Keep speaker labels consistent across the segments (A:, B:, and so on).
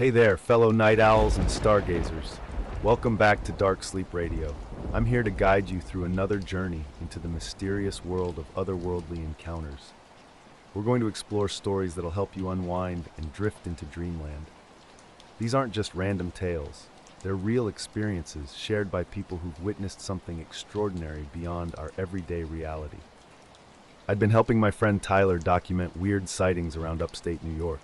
A: Hey there, fellow night owls and stargazers. Welcome back to Dark Sleep Radio. I'm here to guide you through another journey into the mysterious world of otherworldly encounters. We're going to explore stories that'll help you unwind and drift into dreamland. These aren't just random tales. They're real experiences shared by people who've witnessed something extraordinary beyond our everyday reality. I'd been helping my friend Tyler document weird sightings around upstate New York.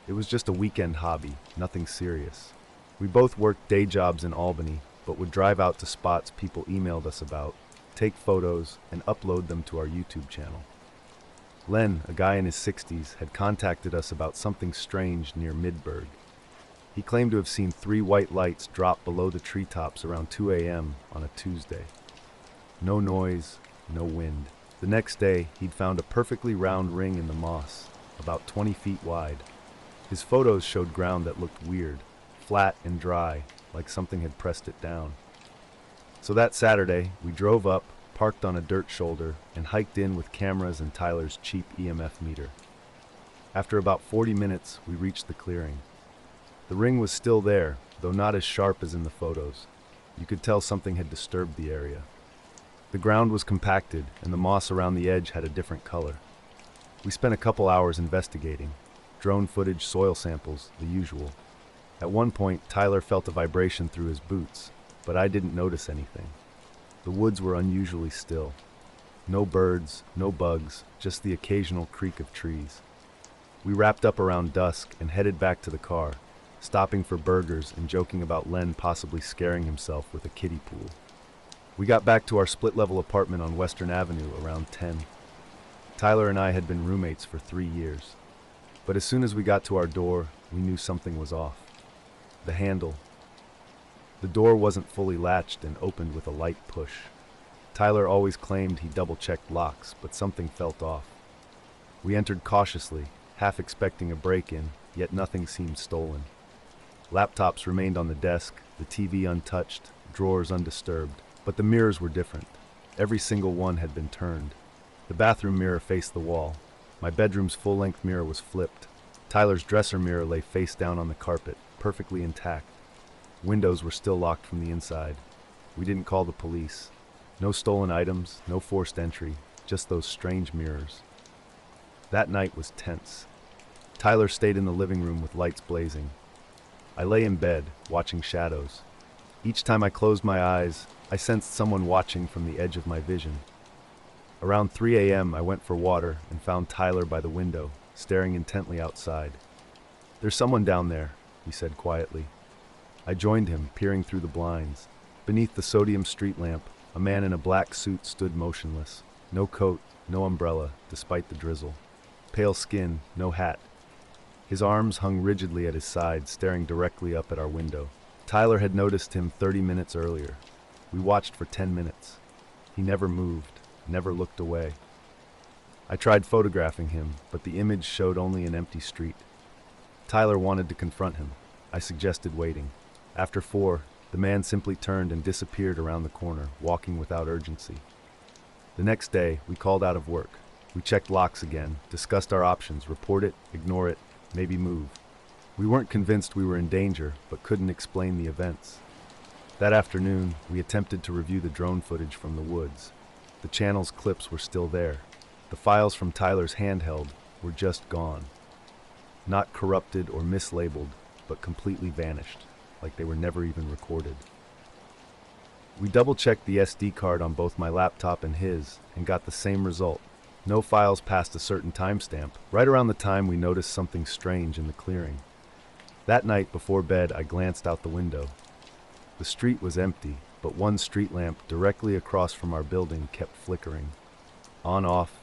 A: It was just a weekend hobby, nothing serious. We both worked day jobs in Albany, but would drive out to spots people emailed us about, take photos, and upload them to our YouTube channel. Len, a guy in his 60s, had contacted us about something strange near Midburg. He claimed to have seen 3 white lights drop below the treetops around 2 a.m. on a Tuesday. No noise, no wind. The next day, he'd found a perfectly round ring in the moss, about 20 feet wide. His photos showed ground that looked weird, flat and dry, like something had pressed it down. So that Saturday, we drove up, parked on a dirt shoulder, and hiked in with cameras and Tyler's cheap EMF meter. After about 40 minutes, we reached the clearing. The ring was still there, though not as sharp as in the photos. You could tell something had disturbed the area. The ground was compacted, and the moss around the edge had a different color. We spent a couple hours investigating. Drone footage, soil samples, the usual. At one point, Tyler felt a vibration through his boots, but I didn't notice anything. The woods were unusually still. No birds, no bugs, just the occasional creak of trees. We wrapped up around dusk and headed back to the car, stopping for burgers and joking about Len possibly scaring himself with a kiddie pool. We got back to our split-level apartment on Western Avenue around 10. Tyler and I had been roommates for 3 years. But as soon as we got to our door, we knew something was off. The handle. The door wasn't fully latched and opened with a light push. Tyler always claimed he double-checked locks, but something felt off. We entered cautiously, half expecting a break-in, yet nothing seemed stolen. Laptops remained on the desk, the TV untouched, drawers undisturbed, but the mirrors were different. Every single one had been turned. The bathroom mirror faced the wall. My bedroom's full-length mirror was flipped. Tyler's dresser mirror lay face down on the carpet, perfectly intact. Windows were still locked from the inside. We didn't call the police. No stolen items, no forced entry, just those strange mirrors. That night was tense. Tyler stayed in the living room with lights blazing. I lay in bed, watching shadows. Each time I closed my eyes, I sensed someone watching from the edge of my vision. Around 3 a.m., I went for water and found Tyler by the window, staring intently outside. "There's someone down there," he said quietly. I joined him, peering through the blinds. Beneath the sodium street lamp, a man in a black suit stood motionless. No coat, no umbrella, despite the drizzle. Pale skin, no hat. His arms hung rigidly at his side, staring directly up at our window. Tyler had noticed him 30 minutes earlier. We watched for 10 minutes. He never moved. Never looked away. I tried photographing him, but the image showed only an empty street. Tyler wanted to confront him. I suggested waiting. After 4, the man simply turned and disappeared around the corner, walking without urgency. The next day, we called out of work. We checked locks again, discussed our options, report it, ignore it, maybe move. We weren't convinced we were in danger, but couldn't explain the events. That afternoon, we attempted to review the drone footage from the woods. The channel's clips were still there. The files from Tyler's handheld were just gone. Not corrupted or mislabeled, but completely vanished, like they were never even recorded. We double-checked the SD card on both my laptop and his, and got the same result. No files past a certain timestamp, right around the time we noticed something strange in the clearing. That night before bed, I glanced out the window. The street was empty, but one street lamp directly across from our building kept flickering. On, off,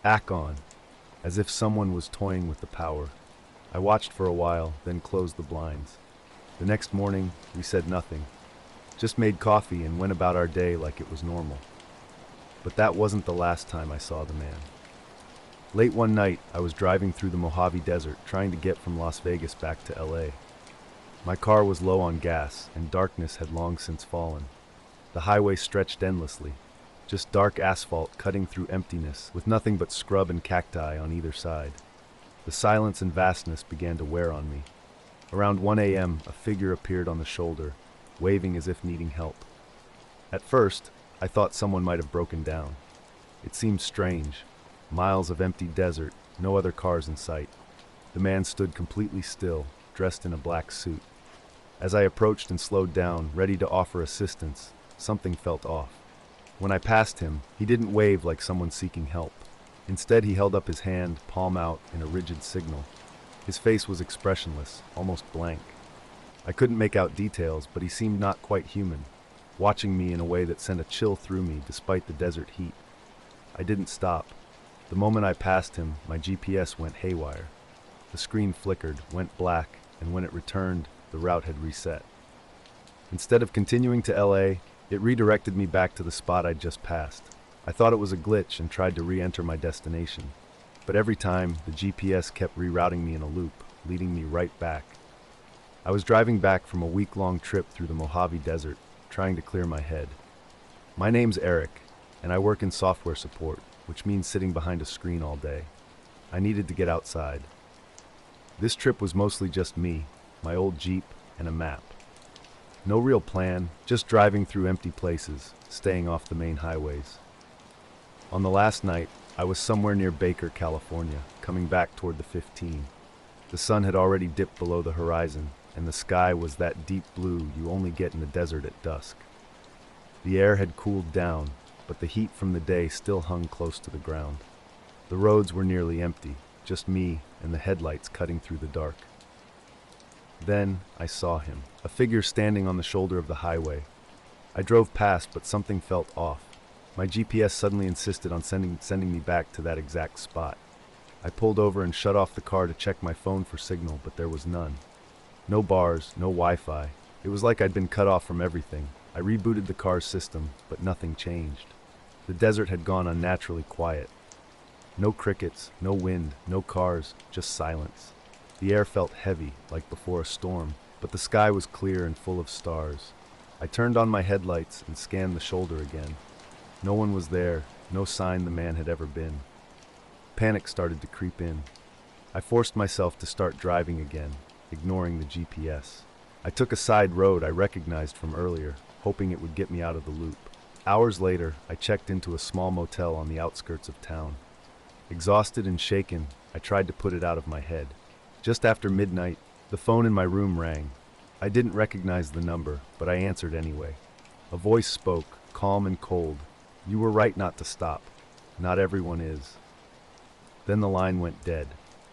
A: ack on, as if someone was toying with the power. I watched for a while, then closed the blinds. The next morning, we said nothing. Just made coffee and went about our day like it was normal. But that wasn't the last time I saw the man. Late one night, I was driving through the Mojave Desert, trying to get from Las Vegas back to LA. My car was low on gas, and darkness had long since fallen. The highway stretched endlessly, just dark asphalt cutting through emptiness, with nothing but scrub and cacti on either side. The silence and vastness began to wear on me. Around 1 a.m., a figure appeared on the shoulder, waving as if needing help. At first, I thought someone might have broken down. It seemed strange. Miles of empty desert, no other cars in sight. The man stood completely still, dressed in a black suit. As I approached and slowed down, ready to offer assistance, something felt off. When I passed him, he didn't wave like someone seeking help. Instead, he held up his hand, palm out, in a rigid signal. His face was expressionless, almost blank. I couldn't make out details, but he seemed not quite human, watching me in a way that sent a chill through me despite the desert heat. I didn't stop. The moment I passed him, my GPS went haywire. The screen flickered, went black, and when it returned, the route had reset. Instead of continuing to LA, it redirected me back to the spot I'd just passed. I thought it was a glitch and tried to re-enter my destination. But every time, the GPS kept rerouting me in a loop, leading me right back. I was driving back from a week-long trip through the Mojave Desert, trying to clear my head. My name's Eric, and I work in software support, which means sitting behind a screen all day. I needed to get outside. This trip was mostly just me, my old Jeep, and a map. No real plan, just driving through empty places, staying off the main highways. On the last night, I was somewhere near Baker, California, coming back toward the 15. The sun had already dipped below the horizon, and the sky was that deep blue you only get in the desert at dusk. The air had cooled down, but the heat from the day still hung close to the ground. The roads were nearly empty, just me and the headlights cutting through the dark. Then I saw him, a figure standing on the shoulder of the highway. I drove past, but something felt off. My GPS suddenly insisted on sending me back to that exact spot. I pulled over and shut off the car to check my phone for signal, but there was none. No bars, no Wi-Fi. It was like I'd been cut off from everything. I rebooted the car's system, but nothing changed. The desert had gone unnaturally quiet. No crickets, no wind, no cars, just silence. The air felt heavy, like before a storm, but the sky was clear and full of stars. I turned on my headlights and scanned the shoulder again. No one was there, no sign the man had ever been. Panic started to creep in. I forced myself to start driving again, ignoring the GPS. I took a side road I recognized from earlier, hoping it would get me out of the loop. Hours later, I checked into a small motel on the outskirts of town. Exhausted and shaken, I tried to put it out of my head. Just after midnight, the phone in my room rang. I didn't recognize the number, but I answered anyway. A voice spoke, calm and cold. "You were right not to stop. Not everyone is." Then the line went dead.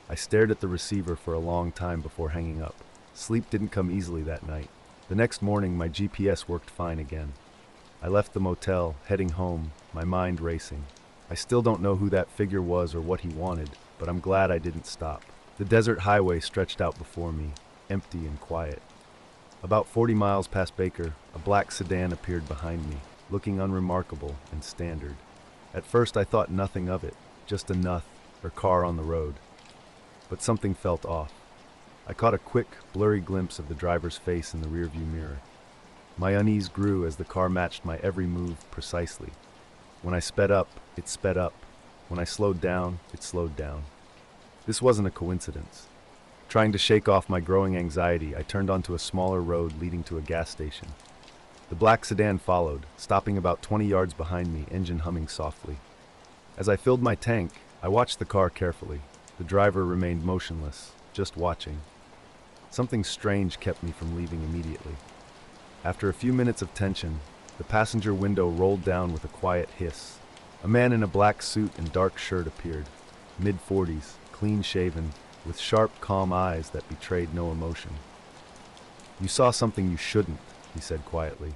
A: I stared at the receiver for a long time before hanging up. Sleep didn't come easily that night. The next morning, my GPS worked fine again. I left the motel, heading home, my mind racing. I still don't know who that figure was or what he wanted, but I'm glad I didn't stop. The desert highway stretched out before me, empty and quiet. About 40 miles past Baker, a black sedan appeared behind me, looking unremarkable and standard. At first I thought nothing of it, just a Nuth or car on the road. But something felt off. I caught a quick, blurry glimpse of the driver's face in the rearview mirror. My unease grew as the car matched my every move precisely. When I sped up, it sped up. When I slowed down, it slowed down. This wasn't a coincidence. Trying to shake off my growing anxiety, I turned onto a smaller road leading to a gas station. The black sedan followed, stopping about 20 yards behind me, engine humming softly. As I filled my tank, I watched the car carefully. The driver remained motionless, just watching. Something strange kept me from leaving immediately. After a few minutes of tension, the passenger window rolled down with a quiet hiss. A man in a black suit and dark shirt appeared, mid-40s, clean-shaven, with sharp, calm eyes that betrayed no emotion. "You saw something you shouldn't," he said quietly.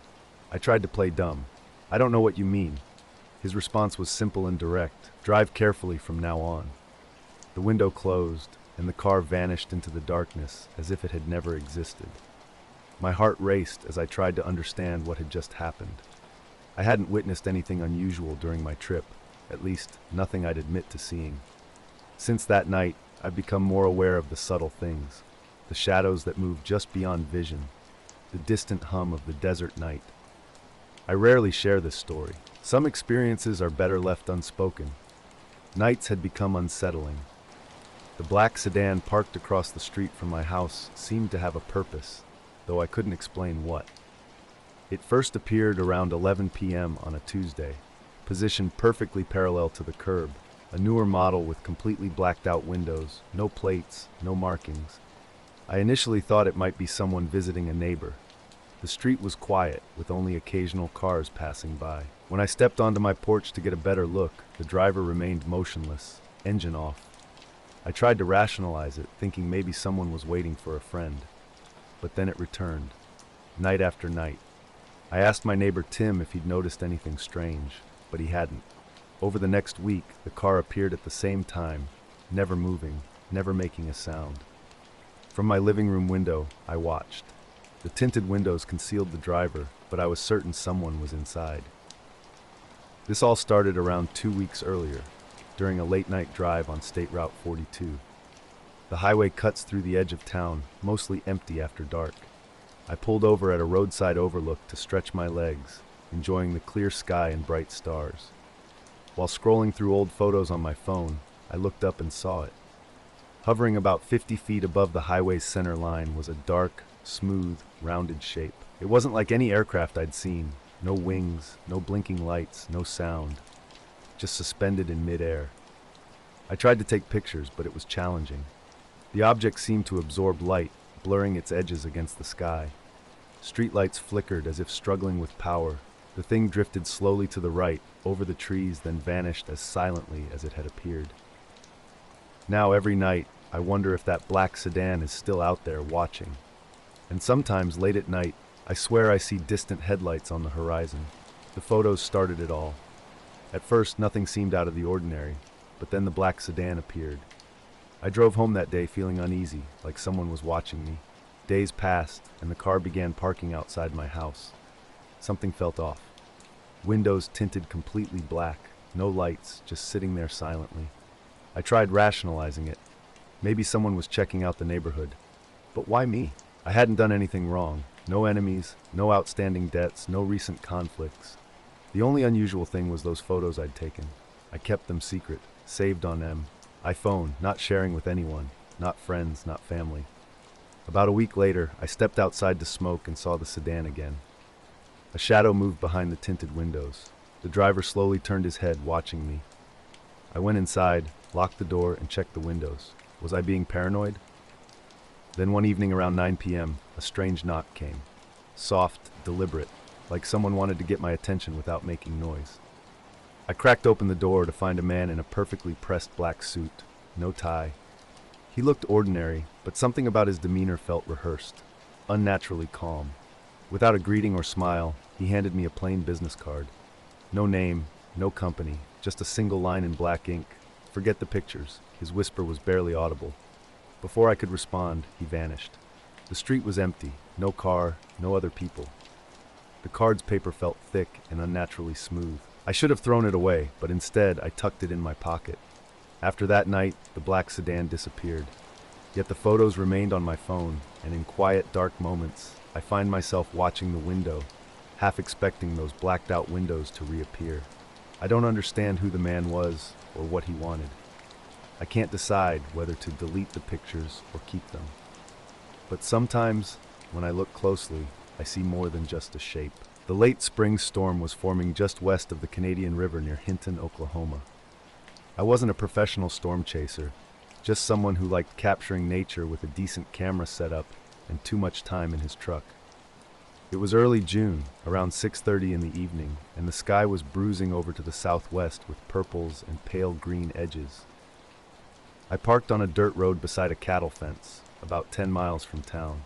A: I tried to play dumb. "I don't know what you mean." His response was simple and direct. "Drive carefully from now on." The window closed, and the car vanished into the darkness as if it had never existed. My heart raced as I tried to understand what had just happened. I hadn't witnessed anything unusual during my trip, at least nothing I'd admit to seeing. Since that night, I've become more aware of the subtle things, the shadows that move just beyond vision, the distant hum of the desert night. I rarely share this story. Some experiences are better left unspoken. Nights had become unsettling. The black sedan parked across the street from my house seemed to have a purpose, though I couldn't explain what. It first appeared around 11 p.m. on a Tuesday, positioned perfectly parallel to the curb, a newer model with completely blacked out windows, no plates, no markings. I initially thought it might be someone visiting a neighbor. The street was quiet, with only occasional cars passing by. When I stepped onto my porch to get a better look, the driver remained motionless, engine off. I tried to rationalize it, thinking maybe someone was waiting for a friend. But then it returned, night after night. I asked my neighbor Tim if he'd noticed anything strange, but he hadn't. Over the next week, the car appeared at the same time, never moving, never making a sound. From my living room window, I watched. The tinted windows concealed the driver, but I was certain someone was inside. This all started around 2 weeks earlier, during a late-night drive on State Route 42. The highway cuts through the edge of town, mostly empty after dark. I pulled over at a roadside overlook to stretch my legs, enjoying the clear sky and bright stars. While scrolling through old photos on my phone, I looked up and saw it. Hovering about 50 feet above the highway's center line was a dark, smooth, rounded shape. It wasn't like any aircraft I'd seen. No wings, no blinking lights, no sound. Just suspended in midair. I tried to take pictures, but it was challenging. The object seemed to absorb light, blurring its edges against the sky. Streetlights flickered as if struggling with power. The thing drifted slowly to the right, over the trees, then vanished as silently as it had appeared. Now every night, I wonder if that black sedan is still out there watching. And sometimes late at night, I swear I see distant headlights on the horizon. The photos started it all. At first, nothing seemed out of the ordinary, but then the black sedan appeared. I drove home that day feeling uneasy, like someone was watching me. Days passed, and the car began parking outside my house. Something felt off. Windows tinted completely black, no lights, just sitting there silently. I tried rationalizing it. Maybe someone was checking out the neighborhood. But why me? I hadn't done anything wrong. No enemies, no outstanding debts, no recent conflicts. The only unusual thing was those photos I'd taken. I kept them secret, saved on M. iPhone, not sharing with anyone, not friends, not family. About a week later, I stepped outside to smoke and saw the sedan again. A shadow moved behind the tinted windows. The driver slowly turned his head, watching me. I went inside, locked the door, and checked the windows. Was I being paranoid? Then one evening around 9 p.m., a strange knock came. Soft, deliberate, like someone wanted to get my attention without making noise. I cracked open the door to find a man in a perfectly pressed black suit, no tie. He looked ordinary, but something about his demeanor felt rehearsed, unnaturally calm. Without a greeting or smile, he handed me a plain business card. No name, no company, just a single line in black ink. Forget the pictures. His whisper was barely audible. Before I could respond, he vanished. The street was empty, no car, no other people. The card's paper felt thick and unnaturally smooth. I should have thrown it away, but instead I tucked it in my pocket. After that night, the black sedan disappeared. Yet the photos remained on my phone, and in quiet, dark moments, I find myself watching the window, half expecting those blacked-out windows to reappear. I don't understand who the man was or what he wanted. I can't decide whether to delete the pictures or keep them. But sometimes, when I look closely, I see more than just a shape. The late spring storm was forming just west of the Canadian River near Hinton, Oklahoma. I wasn't a professional storm chaser, just someone who liked capturing nature with a decent camera setup and too much time in his truck. It was early June, around 6:30 in the evening, and the sky was bruising over to the southwest with purples and pale green edges. I parked on a dirt road beside a cattle fence, about 10 miles from town.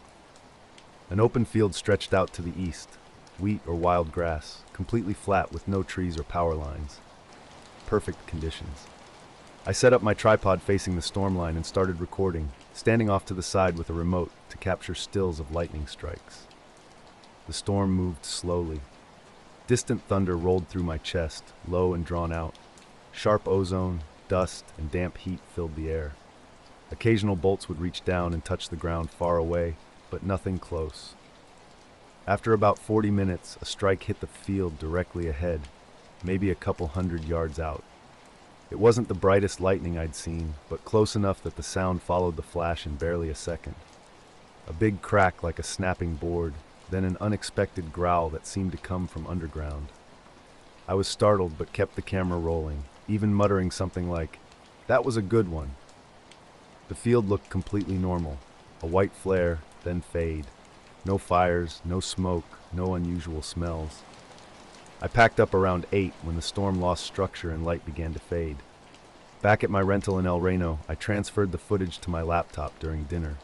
A: An open field stretched out to the east, wheat or wild grass, completely flat with no trees or power lines. Perfect conditions. I set up my tripod facing the storm line and started recording, standing off to the side with a remote to capture stills of lightning strikes. The storm moved slowly. Distant thunder rolled through my chest, low and drawn out. Sharp ozone, dust, and damp heat filled the air. Occasional bolts would reach down and touch the ground far away, but nothing close. After about 40 minutes, a strike hit the field directly ahead, maybe a couple 100 yards out. It wasn't the brightest lightning I'd seen, but close enough that the sound followed the flash in barely a second. A big crack like a snapping board, then an unexpected growl that seemed to come from underground. I was startled but kept the camera rolling, even muttering something like, "That was a good one." The field looked completely normal. A white flare, then fade. No fires, no smoke, no unusual smells. I packed up around 8 when the storm lost structure and light began to fade. Back at my rental in El Reno, I transferred the footage to my laptop during dinner.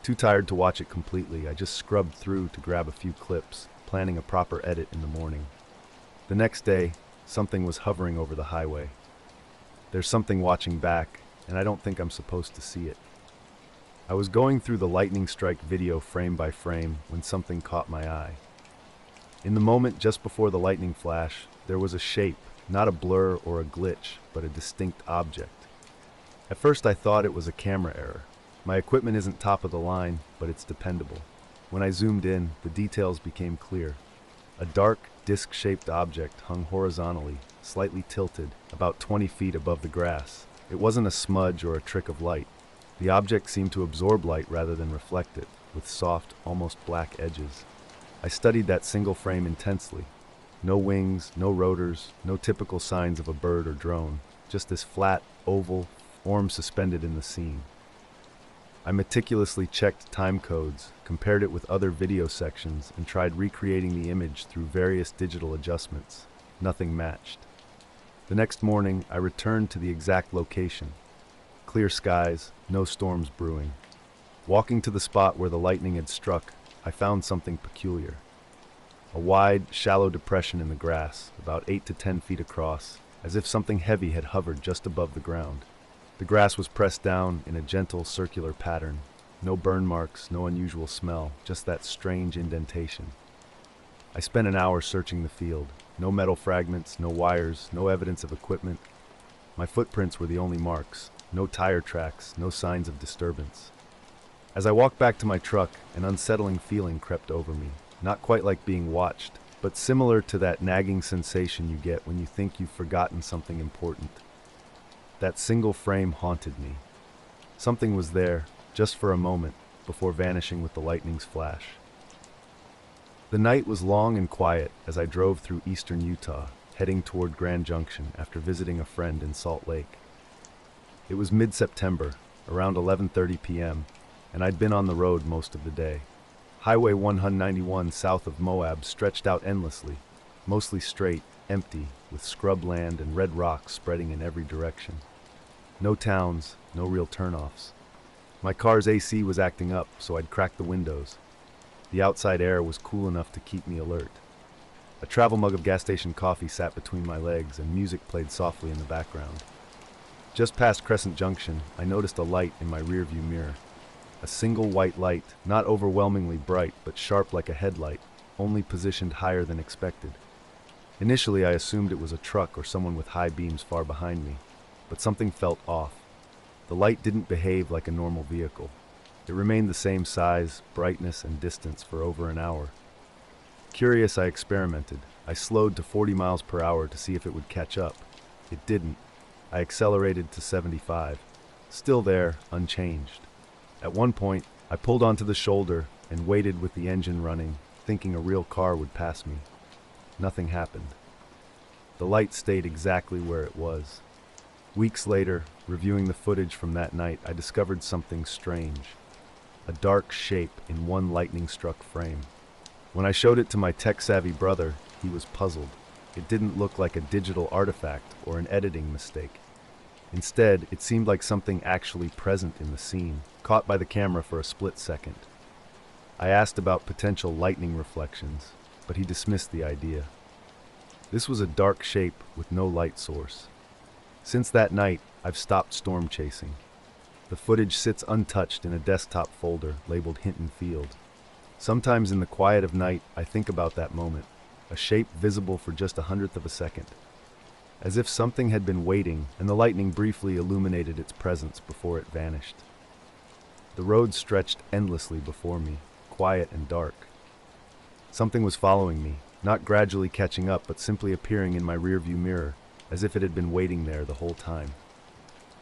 A: Too tired to watch it completely, I just scrubbed through to grab a few clips, planning a proper edit in the morning. The next day, something was hovering over the highway. There's something watching back, and I don't think I'm supposed to see it. I was going through the lightning strike video frame by frame when something caught my eye. In the moment just before the lightning flash, there was a shape, not a blur or a glitch, but a distinct object. At first I thought it was a camera error. My equipment isn't top of the line, but it's dependable. When I zoomed in, the details became clear. A dark, disc-shaped object hung horizontally, slightly tilted, about 20 feet above the grass. It wasn't a smudge or a trick of light. The object seemed to absorb light rather than reflect it, with soft, almost black edges. I studied that single frame intensely. No wings, no rotors, no typical signs of a bird or drone, just this flat, oval form suspended in the scene. I meticulously checked time codes, compared it with other video sections, and tried recreating the image through various digital adjustments. Nothing matched. The next morning, I returned to the exact location. Clear skies, no storms brewing. Walking to the spot where the lightning had struck, I found something peculiar. A wide, shallow depression in the grass, about 8 to 10 feet across, as if something heavy had hovered just above the ground. The grass was pressed down in a gentle, circular pattern. No burn marks, no unusual smell, just that strange indentation. I spent an hour searching the field. No metal fragments, no wires, no evidence of equipment. My footprints were the only marks. No tire tracks, no signs of disturbance. As I walked back to my truck, an unsettling feeling crept over me. Not quite like being watched, but similar to that nagging sensation you get when you think you've forgotten something important. That single frame haunted me. Something was there, just for a moment, before vanishing with the lightning's flash. The night was long and quiet as I drove through eastern Utah, heading toward Grand Junction after visiting a friend in Salt Lake. It was mid-September, around 11:30 p.m., and I'd been on the road most of the day. Highway 191 south of Moab stretched out endlessly, mostly straight, empty, with scrub land and red rocks spreading in every direction. No towns, no real turnoffs. My car's AC was acting up, so I'd cracked the windows. The outside air was cool enough to keep me alert. A travel mug of gas station coffee sat between my legs, and music played softly in the background. Just past Crescent Junction, I noticed a light in my rearview mirror. A single white light, not overwhelmingly bright, but sharp like a headlight, only positioned higher than expected. Initially, I assumed it was a truck or someone with high beams far behind me, but something felt off. The light didn't behave like a normal vehicle. It remained the same size, brightness, and distance for over an hour. Curious, I experimented. I slowed to 40 miles per hour to see if it would catch up. It didn't. I accelerated to 75. Still there, unchanged. At one point, I pulled onto the shoulder and waited with the engine running, thinking a real car would pass me. Nothing happened. The light stayed exactly where it was. Weeks later, reviewing the footage from that night, I discovered something strange. A dark shape in one lightning-struck frame. When I showed it to my tech-savvy brother, he was puzzled. It didn't look like a digital artifact or an editing mistake. Instead, it seemed like something actually present in the scene, caught by the camera for a split second. I asked about potential lightning reflections, but he dismissed the idea. This was a dark shape with no light source. Since that night, I've stopped storm chasing. The footage sits untouched in a desktop folder labeled Hinton Field. Sometimes in the quiet of night, I think about that moment, a shape visible for just 1/100th of a second. As if something had been waiting, and the lightning briefly illuminated its presence before it vanished. The road stretched endlessly before me, quiet and dark. Something was following me, not gradually catching up, but simply appearing in my rearview mirror, as if it had been waiting there the whole time.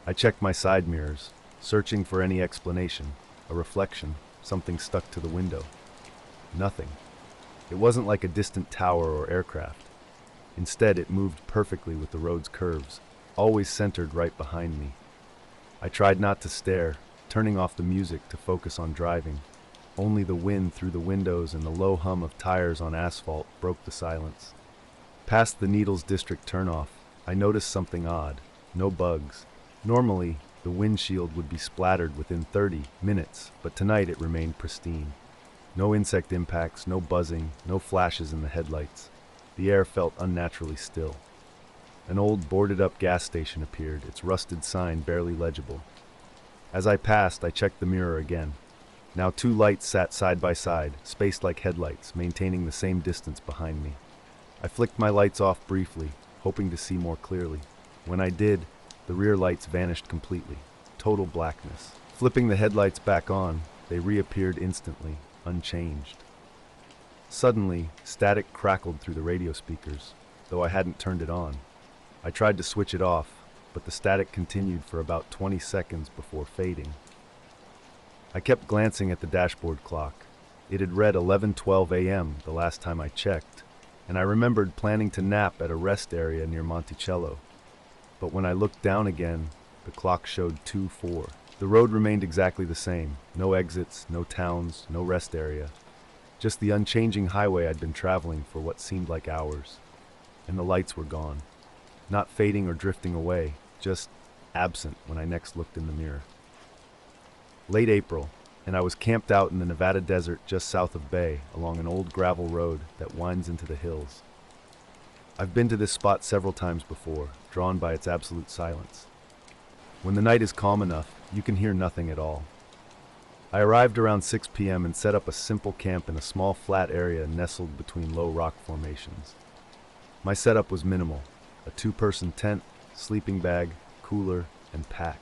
A: I checked my side mirrors, searching for any explanation, a reflection, something stuck to the window. Nothing. It wasn't like a distant tower or aircraft. Instead, it moved perfectly with the road's curves, always centered right behind me. I tried not to stare, turning off the music to focus on driving. Only the wind through the windows and the low hum of tires on asphalt broke the silence. Past the Needles District turnoff, I noticed something odd. No bugs. Normally, the windshield would be splattered within 30 minutes, but tonight it remained pristine. No insect impacts, no buzzing, no flashes in the headlights. The air felt unnaturally still. An old boarded-up gas station appeared, its rusted sign barely legible. As I passed, I checked the mirror again. Now 2 lights sat side by side, spaced like headlights, maintaining the same distance behind me. I flicked my lights off briefly, hoping to see more clearly. When I did, the rear lights vanished completely. Total blackness. Flipping the headlights back on, they reappeared instantly, unchanged. Suddenly, static crackled through the radio speakers, though I hadn't turned it on. I tried to switch it off, but the static continued for about 20 seconds before fading. I kept glancing at the dashboard clock. It had read 11:12 a.m. the last time I checked, and I remembered planning to nap at a rest area near Monticello. But when I looked down again, the clock showed 2:04. The road remained exactly the same. No exits, no towns, no rest area. Just the unchanging highway I'd been traveling for what seemed like hours. And the lights were gone. Not fading or drifting away, just absent when I next looked in the mirror. Late April, and I was camped out in the Nevada desert just south of Bay, along an old gravel road that winds into the hills. I've been to this spot several times before, drawn by its absolute silence. When the night is calm enough, you can hear nothing at all. I arrived around 6 p.m. and set up a simple camp in a small flat area nestled between low rock formations. My setup was minimal: a 2-person tent, sleeping bag, cooler, and pack.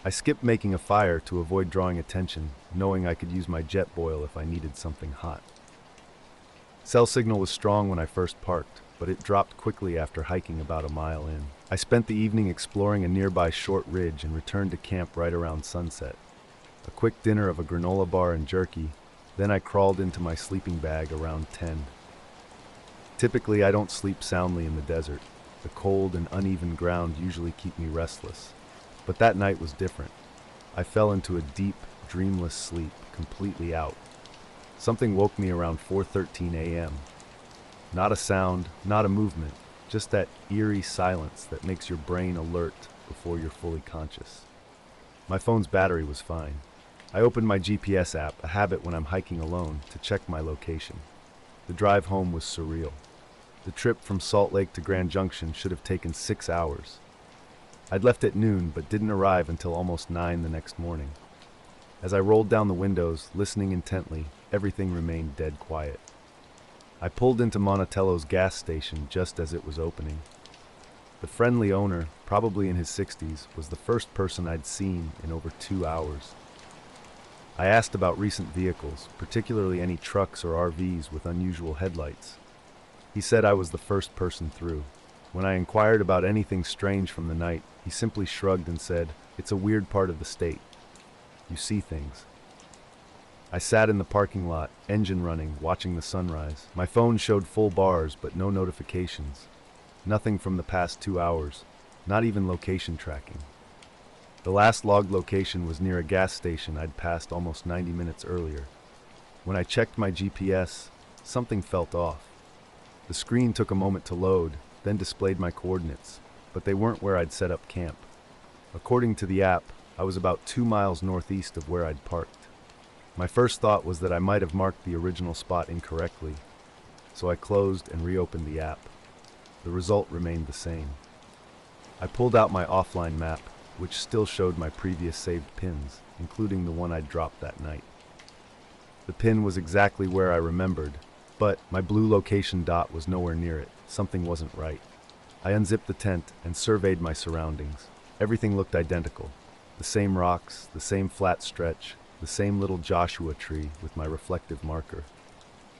A: I skipped making a fire to avoid drawing attention, knowing I could use my jet boil if I needed something hot. Cell signal was strong when I first parked, but it dropped quickly after hiking about a mile in. I spent the evening exploring a nearby short ridge and returned to camp right around sunset. A quick dinner of a granola bar and jerky, then I crawled into my sleeping bag around 10. Typically, I don't sleep soundly in the desert. The cold and uneven ground usually keep me restless. But that night was different. I fell into a deep, dreamless sleep, completely out. Something woke me around 4:13 a.m. Not a sound, not a movement, just that eerie silence that makes your brain alert before you're fully conscious. My phone's battery was fine. I opened my GPS app, a habit when I'm hiking alone, to check my location. The drive home was surreal. The trip from Salt Lake to Grand Junction should have taken 6 hours. I'd left at noon, but didn't arrive until almost 9 the next morning. As I rolled down the windows, listening intently, everything remained dead quiet. I pulled into Monticello's gas station just as it was opening. The friendly owner, probably in his 60s, was the first person I'd seen in over 2 hours. I asked about recent vehicles, particularly any trucks or RVs with unusual headlights. He said I was the first person through. When I inquired about anything strange from the night, he simply shrugged and said, "It's a weird part of the state. You see things." I sat in the parking lot, engine running, watching the sunrise. My phone showed full bars, but no notifications. Nothing from the past 2 hours, not even location tracking. The last logged location was near a gas station I'd passed almost 90 minutes earlier. When I checked my GPS, something felt off. The screen took a moment to load, then displayed my coordinates, but they weren't where I'd set up camp. According to the app, I was about 2 miles northeast of where I'd parked. My first thought was that I might have marked the original spot incorrectly, so I closed and reopened the app. The result remained the same. I pulled out my offline map, which still showed my previous saved pins, including the one I'd dropped that night. The pin was exactly where I remembered, but my blue location dot was nowhere near it. Something wasn't right. I unzipped the tent and surveyed my surroundings. Everything looked identical. The same rocks, the same flat stretch, the same little Joshua tree with my reflective marker.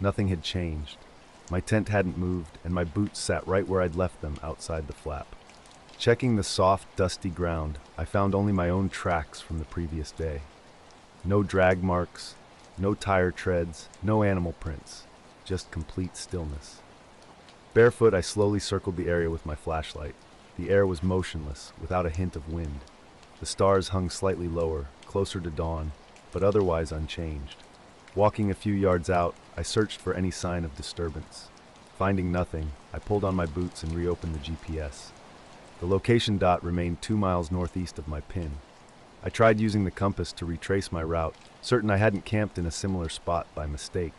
A: Nothing had changed. My tent hadn't moved, and my boots sat right where I'd left them outside the flap. Checking the soft, dusty ground, I found only my own tracks from the previous day. No drag marks, no tire treads, no animal prints, just complete stillness. Barefoot, I slowly circled the area with my flashlight. The air was motionless, without a hint of wind. The stars hung slightly lower, closer to dawn, but otherwise unchanged. Walking a few yards out, I searched for any sign of disturbance. Finding nothing, I pulled on my boots and reopened the GPS. The location dot remained 2 miles northeast of my pin. I tried using the compass to retrace my route, certain I hadn't camped in a similar spot by mistake.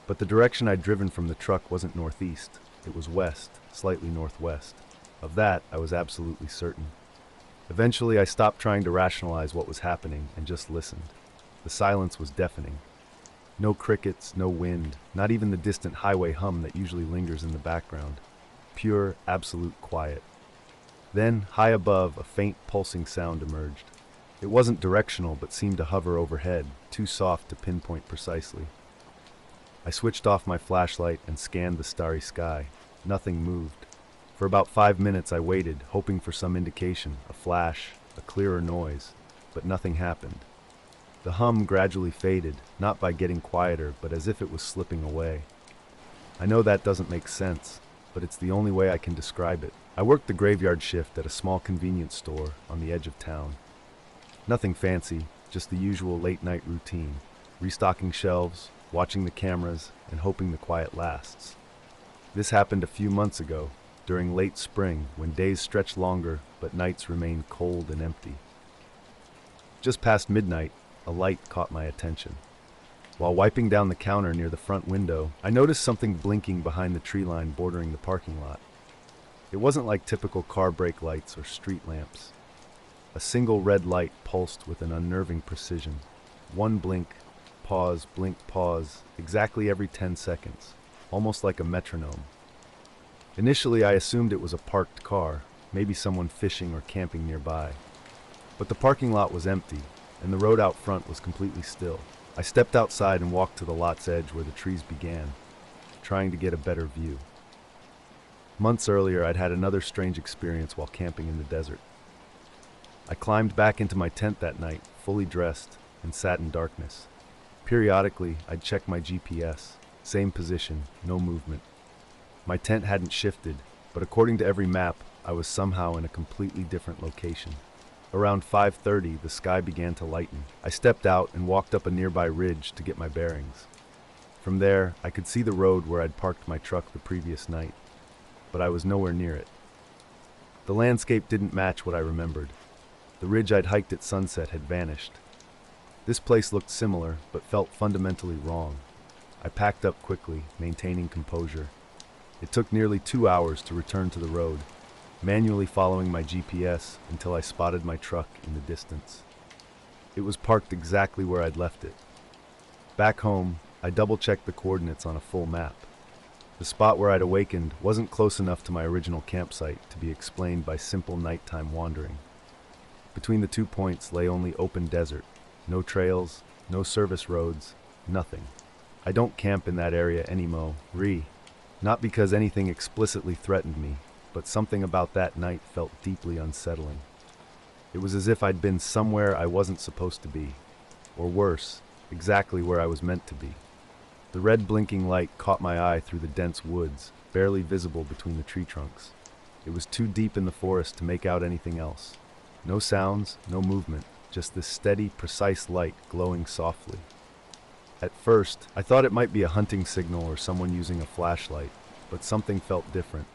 A: But the direction I'd driven from the truck wasn't northeast, it was west, slightly northwest. Of that, I was absolutely certain. Eventually, I stopped trying to rationalize what was happening and just listened. The silence was deafening. No crickets, no wind, not even the distant highway hum that usually lingers in the background. Pure, absolute quiet. Then, high above, a faint pulsing sound emerged. It wasn't directional, but seemed to hover overhead, too soft to pinpoint precisely. I switched off my flashlight and scanned the starry sky. Nothing moved. For about 5 minutes I waited, hoping for some indication, a flash, a clearer noise, but nothing happened. The hum gradually faded, not by getting quieter, but as if it was slipping away. I know that doesn't make sense, but it's the only way I can describe it. I worked the graveyard shift at a small convenience store on the edge of town. Nothing fancy, just the usual late-night routine, restocking shelves, watching the cameras, and hoping the quiet lasts. This happened a few months ago, during late spring, when days stretched longer, but nights remained cold and empty. Just past midnight, a light caught my attention. While wiping down the counter near the front window, I noticed something blinking behind the tree line bordering the parking lot. It wasn't like typical car brake lights or street lamps. A single red light pulsed with an unnerving precision. One blink, pause, blink, pause, exactly every 10 seconds, almost like a metronome. Initially, I assumed it was a parked car, maybe someone fishing or camping nearby. But the parking lot was empty, and the road out front was completely still. I stepped outside and walked to the lot's edge where the trees began, trying to get a better view. Months earlier, I'd had another strange experience while camping in the desert. I climbed back into my tent that night, fully dressed, and sat in darkness. Periodically, I'd check my GPS. Same position, no movement. My tent hadn't shifted, but according to every map, I was somehow in a completely different location. Around 5:30, the sky began to lighten. I stepped out and walked up a nearby ridge to get my bearings. From there, I could see the road where I'd parked my truck the previous night, but I was nowhere near it. The landscape didn't match what I remembered. The ridge I'd hiked at sunset had vanished. This place looked similar, but felt fundamentally wrong. I packed up quickly, maintaining composure. It took nearly 2 hours to return to the road, manually following my GPS until I spotted my truck in the distance. It was parked exactly where I'd left it. Back home, I double-checked the coordinates on a full map. The spot where I'd awakened wasn't close enough to my original campsite to be explained by simple nighttime wandering. Between the 2 points lay only open desert, no trails, no service roads, nothing. I don't camp in that area anymore, not because anything explicitly threatened me, but something about that night felt deeply unsettling. It was as if I'd been somewhere I wasn't supposed to be, or worse, exactly where I was meant to be. The red blinking light caught my eye through the dense woods, barely visible between the tree trunks. It was too deep in the forest to make out anything else. No sounds, no movement, just this steady, precise light glowing softly. At first, I thought it might be a hunting signal or someone using a flashlight, but something felt different.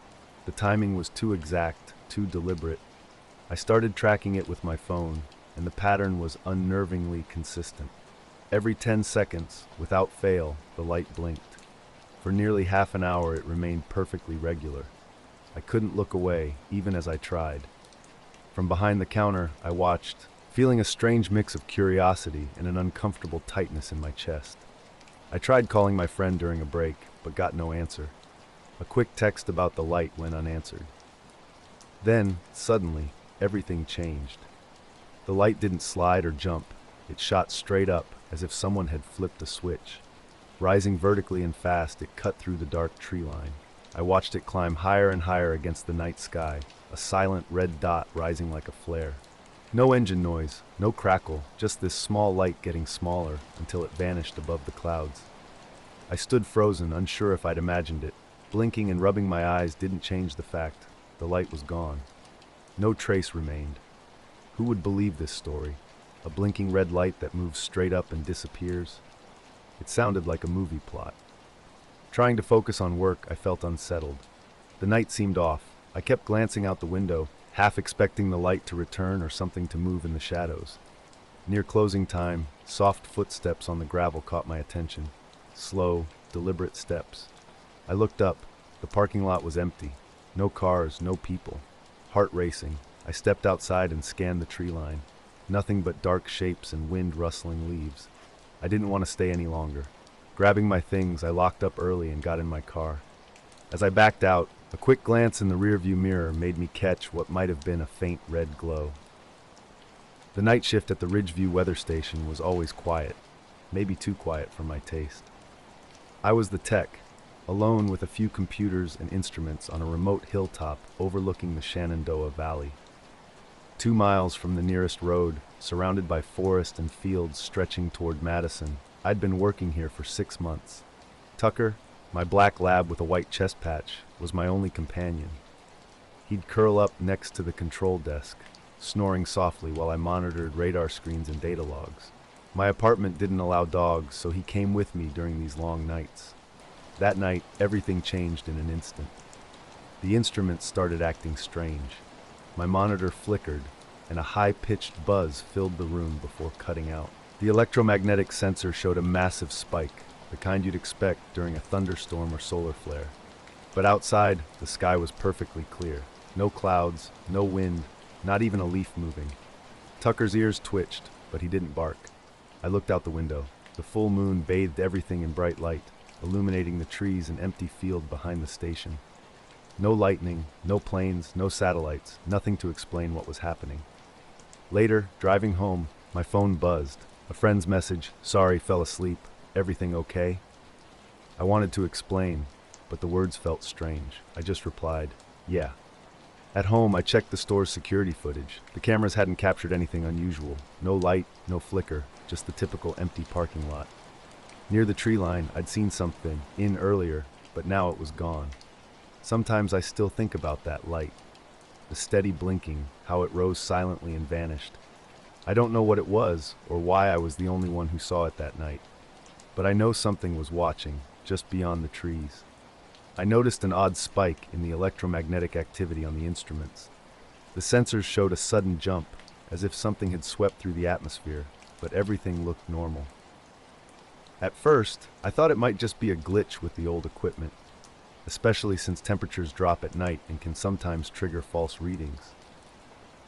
A: The timing was too exact, too deliberate. I started tracking it with my phone, and the pattern was unnervingly consistent. Every 10 seconds, without fail, the light blinked. For nearly half an hour it remained perfectly regular. I couldn't look away, even as I tried. From behind the counter, I watched, feeling a strange mix of curiosity and an uncomfortable tightness in my chest. I tried calling my friend during a break, but got no answer. A quick text about the light went unanswered. Then, suddenly, everything changed. The light didn't slide or jump. It shot straight up, as if someone had flipped a switch. Rising vertically and fast, it cut through the dark tree line. I watched it climb higher and higher against the night sky, a silent red dot rising like a flare. No engine noise, no crackle, just this small light getting smaller until it vanished above the clouds. I stood frozen, unsure if I'd imagined it. Blinking and rubbing my eyes didn't change the fact. The light was gone. No trace remained. Who would believe this story? A blinking red light that moves straight up and disappears? It sounded like a movie plot. Trying to focus on work, I felt unsettled. The night seemed off. I kept glancing out the window, half expecting the light to return or something to move in the shadows. Near closing time, soft footsteps on the gravel caught my attention. Slow, deliberate steps. I looked up. The parking lot was empty. No cars, no people. Heart racing, I stepped outside and scanned the tree line. Nothing but dark shapes and wind-rustling leaves. I didn't want to stay any longer. Grabbing my things, I locked up early and got in my car. As I backed out, a quick glance in the rearview mirror made me catch what might have been a faint red glow. The night shift at the Ridgeview weather station was always quiet, maybe too quiet for my taste. I was the tech, alone with a few computers and instruments on a remote hilltop overlooking the Shenandoah Valley. 2 miles from the nearest road, surrounded by forest and fields stretching toward Madison, I'd been working here for 6 months. Tucker, my black lab with a white chest patch, was my only companion. He'd curl up next to the control desk, snoring softly while I monitored radar screens and data logs. My apartment didn't allow dogs, so he came with me during these long nights. That night, everything changed in an instant. The instruments started acting strange. My monitor flickered, and a high-pitched buzz filled the room before cutting out. The electromagnetic sensor showed a massive spike, the kind you'd expect during a thunderstorm or solar flare. But outside, the sky was perfectly clear. No clouds, no wind, not even a leaf moving. Tucker's ears twitched, but he didn't bark. I looked out the window. The full moon bathed everything in bright light, illuminating the trees and empty field behind the station. No lightning, no planes, no satellites, nothing to explain what was happening. Later, driving home, my phone buzzed. A friend's message, "Sorry, fell asleep. Everything okay?" I wanted to explain, but the words felt strange. I just replied, "Yeah." At home, I checked the store's security footage. The cameras hadn't captured anything unusual. No light, no flicker, just the typical empty parking lot. Near the tree line, I'd seen something in earlier, but now it was gone. Sometimes I still think about that light. The steady blinking, how it rose silently and vanished. I don't know what it was, or why I was the only one who saw it that night. But I know something was watching, just beyond the trees. I noticed an odd spike in the electromagnetic activity on the instruments. The sensors showed a sudden jump, as if something had swept through the atmosphere, but everything looked normal. At first, I thought it might just be a glitch with the old equipment, especially since temperatures drop at night and can sometimes trigger false readings.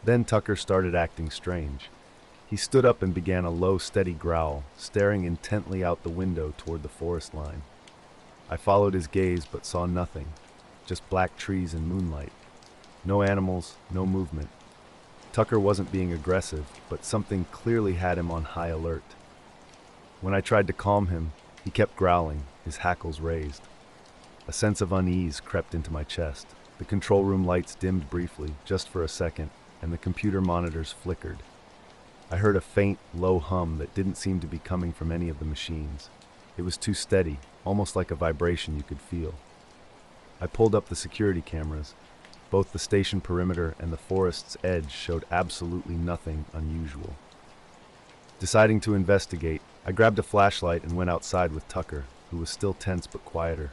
A: Then Tucker started acting strange. He stood up and began a low, steady growl, staring intently out the window toward the forest line. I followed his gaze but saw nothing, just black trees and moonlight. No animals, no movement. Tucker wasn't being aggressive, but something clearly had him on high alert. When I tried to calm him, he kept growling, his hackles raised. A sense of unease crept into my chest. The control room lights dimmed briefly, just for a second, and the computer monitors flickered. I heard a faint, low hum that didn't seem to be coming from any of the machines. It was too steady, almost like a vibration you could feel. I pulled up the security cameras. Both the station perimeter and the forest's edge showed absolutely nothing unusual. Deciding to investigate, I grabbed a flashlight and went outside with Tucker, who was still tense but quieter.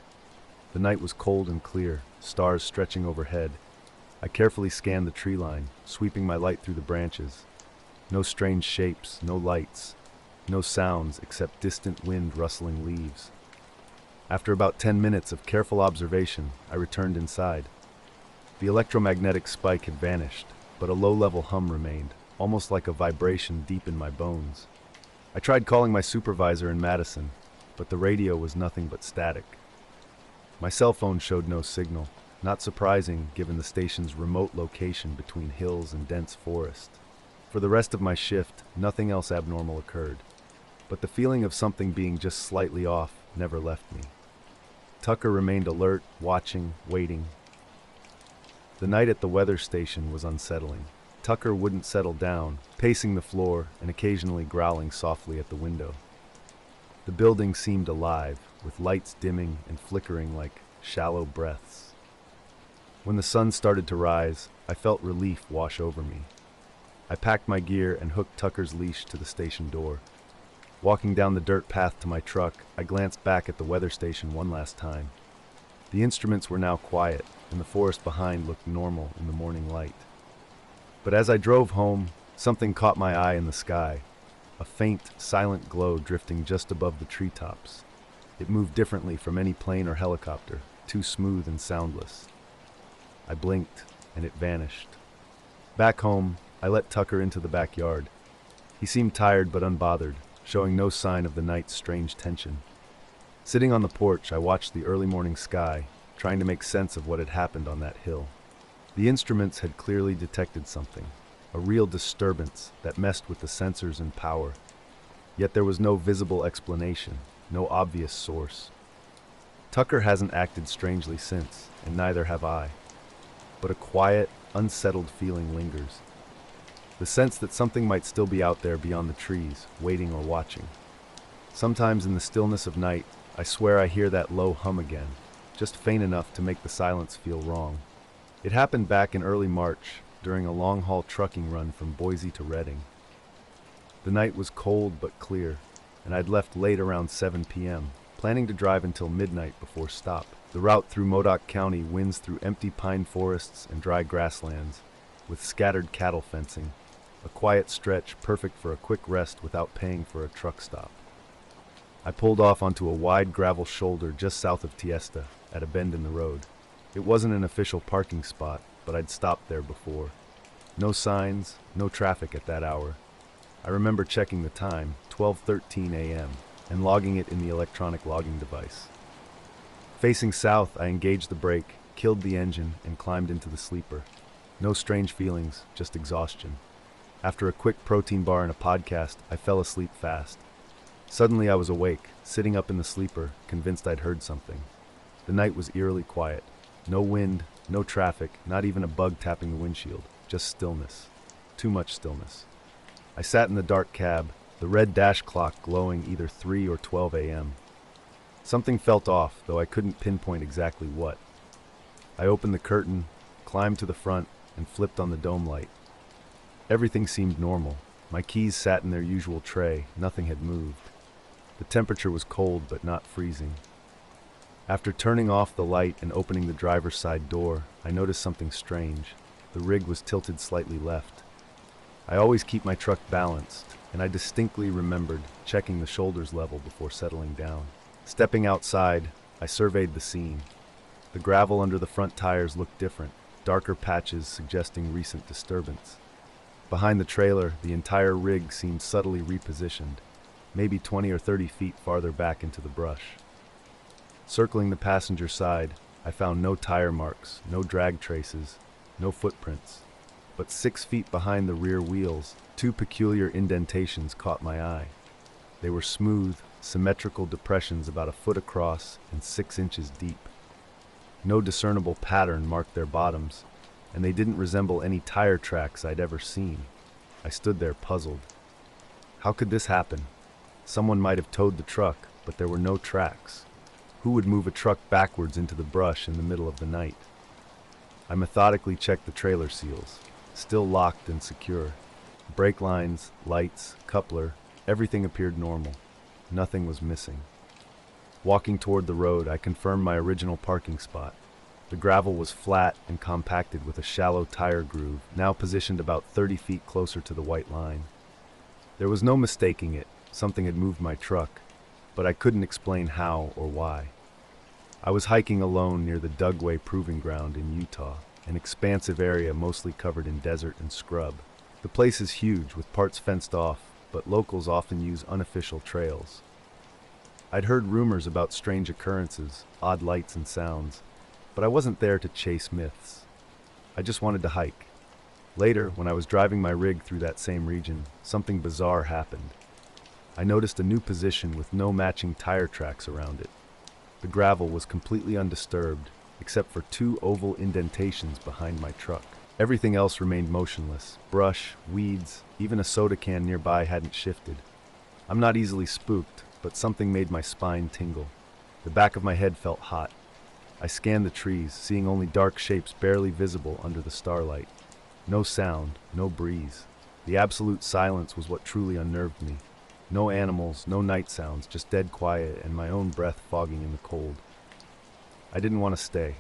A: The night was cold and clear, stars stretching overhead. I carefully scanned the tree line, sweeping my light through the branches. No strange shapes, no lights, no sounds except distant wind rustling leaves. After about 10 minutes of careful observation, I returned inside. The electromagnetic spike had vanished, but a low-level hum remained, almost like a vibration deep in my bones. I tried calling my supervisor in Madison, but the radio was nothing but static. My cell phone showed no signal, not surprising given the station's remote location between hills and dense forest. For the rest of my shift, nothing else abnormal occurred, but the feeling of something being just slightly off never left me. Tucker remained alert, watching, waiting. The night at the weather station was unsettling. Tucker wouldn't settle down, pacing the floor and occasionally growling softly at the window. The building seemed alive, with lights dimming and flickering like shallow breaths. When the sun started to rise, I felt relief wash over me. I packed my gear and hooked Tucker's leash to the station door. Walking down the dirt path to my truck, I glanced back at the weather station one last time. The instruments were now quiet, and the forest behind looked normal in the morning light. But as I drove home, something caught my eye in the sky. A faint, silent glow drifting just above the treetops. It moved differently from any plane or helicopter, too smooth and soundless. I blinked, and it vanished. Back home, I let Tucker into the backyard. He seemed tired but unbothered, showing no sign of the night's strange tension. Sitting on the porch, I watched the early morning sky, trying to make sense of what had happened on that hill. The instruments had clearly detected something, a real disturbance that messed with the sensors and power. Yet there was no visible explanation, no obvious source. Tucker hasn't acted strangely since, and neither have I. But a quiet, unsettled feeling lingers. The sense that something might still be out there beyond the trees, waiting or watching. Sometimes in the stillness of night, I swear I hear that low hum again, just faint enough to make the silence feel wrong. It happened back in early March, during a long-haul trucking run from Boise to Redding. The night was cold but clear, and I'd left late around 7 p.m., planning to drive until midnight before stop. The route through Modoc County winds through empty pine forests and dry grasslands, with scattered cattle fencing, a quiet stretch perfect for a quick rest without paying for a truck stop. I pulled off onto a wide gravel shoulder just south of Tiesta, at a bend in the road. It wasn't an official parking spot, but I'd stopped there before. No signs, no traffic at that hour. I remember checking the time, 12:13 a.m., and logging it in the electronic logging device. Facing south, I engaged the brake, killed the engine, and climbed into the sleeper. No strange feelings, just exhaustion. After a quick protein bar and a podcast, I fell asleep fast. Suddenly I was awake, sitting up in the sleeper, convinced I'd heard something. The night was eerily quiet. No wind, no traffic, not even a bug tapping the windshield. Just stillness. Too much stillness. I sat in the dark cab, the red dash clock glowing either 3 or 12 a.m. Something felt off, though I couldn't pinpoint exactly what. I opened the curtain, climbed to the front, and flipped on the dome light. Everything seemed normal. My keys sat in their usual tray, nothing had moved. The temperature was cold but not freezing. After turning off the light and opening the driver's side door, I noticed something strange. The rig was tilted slightly left. I always keep my truck balanced, and I distinctly remembered checking the shoulders level before settling down. Stepping outside, I surveyed the scene. The gravel under the front tires looked different, darker patches suggesting recent disturbance. Behind the trailer, the entire rig seemed subtly repositioned, maybe 20 or 30 feet farther back into the brush. Circling the passenger side, I found no tire marks, no drag traces, no footprints. But 6 feet behind the rear wheels, 2 peculiar indentations caught my eye. They were smooth, symmetrical depressions about a foot across and 6 inches deep. No discernible pattern marked their bottoms, and they didn't resemble any tire tracks I'd ever seen. I stood there puzzled. How could this happen? Someone might have towed the truck, but there were no tracks. Who would move a truck backwards into the brush in the middle of the night? I methodically checked the trailer seals, still locked and secure. Brake lines, lights, coupler, everything appeared normal. Nothing was missing. Walking toward the road, I confirmed my original parking spot. The gravel was flat and compacted with a shallow tire groove, now positioned about 30 feet closer to the white line. There was no mistaking it. Something had moved my truck, but I couldn't explain how or why. I was hiking alone near the Dugway Proving Ground in Utah, an expansive area mostly covered in desert and scrub. The place is huge, with parts fenced off, but locals often use unofficial trails. I'd heard rumors about strange occurrences, odd lights and sounds, but I wasn't there to chase myths. I just wanted to hike. Later, when I was driving my rig through that same region, something bizarre happened. I noticed a new position with no matching tire tracks around it. The gravel was completely undisturbed, except for two oval indentations behind my truck. Everything else remained motionless. Brush, weeds, even a soda can nearby hadn't shifted. I'm not easily spooked, but something made my spine tingle. The back of my head felt hot. I scanned the trees, seeing only dark shapes barely visible under the starlight. No sound, no breeze. The absolute silence was what truly unnerved me. No animals, no night sounds, just dead quiet and my own breath fogging in the cold. I didn't want to stay.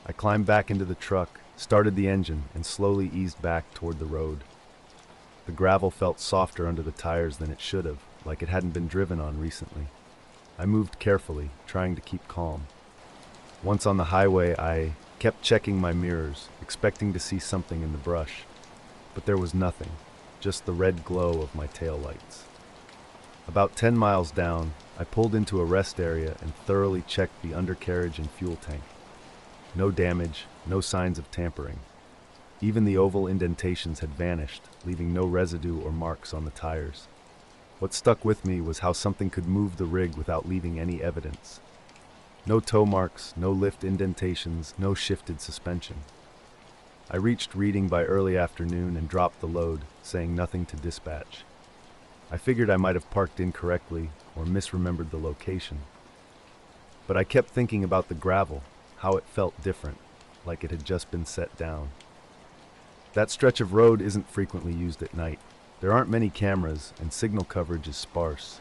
A: I climbed back into the truck, started the engine, and slowly eased back toward the road. The gravel felt softer under the tires than it should have, like it hadn't been driven on recently. I moved carefully, trying to keep calm. Once on the highway, I kept checking my mirrors, expecting to see something in the brush. But there was nothing, just the red glow of my taillights. About 10 miles down, I pulled into a rest area and thoroughly checked the undercarriage and fuel tank. No damage, no signs of tampering. Even the oval indentations had vanished, leaving no residue or marks on the tires. What stuck with me was how something could move the rig without leaving any evidence. No toe marks, no lift indentations, no shifted suspension. I reached Reading by early afternoon and dropped the load, saying nothing to dispatch. I figured I might have parked incorrectly or misremembered the location. But I kept thinking about the gravel, how it felt different, like it had just been set down. That stretch of road isn't frequently used at night. There aren't many cameras and signal coverage is sparse.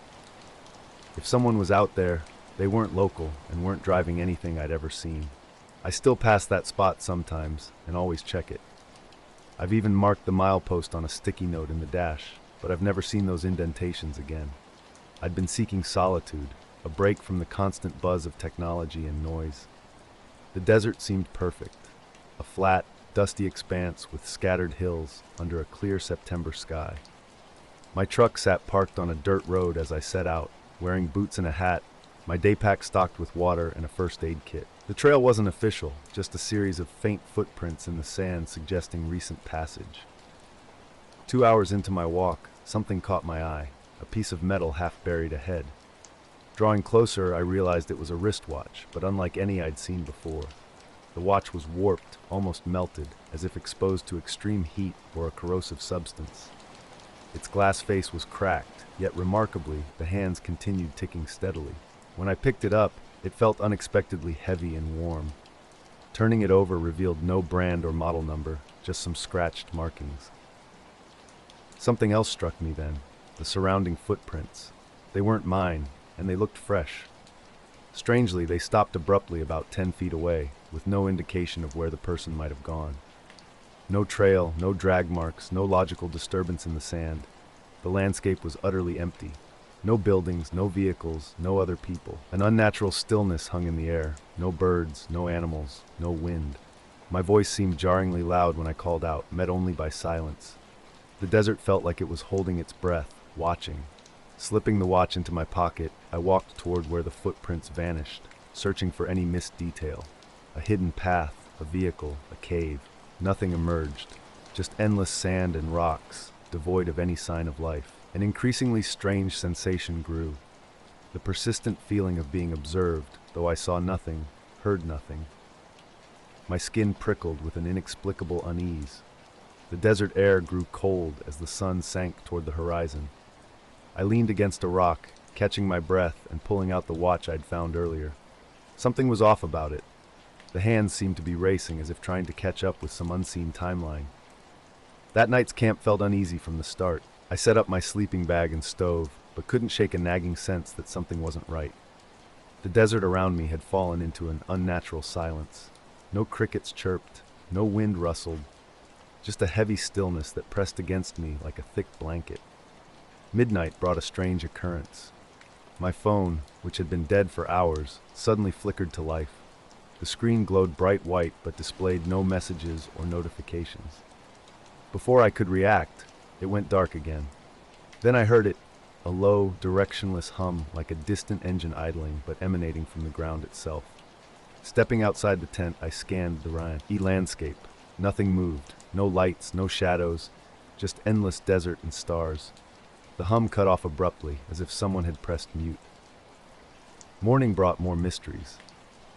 A: If someone was out there, they weren't local and weren't driving anything I'd ever seen. I still pass that spot sometimes and always check it. I've even marked the milepost on a sticky note in the dash, but I've never seen those indentations again. I'd been seeking solitude, a break from the constant buzz of technology and noise. The desert seemed perfect, a flat, dusty expanse with scattered hills under a clear September sky. My truck sat parked on a dirt road as I set out, wearing boots and a hat, my day pack stocked with water and a first aid kit. The trail wasn't official, just a series of faint footprints in the sand suggesting recent passage. 2 hours into my walk, something caught my eye, a piece of metal half buried ahead. Drawing closer, I realized it was a wristwatch, but unlike any I'd seen before. The watch was warped, almost melted, as if exposed to extreme heat or a corrosive substance. Its glass face was cracked, yet remarkably, the hands continued ticking steadily. When I picked it up, it felt unexpectedly heavy and warm. Turning it over revealed no brand or model number, just some scratched markings. Something else struck me then, the surrounding footprints. They weren't mine, and they looked fresh. Strangely, they stopped abruptly about 10 feet away, with no indication of where the person might have gone. No trail, no drag marks, no logical disturbance in the sand. The landscape was utterly empty. No buildings, no vehicles, no other people. An unnatural stillness hung in the air. No birds, no animals, no wind. My voice seemed jarringly loud when I called out, met only by silence. The desert felt like it was holding its breath, watching. Slipping the watch into my pocket, I walked toward where the footprints vanished, searching for any missed detail. A hidden path, a vehicle, a cave. Nothing emerged, just endless sand and rocks, devoid of any sign of life. An increasingly strange sensation grew. The persistent feeling of being observed, though I saw nothing, heard nothing. My skin prickled with an inexplicable unease. The desert air grew cold as the sun sank toward the horizon. I leaned against a rock, catching my breath and pulling out the watch I'd found earlier. Something was off about it. The hands seemed to be racing as if trying to catch up with some unseen timeline. That night's camp felt uneasy from the start. I set up my sleeping bag and stove, but couldn't shake a nagging sense that something wasn't right. The desert around me had fallen into an unnatural silence. No crickets chirped, no wind rustled, just a heavy stillness that pressed against me like a thick blanket. Midnight brought a strange occurrence. My phone, which had been dead for hours, suddenly flickered to life. The screen glowed bright white but displayed no messages or notifications. Before I could react, it went dark again. Then I heard it, a low, directionless hum like a distant engine idling but emanating from the ground itself. Stepping outside the tent, I scanned the landscape. Nothing moved, no lights, no shadows, just endless desert and stars. The hum cut off abruptly, as if someone had pressed mute. Morning brought more mysteries.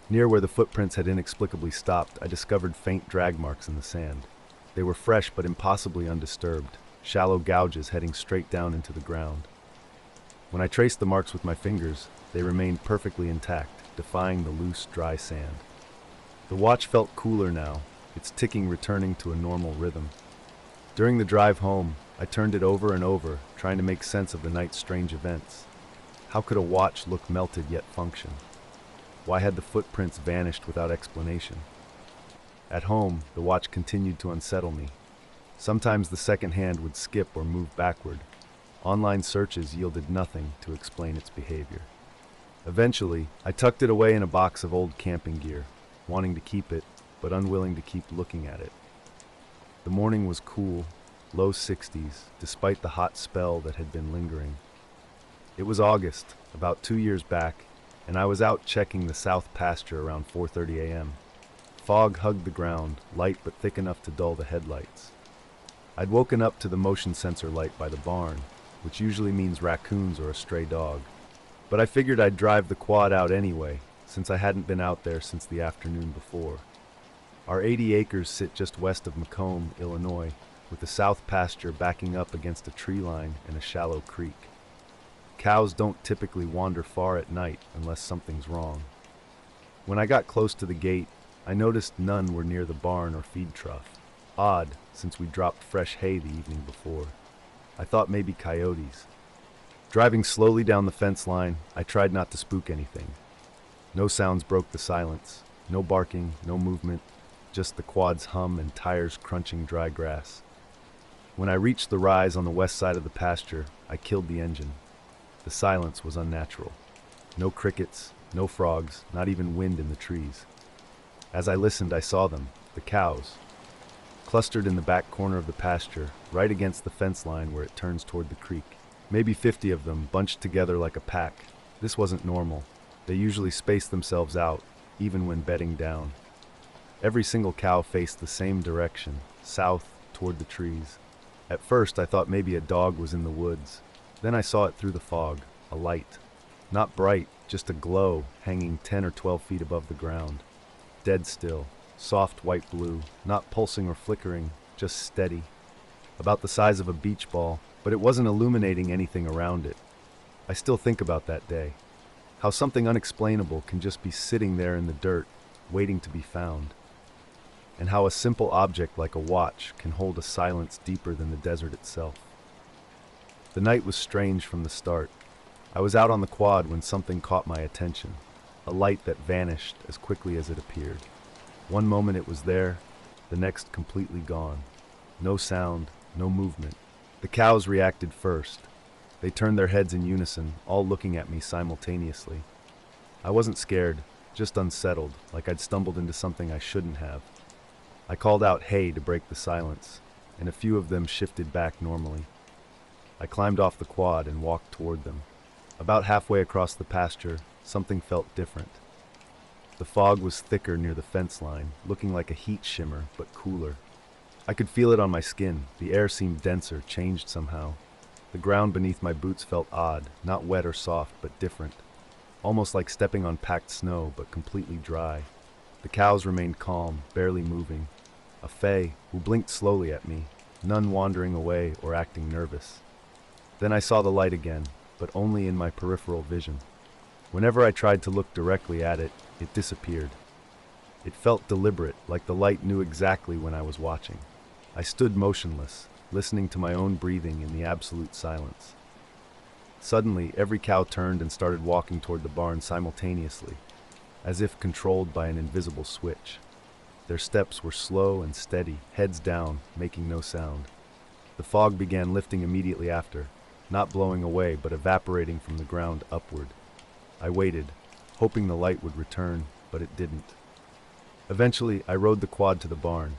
A: Near where the footprints had inexplicably stopped, I discovered faint drag marks in the sand. They were fresh but impossibly undisturbed, shallow gouges heading straight down into the ground. When I traced the marks with my fingers, they remained perfectly intact, defying the loose, dry sand. The watch felt cooler now, its ticking returning to a normal rhythm. During the drive home, I turned it over and over, trying to make sense of the night's strange events. How could a watch look melted yet function? Why had the footprints vanished without explanation? At home, the watch continued to unsettle me. Sometimes the second hand would skip or move backward. Online searches yielded nothing to explain its behavior. Eventually, I tucked it away in a box of old camping gear, wanting to keep it, but unwilling to keep looking at it. The morning was cool, low 60s, despite the hot spell that had been lingering. It was August, about 2 years back, and I was out checking the south pasture around 4:30 a.m. Fog hugged the ground, light but thick enough to dull the headlights. I'd woken up to the motion sensor light by the barn, which usually means raccoons or a stray dog. But I figured I'd drive the quad out anyway, since I hadn't been out there since the afternoon before. Our 80 acres sit just west of Macomb, Illinois, with the south pasture backing up against a tree line and a shallow creek. Cows don't typically wander far at night unless something's wrong. When I got close to the gate, I noticed none were near the barn or feed trough. Odd, since we dropped fresh hay the evening before. I thought maybe coyotes. Driving slowly down the fence line, I tried not to spook anything. No sounds broke the silence. No barking, no movement, just the quad's hum and tires crunching dry grass. When I reached the rise on the west side of the pasture, I killed the engine. The silence was unnatural. No crickets, no frogs, not even wind in the trees. As I listened, I saw them, the cows, clustered in the back corner of the pasture, right against the fence line where it turns toward the creek. Maybe 50 of them, bunched together like a pack. This wasn't normal. They usually spaced themselves out, even when bedding down. Every single cow faced the same direction, south, toward the trees. At first, I thought maybe a dog was in the woods. Then I saw it through the fog, a light. Not bright, just a glow, hanging 10 or 12 feet above the ground. Dead still, soft white blue, not pulsing or flickering, just steady. About the size of a beach ball, but it wasn't illuminating anything around it. I still think about that day. How something unexplainable can just be sitting there in the dirt, waiting to be found. And how a simple object like a watch can hold a silence deeper than the desert itself. The night was strange from the start. I was out on the quad when something caught my attention, a light that vanished as quickly as it appeared. One moment it was there, the next completely gone. No sound, no movement. The cows reacted first. They turned their heads in unison, all looking at me simultaneously. I wasn't scared, just unsettled, like I'd stumbled into something I shouldn't have. I called out "hey" to break the silence, and a few of them shifted back normally. I climbed off the quad and walked toward them. About halfway across the pasture, something felt different. The fog was thicker near the fence line, looking like a heat shimmer, but cooler. I could feel it on my skin. The air seemed denser, changed somehow. The ground beneath my boots felt odd, not wet or soft, but different. Almost like stepping on packed snow, but completely dry. The cows remained calm, barely moving. A fae, who blinked slowly at me, none wandering away or acting nervous. Then I saw the light again, but only in my peripheral vision. Whenever I tried to look directly at it, it disappeared. It felt deliberate, like the light knew exactly when I was watching. I stood motionless, listening to my own breathing in the absolute silence. Suddenly, every cow turned and started walking toward the barn simultaneously, as if controlled by an invisible switch. Their steps were slow and steady, heads down, making no sound. The fog began lifting immediately after, not blowing away but evaporating from the ground upward. I waited, hoping the light would return, but it didn't. Eventually, I rode the quad to the barn.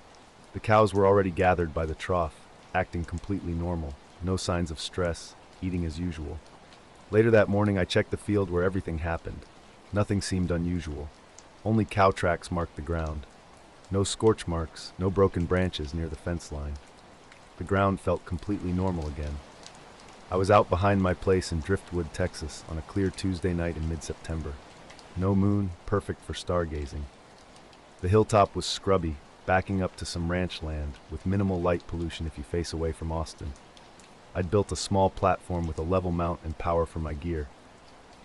A: The cows were already gathered by the trough, acting completely normal, no signs of stress, eating as usual. Later that morning, I checked the field where everything happened. Nothing seemed unusual. Only cow tracks marked the ground. No scorch marks, no broken branches near the fence line. The ground felt completely normal again. I was out behind my place in Driftwood, Texas, on a clear Tuesday night in mid-September. No moon, perfect for stargazing. The hilltop was scrubby, backing up to some ranch land, with minimal light pollution if you face away from Austin. I'd built a small platform with a level mount and power for my gear.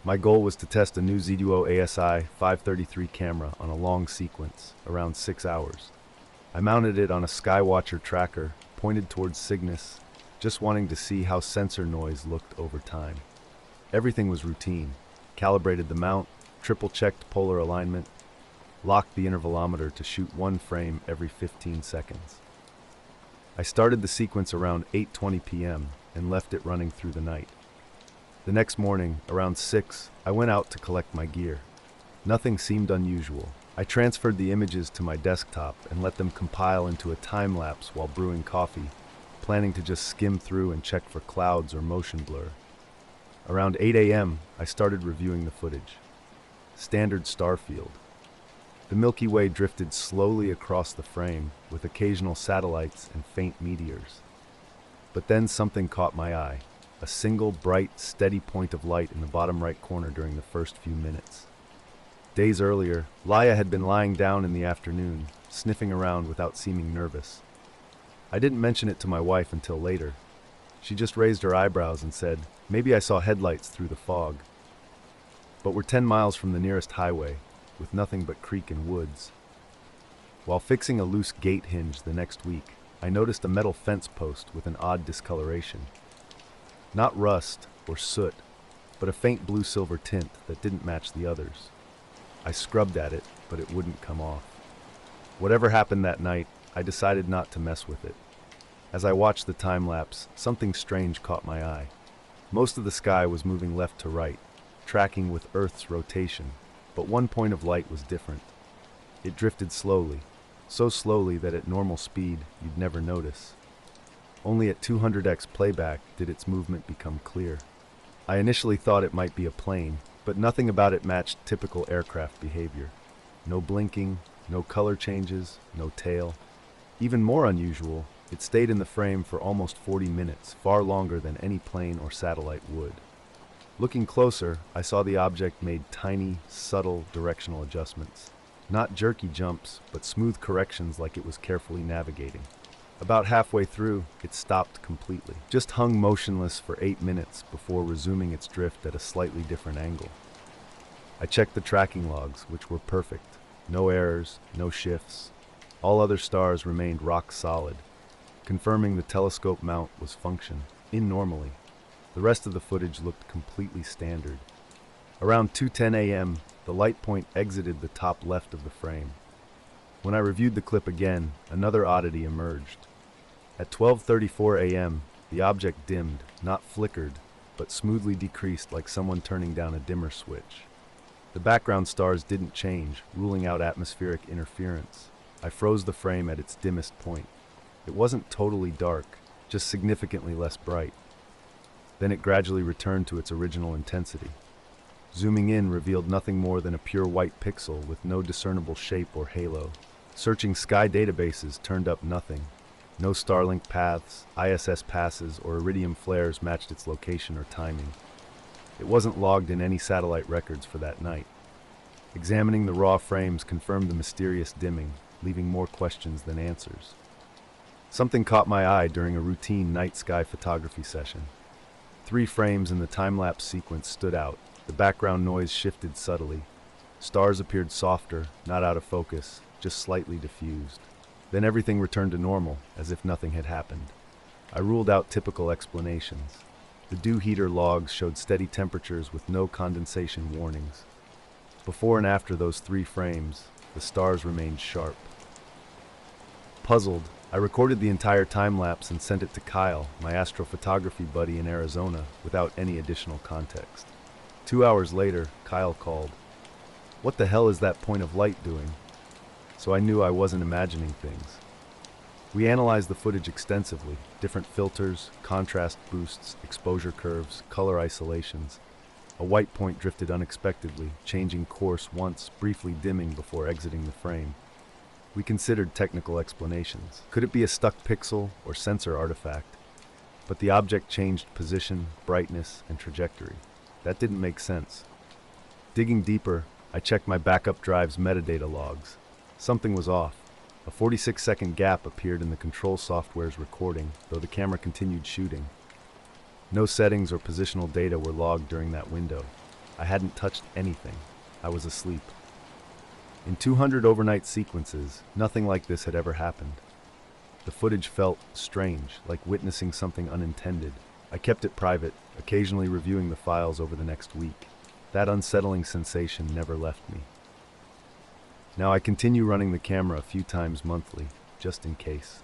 A: My goal was to test a new Z-Duo ASI 533 camera on a long sequence, around 6 hours. I mounted it on a Skywatcher tracker, pointed towards Cygnus, just wanting to see how sensor noise looked over time. Everything was routine. Calibrated the mount, triple-checked polar alignment, locked the intervalometer to shoot one frame every 15 seconds. I started the sequence around 8:20 p.m. and left it running through the night. The next morning, around 6, I went out to collect my gear. Nothing seemed unusual. I transferred the images to my desktop and let them compile into a time-lapse while brewing coffee, planning to just skim through and check for clouds or motion blur. Around 8 a.m., I started reviewing the footage. Standard star field. The Milky Way drifted slowly across the frame, with occasional satellites and faint meteors. But then something caught my eye, a single bright, steady point of light in the bottom right corner during the first few minutes. Days earlier, Laia had been lying down in the afternoon, sniffing around without seeming nervous. I didn't mention it to my wife until later. She just raised her eyebrows and said, "Maybe I saw headlights through the fog." But we're 10 miles from the nearest highway, with nothing but creek and woods. While fixing a loose gate hinge the next week, I noticed a metal fence post with an odd discoloration. Not rust or soot, but a faint blue-silver tint that didn't match the others. I scrubbed at it, but it wouldn't come off. Whatever happened that night, I decided not to mess with it. As I watched the time-lapse, something strange caught my eye. Most of the sky was moving left to right, tracking with Earth's rotation, but one point of light was different. It drifted slowly, so slowly that at normal speed you'd never notice. Only at 200x playback did its movement become clear. I initially thought it might be a plane, but nothing about it matched typical aircraft behavior. No blinking, no color changes, no tail. Even more unusual, it stayed in the frame for almost 40 minutes, far longer than any plane or satellite would. Looking closer, I saw the object made tiny, subtle directional adjustments. Not jerky jumps, but smooth corrections like it was carefully navigating. About halfway through, it stopped completely, just hung motionless for 8 minutes before resuming its drift at a slightly different angle. I checked the tracking logs, which were perfect. No errors, no shifts. All other stars remained rock solid, confirming the telescope mount was functioning normally. The rest of the footage looked completely standard. Around 2:10 a.m., the light point exited the top left of the frame. When I reviewed the clip again, another oddity emerged. At 12:34 a.m., the object dimmed, not flickered, but smoothly decreased like someone turning down a dimmer switch. The background stars didn't change, ruling out atmospheric interference. I froze the frame at its dimmest point. It wasn't totally dark, just significantly less bright. Then it gradually returned to its original intensity. Zooming in revealed nothing more than a pure white pixel with no discernible shape or halo. Searching sky databases turned up nothing. No Starlink paths, ISS passes, or iridium flares matched its location or timing. It wasn't logged in any satellite records for that night. Examining the raw frames confirmed the mysterious dimming, leaving more questions than answers. Something caught my eye during a routine night sky photography session. 3 frames in the time-lapse sequence stood out. The background noise shifted subtly. Stars appeared softer, not out of focus, just slightly diffused. Then everything returned to normal, as if nothing had happened. I ruled out typical explanations. The dew heater logs showed steady temperatures with no condensation warnings. Before and after those 3 frames, the stars remained sharp. Puzzled, I recorded the entire time-lapse and sent it to Kyle, my astrophotography buddy in Arizona, without any additional context. 2 hours later, Kyle called. "What the hell is that point of light doing?" So I knew I wasn't imagining things. We analyzed the footage extensively, different filters, contrast boosts, exposure curves, color isolations. A white point drifted unexpectedly, changing course once, briefly dimming before exiting the frame. We considered technical explanations. Could it be a stuck pixel or sensor artifact? but the object changed position, brightness, and trajectory. That didn't make sense. Digging deeper, I checked my backup drive's metadata logs. Something was off. A 46-second gap appeared in the control software's recording, though the camera continued shooting. No settings or positional data were logged during that window. I hadn't touched anything. I was asleep. In 200 overnight sequences, nothing like this had ever happened. The footage felt strange, like witnessing something unintended. I kept it private, occasionally reviewing the files over the next week. That unsettling sensation never left me. Now I continue running the camera a few times monthly, just in case.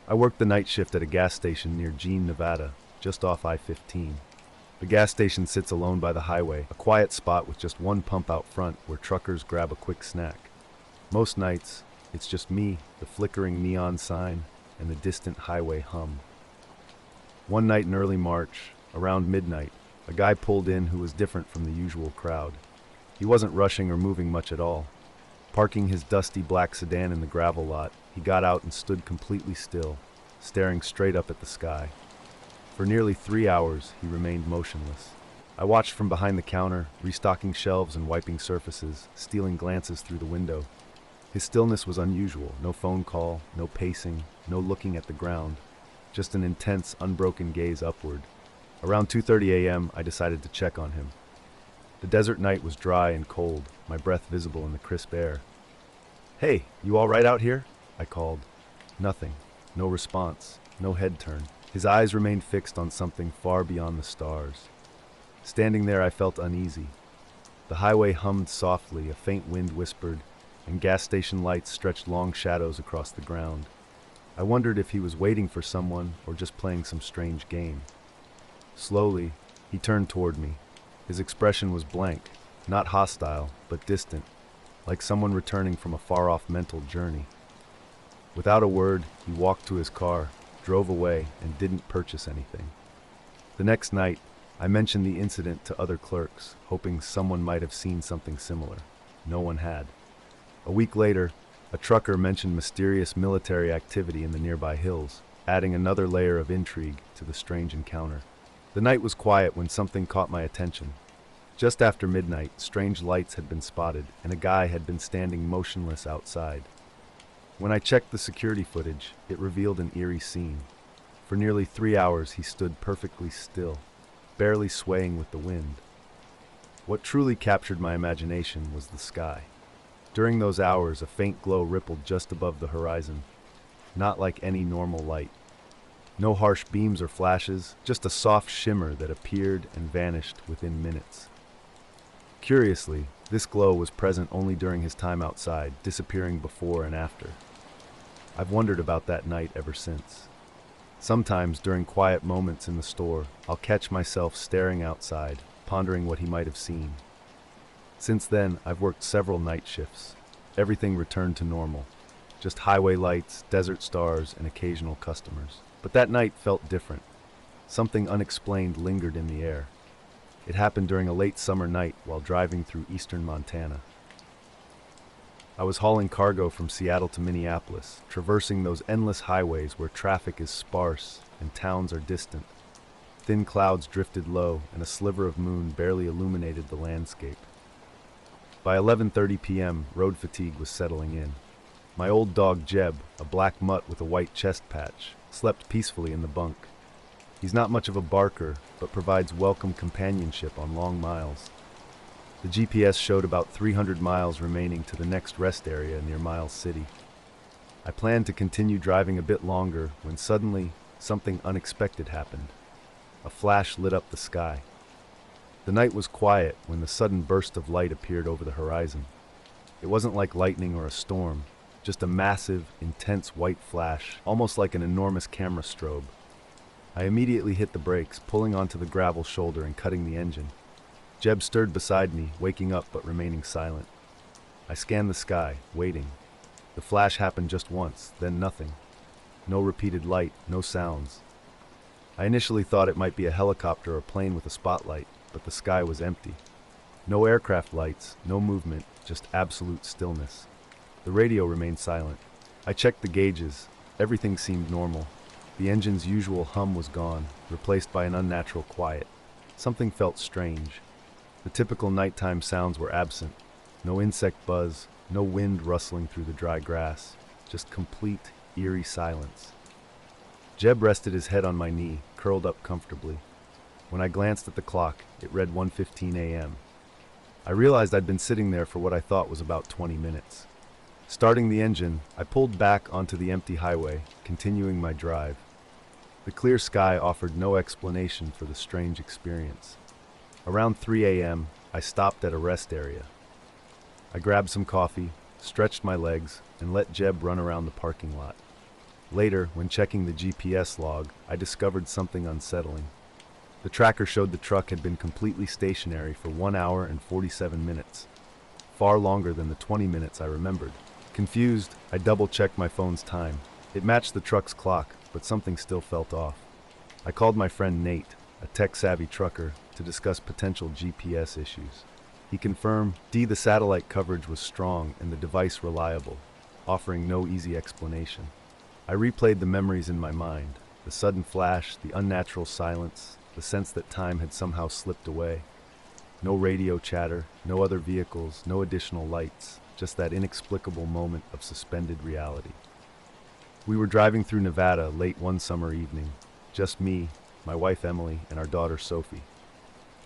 A: I worked the night shift at a gas station near Jean, Nevada, just off I-15. The gas station sits alone by the highway, a quiet spot with just one pump out front where truckers grab a quick snack. Most nights, it's just me, the flickering neon sign, and the distant highway hum. One night in early March, around midnight, a guy pulled in who was different from the usual crowd. He wasn't rushing or moving much at all. Parking his dusty black sedan in the gravel lot, he got out and stood completely still, staring straight up at the sky. For nearly 3 hours, he remained motionless. I watched from behind the counter, restocking shelves and wiping surfaces, stealing glances through the window. His stillness was unusual. No phone call, no pacing, no looking at the ground. Just an intense, unbroken gaze upward. Around 2:30 a.m., I decided to check on him. The desert night was dry and cold, my breath visible in the crisp air. "Hey, you all right out here?" I called. Nothing. No response. No head turn. His eyes remained fixed on something far beyond the stars. Standing there, I felt uneasy. The highway hummed softly, a faint wind whispered, and gas station lights stretched long shadows across the ground. I wondered if he was waiting for someone or just playing some strange game. Slowly, he turned toward me. His expression was blank, not hostile, but distant, like someone returning from a far-off mental journey. Without a word, he walked to his car, drove away, and didn't purchase anything. The next night, I mentioned the incident to other clerks, hoping someone might have seen something similar. No one had. A week later, a trucker mentioned mysterious military activity in the nearby hills, adding another layer of intrigue to the strange encounter. The night was quiet when something caught my attention. Just after midnight, strange lights had been spotted, and a guy had been standing motionless outside. When I checked the security footage, it revealed an eerie scene. For nearly 3 hours, he stood perfectly still, barely swaying with the wind. What truly captured my imagination was the sky. During those hours, a faint glow rippled just above the horizon, not like any normal light. No harsh beams or flashes, just a soft shimmer that appeared and vanished within minutes. Curiously, this glow was present only during his time outside, disappearing before and after. I've wondered about that night ever since. Sometimes, during quiet moments in the store, I'll catch myself staring outside, pondering what he might have seen. Since then, I've worked several night shifts. Everything returned to normal. Just highway lights, desert stars, and occasional customers. But that night felt different. Something unexplained lingered in the air. It happened during a late summer night while driving through eastern Montana. I was hauling cargo from Seattle to Minneapolis, traversing those endless highways where traffic is sparse and towns are distant. Thin clouds drifted low, and a sliver of moon barely illuminated the landscape. By 11:30 p.m., road fatigue was settling in. My old dog Jeb, a black mutt with a white chest patch, slept peacefully in the bunk. He's not much of a barker, but provides welcome companionship on long miles. The GPS showed about 300 miles remaining to the next rest area near Miles City. I planned to continue driving a bit longer when suddenly something unexpected happened. A flash lit up the sky. The night was quiet when the sudden burst of light appeared over the horizon. It wasn't like lightning or a storm, just a massive, intense white flash, almost like an enormous camera strobe. I immediately hit the brakes, pulling onto the gravel shoulder and cutting the engine. Jeb stirred beside me, waking up but remaining silent. I scanned the sky, waiting. The flash happened just once, then nothing. No repeated light, no sounds. I initially thought it might be a helicopter or plane with a spotlight, but the sky was empty. No aircraft lights, no movement, just absolute stillness. The radio remained silent. I checked the gauges. Everything seemed normal. The engine's usual hum was gone, replaced by an unnatural quiet. Something felt strange. The typical nighttime sounds were absent. No insect buzz, no wind rustling through the dry grass, just complete, eerie silence. Jeb rested his head on my knee, curled up comfortably. When I glanced at the clock, it read 1:15 a.m. I realized I'd been sitting there for what I thought was about 20 minutes. Starting the engine, I pulled back onto the empty highway, continuing my drive. The clear sky offered no explanation for the strange experience. Around 3 a.m., I stopped at a rest area. I grabbed some coffee, stretched my legs, and let Jeb run around the parking lot. Later, when checking the GPS log, I discovered something unsettling. The tracker showed the truck had been completely stationary for 1 hour and 47 minutes, far longer than the 20 minutes I remembered. Confused, I double-checked my phone's time. It matched the truck's clock, but something still felt off. I called my friend Nate, a tech-savvy trucker, to discuss potential GPS issues. He confirmed the satellite coverage was strong and the device reliable, offering no easy explanation. I replayed the memories in my mind, the sudden flash, the unnatural silence, the sense that time had somehow slipped away. No radio chatter, no other vehicles, no additional lights, just that inexplicable moment of suspended reality. We were driving through Nevada late one summer evening, just me, my wife Emily, and our daughter Sophie.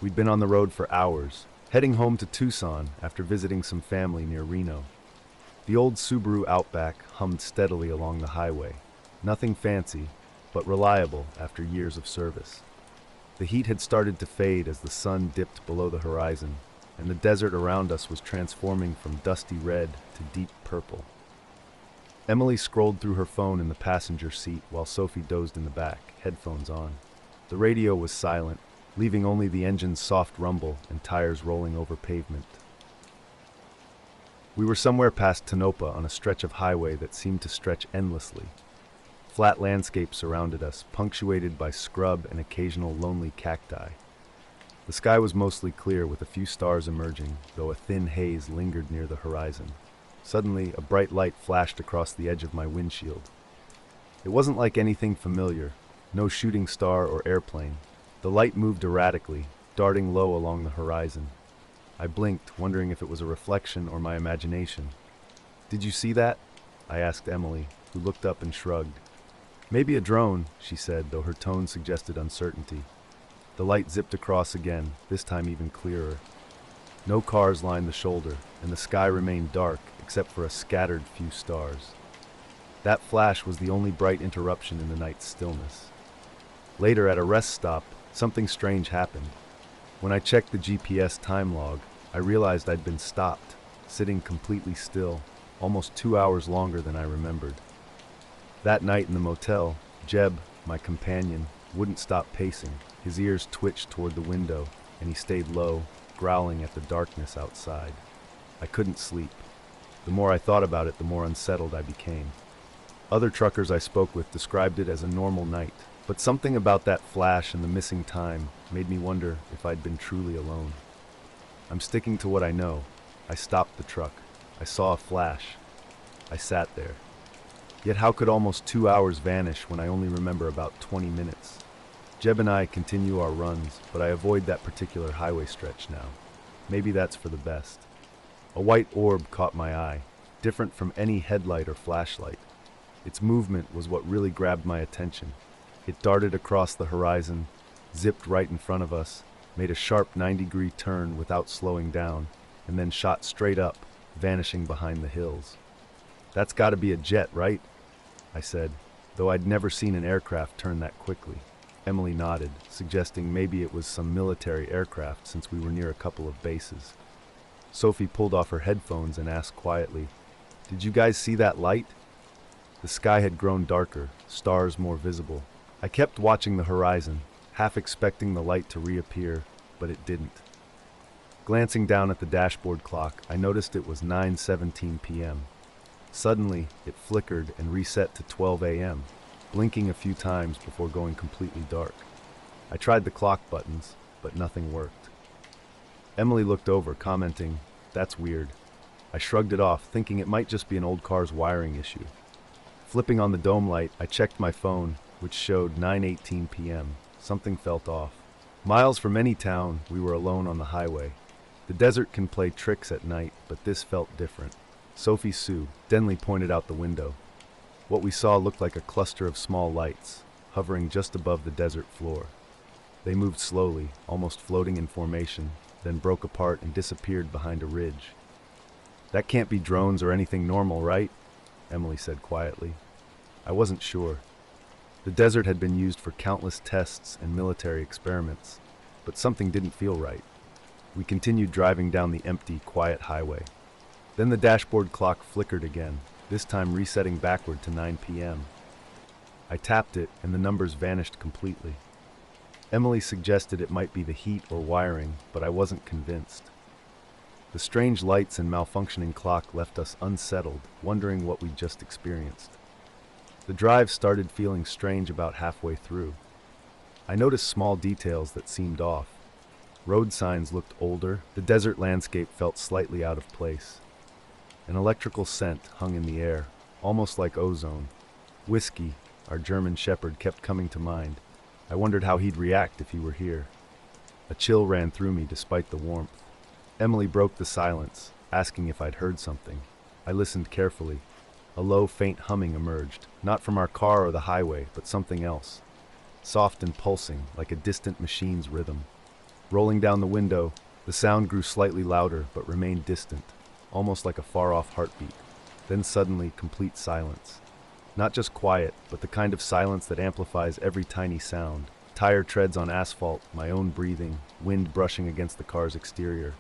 A: We'd been on the road for hours, heading home to Tucson after visiting some family near Reno. The old Subaru Outback hummed steadily along the highway, nothing fancy, but reliable after years of service. The heat had started to fade as the sun dipped below the horizon, and the desert around us was transforming from dusty red to deep purple. Emily scrolled through her phone in the passenger seat while Sophie dozed in the back, headphones on. The radio was silent, leaving only the engine's soft rumble and tires rolling over pavement. We were somewhere past Tonopah on a stretch of highway that seemed to stretch endlessly. Flat landscapes surrounded us, punctuated by scrub and occasional lonely cacti. The sky was mostly clear with a few stars emerging, though a thin haze lingered near the horizon. Suddenly, a bright light flashed across the edge of my windshield. It wasn't like anything familiar, no shooting star or airplane. The light moved erratically, darting low along the horizon. I blinked, wondering if it was a reflection or my imagination. "Did you see that?" I asked Emily, who looked up and shrugged. "Maybe a drone," she said, though her tone suggested uncertainty. The light zipped across again, this time even clearer. No cars lined the shoulder, and the sky remained dark except for a scattered few stars. That flash was the only bright interruption in the night's stillness. Later, at a rest stop, something strange happened. When I checked the GPS time log, I realized I'd been stopped, sitting completely still, almost 2 hours longer than I remembered. That night in the motel, Jeb, my companion, wouldn't stop pacing. His ears twitched toward the window, and he stayed low, growling at the darkness outside. I couldn't sleep. The more I thought about it, the more unsettled I became. Other truckers I spoke with described it as a normal night, but something about that flash and the missing time made me wonder if I'd been truly alone. I'm sticking to what I know. I stopped the truck. I saw a flash. I sat there. Yet how could almost 2 hours vanish when I only remember about 20 minutes? Jeb and I continue our runs, but I avoid that particular highway stretch now. Maybe that's for the best. A white orb caught my eye, different from any headlight or flashlight. Its movement was what really grabbed my attention. It darted across the horizon, zipped right in front of us, made a sharp 90-degree turn without slowing down, and then shot straight up, vanishing behind the hills. "That's gotta be a jet, right?" I said, though I'd never seen an aircraft turn that quickly. Emily nodded, suggesting maybe it was some military aircraft since we were near a couple of bases. Sophie pulled off her headphones and asked quietly, "Did you guys see that light?" The sky had grown darker, stars more visible. I kept watching the horizon, half expecting the light to reappear, but it didn't. Glancing down at the dashboard clock, I noticed it was 9:17 p.m. Suddenly, it flickered and reset to 12 a.m., blinking a few times before going completely dark. I tried the clock buttons, but nothing worked. Emily looked over, commenting, "That's weird." I shrugged it off, thinking it might just be an old car's wiring issue. Flipping on the dome light, I checked my phone, which showed 9:18 p.m. Something felt off. Miles from any town, we were alone on the highway. The desert can play tricks at night, but this felt different. Sophie Sue Denley pointed out the window. What we saw looked like a cluster of small lights, hovering just above the desert floor. They moved slowly, almost floating in formation, then broke apart and disappeared behind a ridge. "That can't be drones or anything normal, right?" Emily said quietly. I wasn't sure. The desert had been used for countless tests and military experiments, but something didn't feel right. We continued driving down the empty, quiet highway. Then the dashboard clock flickered again, this time resetting backward to 9 p.m. I tapped it, and the numbers vanished completely. Emily suggested it might be the heat or wiring, but I wasn't convinced. The strange lights and malfunctioning clock left us unsettled, wondering what we'd just experienced. The drive started feeling strange about halfway through. I noticed small details that seemed off. Road signs looked older, the desert landscape felt slightly out of place. An electrical scent hung in the air, almost like ozone. Whiskey, our German shepherd, kept coming to mind. I wondered how he'd react if he were here. A chill ran through me despite the warmth. Emily broke the silence, asking if I'd heard something. I listened carefully. A low, faint humming emerged, not from our car or the highway, but something else. Soft and pulsing, like a distant machine's rhythm. Rolling down the window, the sound grew slightly louder, but remained distant, almost like a far-off heartbeat. Then suddenly, complete silence. Not just quiet, but the kind of silence that amplifies every tiny sound. Tire treads on asphalt, my own breathing, wind brushing against the car's exterior.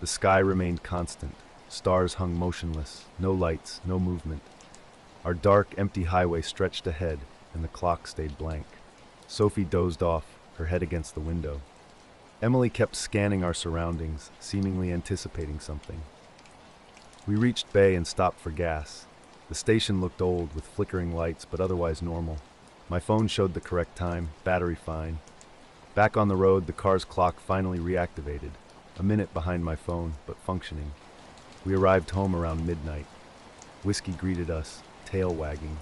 A: The sky remained constant. Stars hung motionless, no lights, no movement. Our dark, empty highway stretched ahead, and the clock stayed blank. Sophie dozed off, her head against the window. Emily kept scanning our surroundings, seemingly anticipating something. We reached Bay and stopped for gas. The station looked old, with flickering lights, but otherwise normal. My phone showed the correct time, battery fine. Back on the road, the car's clock finally reactivated. A minute behind my phone, but functioning. We arrived home around midnight. Whiskey greeted us, tail wagging.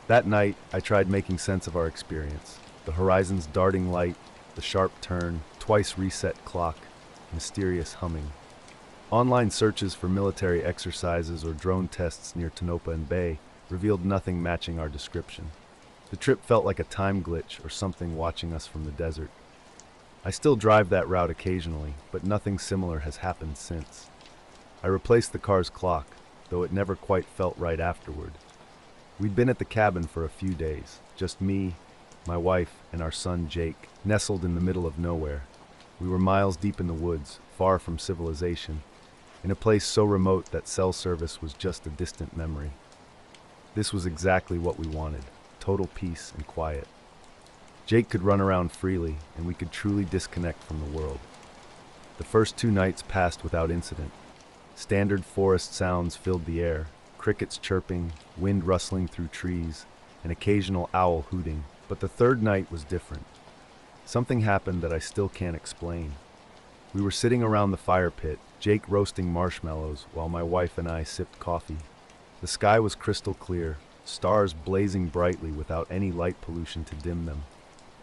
A: That night, I tried making sense of our experience. The horizon's darting light, the sharp turn, twice reset clock, mysterious humming. Online searches for military exercises or drone tests near Tonopah and Bay revealed nothing matching our description. The trip felt like a time glitch or something watching us from the desert. I still drive that route occasionally, but nothing similar has happened since. I replaced the car's clock, though it never quite felt right afterward. We'd been at the cabin for a few days, just me, my wife, and our son Jake, nestled in the middle of nowhere. We were miles deep in the woods, far from civilization, in a place so remote that cell service was just a distant memory. This was exactly what we wanted, total peace and quiet. Jake could run around freely, and we could truly disconnect from the world. The first 2 nights passed without incident. Standard forest sounds filled the air, crickets chirping, wind rustling through trees, an occasional owl hooting. But the third night was different. Something happened that I still can't explain. We were sitting around the fire pit, Jake roasting marshmallows while my wife and I sipped coffee. The sky was crystal clear, stars blazing brightly without any light pollution to dim them.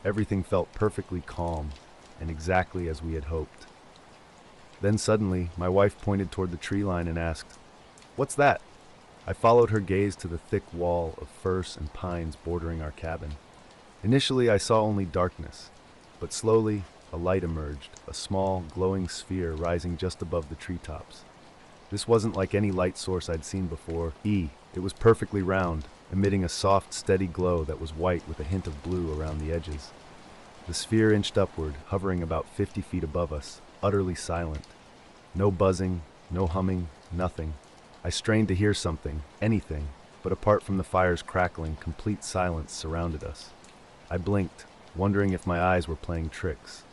A: Everything felt perfectly calm, and exactly as we had hoped. Then suddenly, my wife pointed toward the tree line and asked, "What's that?" I followed her gaze to the thick wall of firs and pines bordering our cabin. Initially, I saw only darkness, but slowly, a light emerged, a small, glowing sphere rising just above the treetops. This wasn't like any light source I'd seen before. It was perfectly round, emitting a soft, steady glow that was white with a hint of blue around the edges. The sphere inched upward, hovering about 50 feet above us, utterly silent. No buzzing, no humming, nothing. I strained to hear something, anything, but apart from the fire's crackling, complete silence surrounded us. I blinked, wondering if my eyes were playing tricks.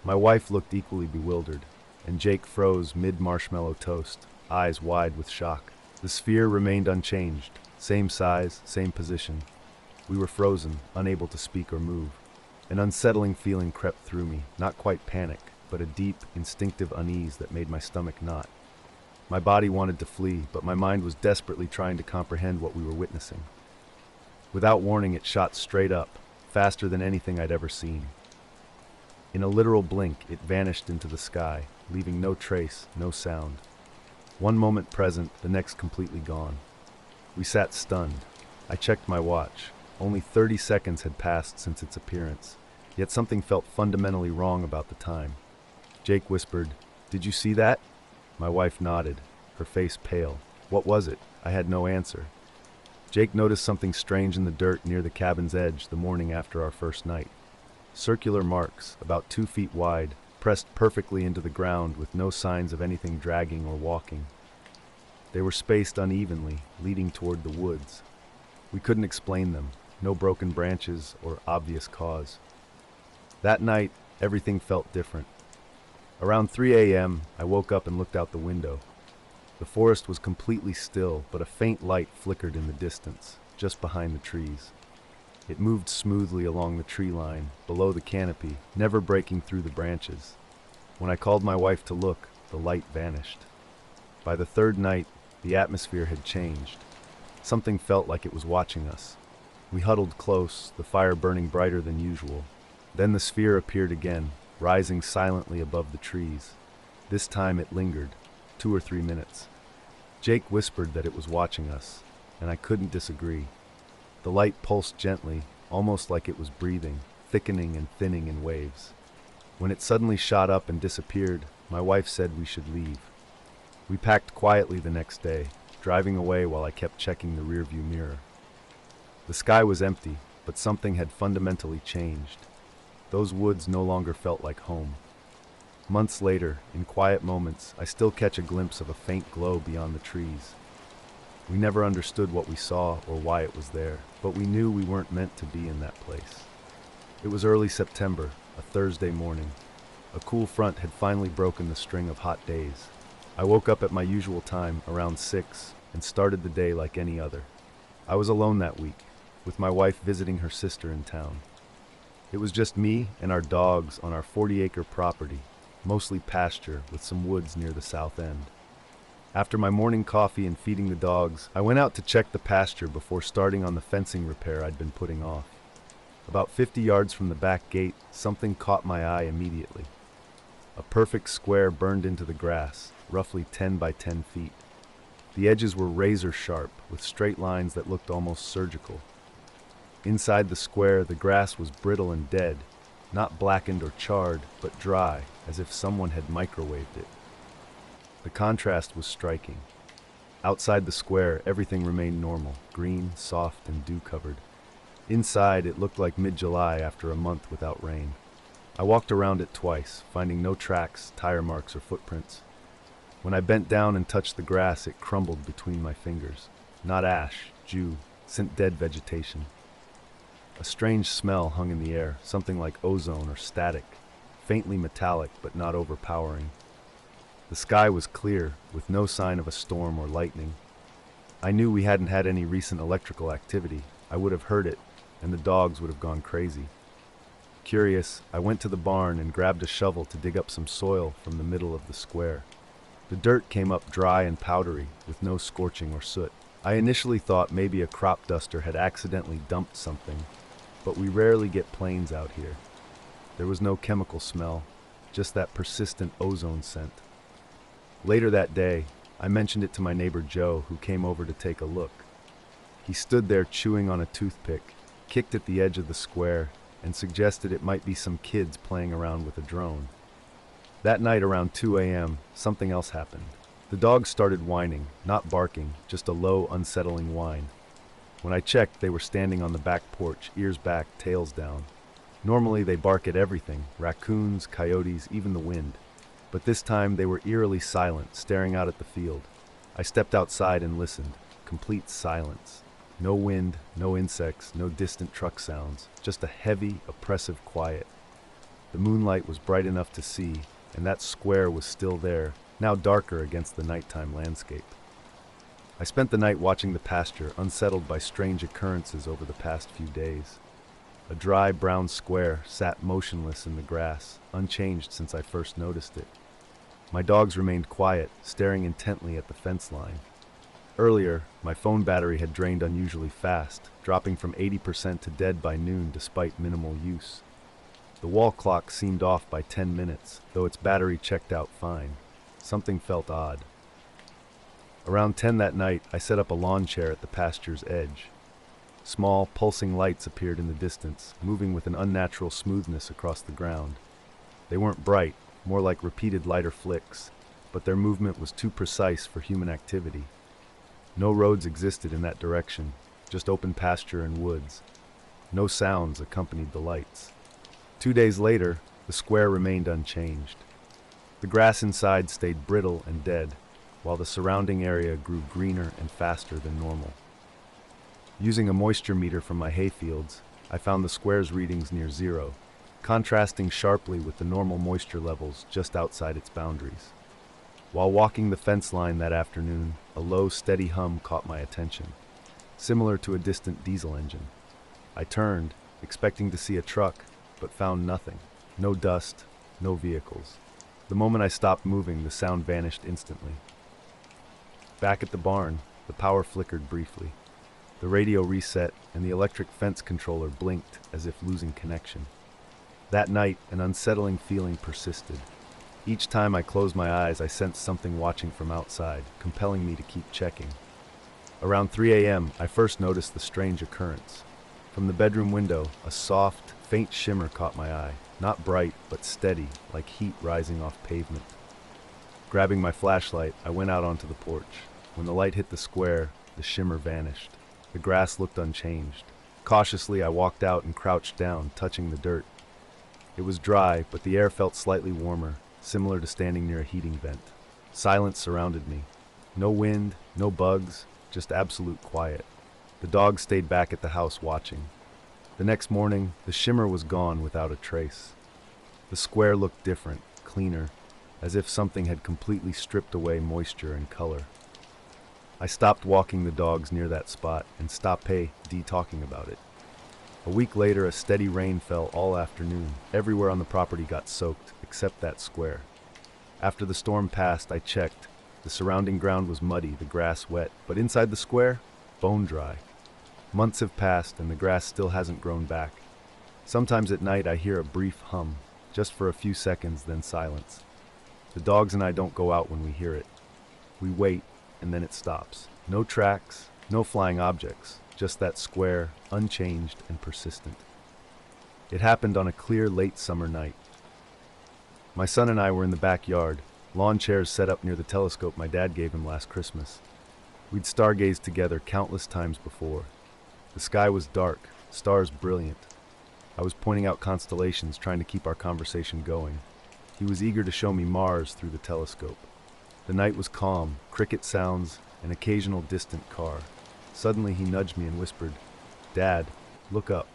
A: My wife looked equally bewildered, and Jake froze mid-marshmallow toast, eyes wide with shock. The sphere remained unchanged, same size, same position. We were frozen, unable to speak or move. An unsettling feeling crept through me, not quite panic, but a deep, instinctive unease that made my stomach knot. My body wanted to flee, but my mind was desperately trying to comprehend what we were witnessing. Without warning, it shot straight up, faster than anything I'd ever seen. In a literal blink, it vanished into the sky, leaving no trace, no sound. One moment present, the next completely gone. We sat stunned. I checked my watch. Only 30 seconds had passed since its appearance, yet something felt fundamentally wrong about the time. Jake whispered, "Did you see that?" My wife nodded, her face pale. What was it? I had no answer. Jake noticed something strange in the dirt near the cabin's edge the morning after our first night. Circular marks, about 2 feet wide, pressed perfectly into the ground with no signs of anything dragging or walking. They were spaced unevenly, leading toward the woods. We couldn't explain them, no broken branches or obvious cause. That night, everything felt different. Around 3 a.m., I woke up and looked out the window. The forest was completely still, but a faint light flickered in the distance, just behind the trees. It moved smoothly along the tree line, below the canopy, never breaking through the branches. When I called my wife to look, the light vanished. By the third night, the atmosphere had changed. Something felt like it was watching us. We huddled close, the fire burning brighter than usual. Then the sphere appeared again, rising silently above the trees. This time it lingered, 2 or 3 minutes. Jake whispered that it was watching us, and I couldn't disagree. The light pulsed gently, almost like it was breathing, thickening and thinning in waves. When it suddenly shot up and disappeared, my wife said we should leave. We packed quietly the next day, driving away while I kept checking the rearview mirror. The sky was empty, but something had fundamentally changed. Those woods no longer felt like home. Months later, in quiet moments, I still catch a glimpse of a faint glow beyond the trees. We never understood what we saw or why it was there, but we knew we weren't meant to be in that place. It was early September, a Thursday morning. A cool front had finally broken the string of hot days. I woke up at my usual time, around 6, and started the day like any other. I was alone that week, with my wife visiting her sister in town. It was just me and our dogs on our 40-acre property, mostly pasture with some woods near the south end. After my morning coffee and feeding the dogs, I went out to check the pasture before starting on the fencing repair I'd been putting off. About 50 yards from the back gate, something caught my eye immediately. A perfect square burned into the grass, roughly 10 by 10 feet. The edges were razor sharp, with straight lines that looked almost surgical. Inside the square, the grass was brittle and dead, not blackened or charred, but dry, as if someone had microwaved it. The contrast was striking. Outside the square, everything remained normal, green, soft, and dew-covered. Inside, it looked like mid-July after a month without rain. I walked around it twice, finding no tracks, tire marks, or footprints. When I bent down and touched the grass, it crumbled between my fingers. Not ash, dew, scent dead vegetation. A strange smell hung in the air, something like ozone or static, faintly metallic but not overpowering. The sky was clear, with no sign of a storm or lightning. I knew we hadn't had any recent electrical activity. I would have heard it, and the dogs would have gone crazy. Curious, I went to the barn and grabbed a shovel to dig up some soil from the middle of the square. The dirt came up dry and powdery, with no scorching or soot. I initially thought maybe a crop duster had accidentally dumped something, but we rarely get planes out here. There was no chemical smell, just that persistent ozone scent. Later that day, I mentioned it to my neighbor Joe, who came over to take a look. He stood there chewing on a toothpick, kicked at the edge of the square, and suggested it might be some kids playing around with a drone. That night around 2 a.m., something else happened. The dogs started whining, not barking, just a low, unsettling whine. When I checked, they were standing on the back porch, ears back, tails down. Normally they bark at everything, raccoons, coyotes, even the wind. But this time they were eerily silent, staring out at the field. I stepped outside and listened. Complete silence. No wind, no insects, no distant truck sounds. Just a heavy, oppressive quiet. The moonlight was bright enough to see, and that square was still there, now darker against the nighttime landscape. I spent the night watching the pasture, unsettled by strange occurrences over the past few days. A dry brown square sat motionless in the grass, unchanged since I first noticed it. My dogs remained quiet, staring intently at the fence line. Earlier, my phone battery had drained unusually fast, dropping from 80% to dead by noon despite minimal use. The wall clock seemed off by 10 minutes, though its battery checked out fine. Something felt odd. Around 10 that night, I set up a lawn chair at the pasture's edge. Small, pulsing lights appeared in the distance, moving with an unnatural smoothness across the ground. They weren't bright, more like repeated lighter flicks, but their movement was too precise for human activity. No roads existed in that direction, just open pasture and woods. No sounds accompanied the lights. 2 days later, the square remained unchanged. The grass inside stayed brittle and dead, while the surrounding area grew greener and faster than normal. Using a moisture meter from my hayfields, I found the square's readings near zero, contrasting sharply with the normal moisture levels just outside its boundaries. While walking the fence line that afternoon, a low, steady hum caught my attention, similar to a distant diesel engine. I turned, expecting to see a truck, but found nothing. No dust, no vehicles. The moment I stopped moving, the sound vanished instantly. Back at the barn, the power flickered briefly. The radio reset, and the electric fence controller blinked as if losing connection. That night, an unsettling feeling persisted. Each time I closed my eyes, I sensed something watching from outside, compelling me to keep checking. Around 3 a.m., I first noticed the strange occurrence. From the bedroom window, a soft, faint shimmer caught my eye, not bright, but steady, like heat rising off pavement. Grabbing my flashlight, I went out onto the porch. When the light hit the square, the shimmer vanished. The grass looked unchanged. Cautiously, I walked out and crouched down, touching the dirt. It was dry, but the air felt slightly warmer, similar to standing near a heating vent. Silence surrounded me. No wind, no bugs, just absolute quiet. The dog stayed back at the house watching. The next morning, the shimmer was gone without a trace. The square looked different, cleaner, as if something had completely stripped away moisture and color. I stopped walking the dogs near that spot and stopped talking about it. A week later, a steady rain fell all afternoon. Everywhere on the property got soaked, except that square. After the storm passed, I checked. The surrounding ground was muddy, the grass wet, but inside the square, bone dry. Months have passed and the grass still hasn't grown back. Sometimes at night I hear a brief hum, just for a few seconds, then silence. The dogs and I don't go out when we hear it. We wait, and then it stops. No tracks, no flying objects, just that square, unchanged and persistent. It happened on a clear late summer night. My son and I were in the backyard, lawn chairs set up near the telescope my dad gave him last Christmas. We'd stargazed together countless times before. The sky was dark, stars brilliant. I was pointing out constellations, trying to keep our conversation going. He was eager to show me Mars through the telescope. The night was calm, cricket sounds, an occasional distant car. Suddenly he nudged me and whispered, "Dad, look up."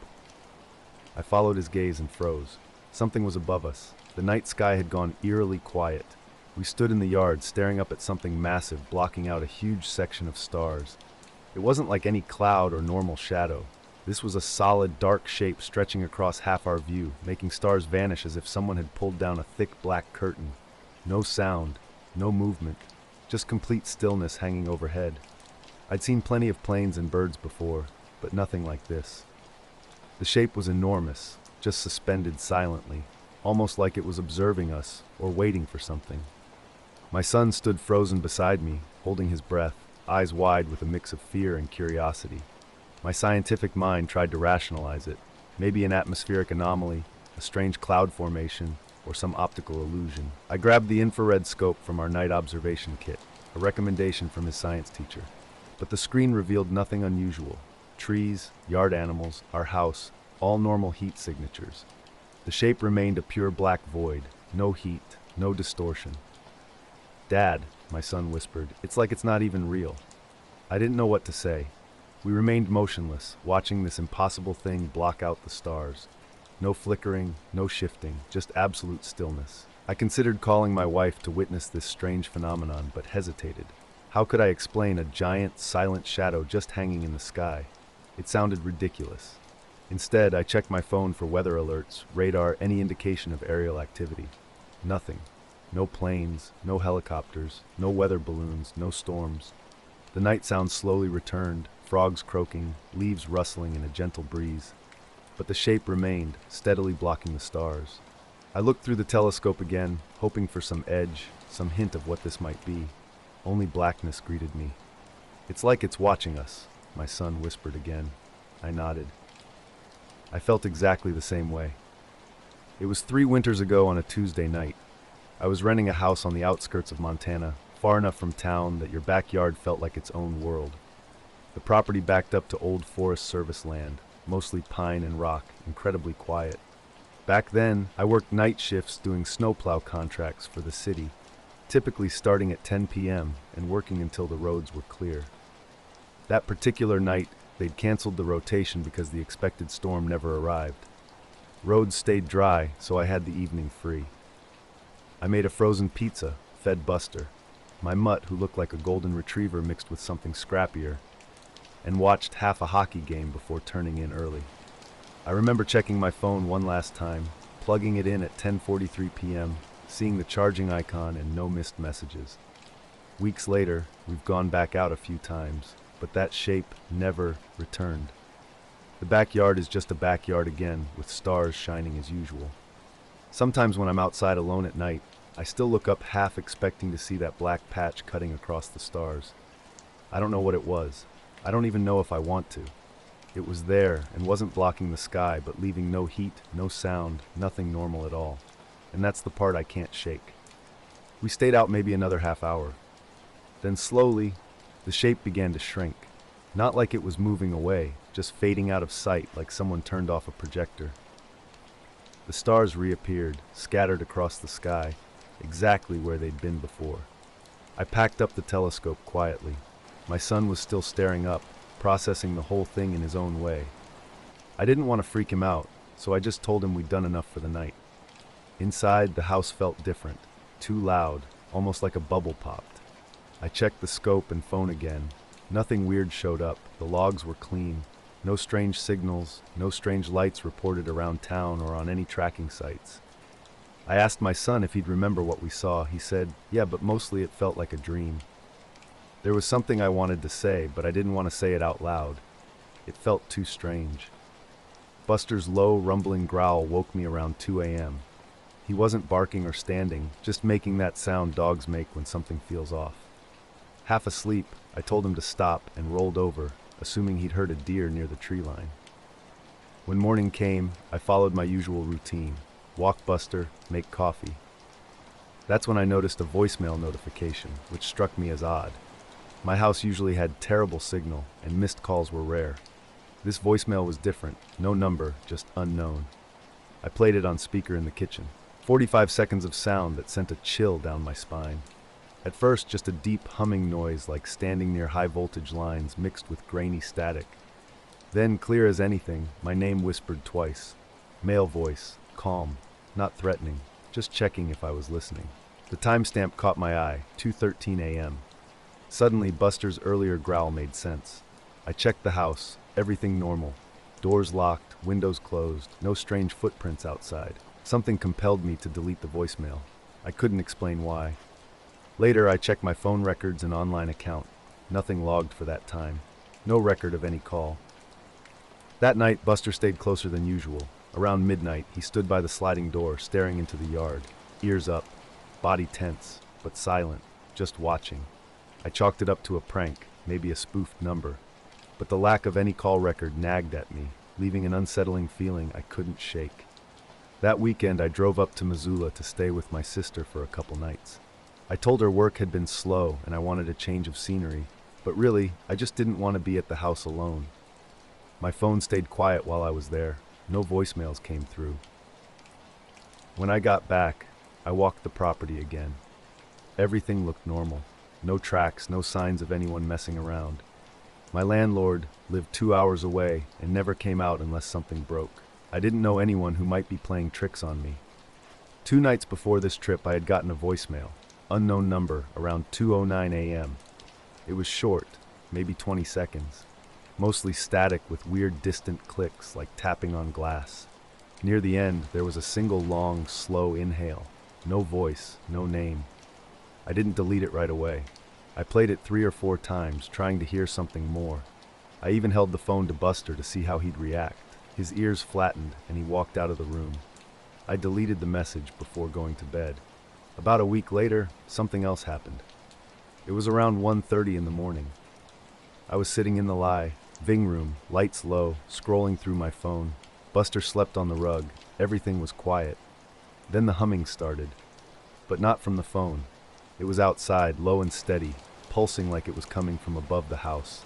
A: I followed his gaze and froze. Something was above us. The night sky had gone eerily quiet. We stood in the yard, staring up at something massive, blocking out a huge section of stars. It wasn't like any cloud or normal shadow. This was a solid, dark shape stretching across half our view, making stars vanish as if someone had pulled down a thick black curtain. No sound, no movement, just complete stillness hanging overhead. I'd seen plenty of planes and birds before, but nothing like this. The shape was enormous, just suspended silently, almost like it was observing us or waiting for something. My son stood frozen beside me, holding his breath, eyes wide with a mix of fear and curiosity. My scientific mind tried to rationalize it. Maybe an atmospheric anomaly, a strange cloud formation, or some optical illusion. I grabbed the infrared scope from our night observation kit, a recommendation from his science teacher. But the screen revealed nothing unusual. Trees, yard animals, our house, all normal heat signatures. The shape remained a pure black void, no heat, no distortion. "Dad," my son whispered, "it's like it's not even real." I didn't know what to say. We remained motionless, watching this impossible thing block out the stars. No flickering, no shifting, just absolute stillness. I considered calling my wife to witness this strange phenomenon, but hesitated. How could I explain a giant, silent shadow just hanging in the sky? It sounded ridiculous. Instead, I checked my phone for weather alerts, radar, any indication of aerial activity. Nothing. No planes, no helicopters, no weather balloons, no storms. The night sounds slowly returned, frogs croaking, leaves rustling in a gentle breeze. But the shape remained, steadily blocking the stars. I looked through the telescope again, hoping for some edge, some hint of what this might be. Only blackness greeted me. "It's like it's watching us," my son whispered again. I nodded. I felt exactly the same way. It was 3 winters ago on a Tuesday night. I was renting a house on the outskirts of Montana, far enough from town that your backyard felt like its own world. The property backed up to old Forest Service land, mostly pine and rock, incredibly quiet. Back then, I worked night shifts doing snowplow contracts for the city, typically starting at 10 p.m. and working until the roads were clear. That particular night, they'd canceled the rotation because the expected storm never arrived. Roads stayed dry, so I had the evening free. I made a frozen pizza, fed Buster, my mutt who looked like a golden retriever mixed with something scrappier, and watched half a hockey game before turning in early. I remember checking my phone one last time, plugging it in at 10:43 p.m., seeing the charging icon and no missed messages. Weeks later, we've gone back out a few times, but that shape never returned. The backyard is just a backyard again, with stars shining as usual. Sometimes when I'm outside alone at night, I still look up half expecting to see that black patch cutting across the stars. I don't know what it was. I don't even know if I want to. It was there and wasn't blocking the sky, but leaving no heat, no sound, nothing normal at all. And that's the part I can't shake. We stayed out maybe another half hour. Then slowly, the shape began to shrink. Not like it was moving away, just fading out of sight like someone turned off a projector. The stars reappeared, scattered across the sky, exactly where they'd been before. I packed up the telescope quietly. My son was still staring up, processing the whole thing in his own way. I didn't want to freak him out, so I just told him we'd done enough for the night. Inside, the house felt different, too loud, almost like a bubble popped. I checked the scope and phone again. Nothing weird showed up. The logs were clean. No strange signals, no strange lights reported around town or on any tracking sites. I asked my son if he'd remember what we saw. He said, "Yeah, but mostly it felt like a dream." There was something I wanted to say, but I didn't want to say it out loud. It felt too strange. Buster's low, rumbling growl woke me around 2 a.m. He wasn't barking or standing, just making that sound dogs make when something feels off. Half asleep, I told him to stop and rolled over, assuming he'd heard a deer near the tree line. When morning came, I followed my usual routine. Walk Buster, make coffee. That's when I noticed a voicemail notification, which struck me as odd. My house usually had terrible signal, and missed calls were rare. This voicemail was different, no number, just unknown. I played it on speaker in the kitchen. 45 seconds of sound that sent a chill down my spine. At first, just a deep humming noise like standing near high-voltage lines mixed with grainy static. Then, clear as anything, my name whispered twice. Male voice, calm, not threatening, just checking if I was listening. The timestamp caught my eye, 2:13 a.m. Suddenly, Buster's earlier growl made sense. I checked the house, everything normal. Doors locked, windows closed, no strange footprints outside. Something compelled me to delete the voicemail. I couldn't explain why. Later, I checked my phone records and online account. Nothing logged for that time. No record of any call. That night, Buster stayed closer than usual. Around midnight, he stood by the sliding door, staring into the yard. Ears up, body tense, but silent, just watching. I chalked it up to a prank, maybe a spoofed number. But the lack of any call record nagged at me, leaving an unsettling feeling I couldn't shake. That weekend, I drove up to Missoula to stay with my sister for a couple nights. I told her work had been slow and I wanted a change of scenery, but really, I just didn't want to be at the house alone. My phone stayed quiet while I was there. No voicemails came through. When I got back, I walked the property again. Everything looked normal. No tracks, no signs of anyone messing around. My landlord lived 2 hours away and never came out unless something broke. I didn't know anyone who might be playing tricks on me. 2 nights before this trip, I had gotten a voicemail. Unknown number, around 2:09 a.m. It was short, maybe 20 seconds. Mostly static with weird distant clicks like tapping on glass. Near the end, there was a single long, slow inhale. No voice, no name. I didn't delete it right away. I played it 3 or 4 times, trying to hear something more. I even held the phone to Buster to see how he'd react. His ears flattened, and he walked out of the room. I deleted the message before going to bed. About a week later, something else happened. It was around 1:30 in the morning. I was sitting in the living room, lights low, scrolling through my phone. Buster slept on the rug. Everything was quiet. Then the humming started, but not from the phone. It was outside, low and steady, pulsing like it was coming from above the house.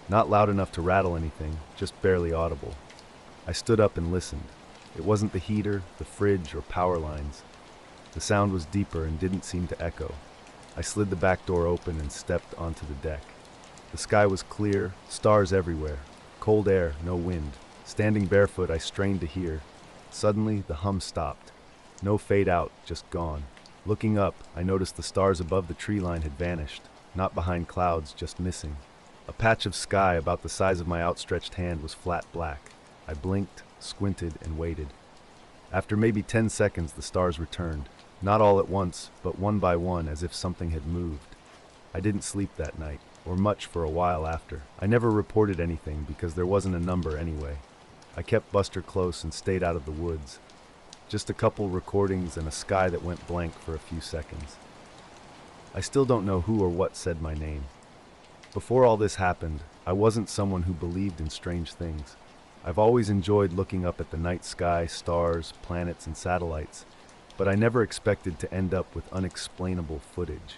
A: Not loud enough to rattle anything, just barely audible. I stood up and listened. It wasn't the heater, the fridge, or power lines. The sound was deeper and didn't seem to echo. I slid the back door open and stepped onto the deck. The sky was clear, stars everywhere. Cold air, no wind. Standing barefoot, I strained to hear. Suddenly, the hum stopped. No fade out, just gone. Looking up, I noticed the stars above the tree line had vanished. Not behind clouds, just missing. A patch of sky about the size of my outstretched hand was flat black. I blinked, squinted, and waited. After maybe 10 seconds, the stars returned. Not all at once, but one by one, as if something had moved. I didn't sleep that night, or much for a while after. I never reported anything because there wasn't a number anyway. I kept Buster close and stayed out of the woods. Just a couple recordings and a sky that went blank for a few seconds. I still don't know who or what said my name. Before all this happened, I wasn't someone who believed in strange things. I've always enjoyed looking up at the night sky, stars, planets, and satellites, but I never expected to end up with unexplainable footage.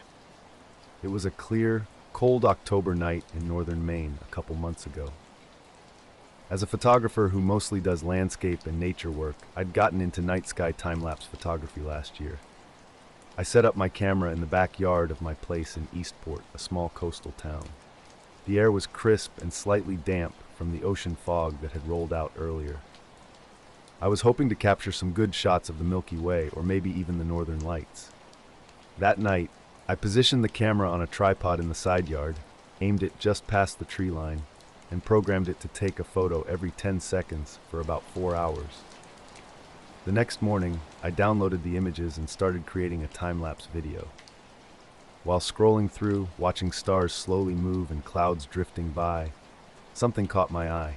A: It was a clear, cold October night in northern Maine a couple months ago. As a photographer who mostly does landscape and nature work, I'd gotten into night sky time-lapse photography last year. I set up my camera in the backyard of my place in Eastport, a small coastal town. The air was crisp and slightly damp from the ocean fog that had rolled out earlier. I was hoping to capture some good shots of the Milky Way or maybe even the Northern Lights. That night, I positioned the camera on a tripod in the side yard, aimed it just past the tree line, and programmed it to take a photo every 10 seconds for about 4 hours. The next morning, I downloaded the images and started creating a time-lapse video. While scrolling through, watching stars slowly move and clouds drifting by, something caught my eye.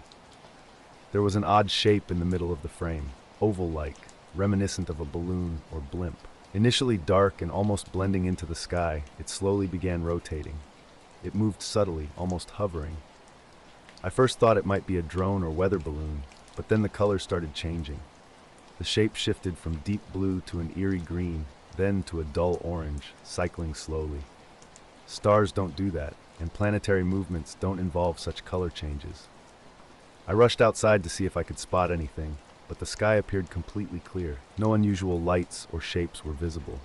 A: There was an odd shape in the middle of the frame, oval-like, reminiscent of a balloon or blimp. Initially dark and almost blending into the sky, it slowly began rotating. It moved subtly, almost hovering. I first thought it might be a drone or weather balloon, but then the colors started changing. The shape shifted from deep blue to an eerie green, then to a dull orange, cycling slowly. Stars don't do that, and planetary movements don't involve such color changes. I rushed outside to see if I could spot anything, but the sky appeared completely clear. No unusual lights or shapes were visible.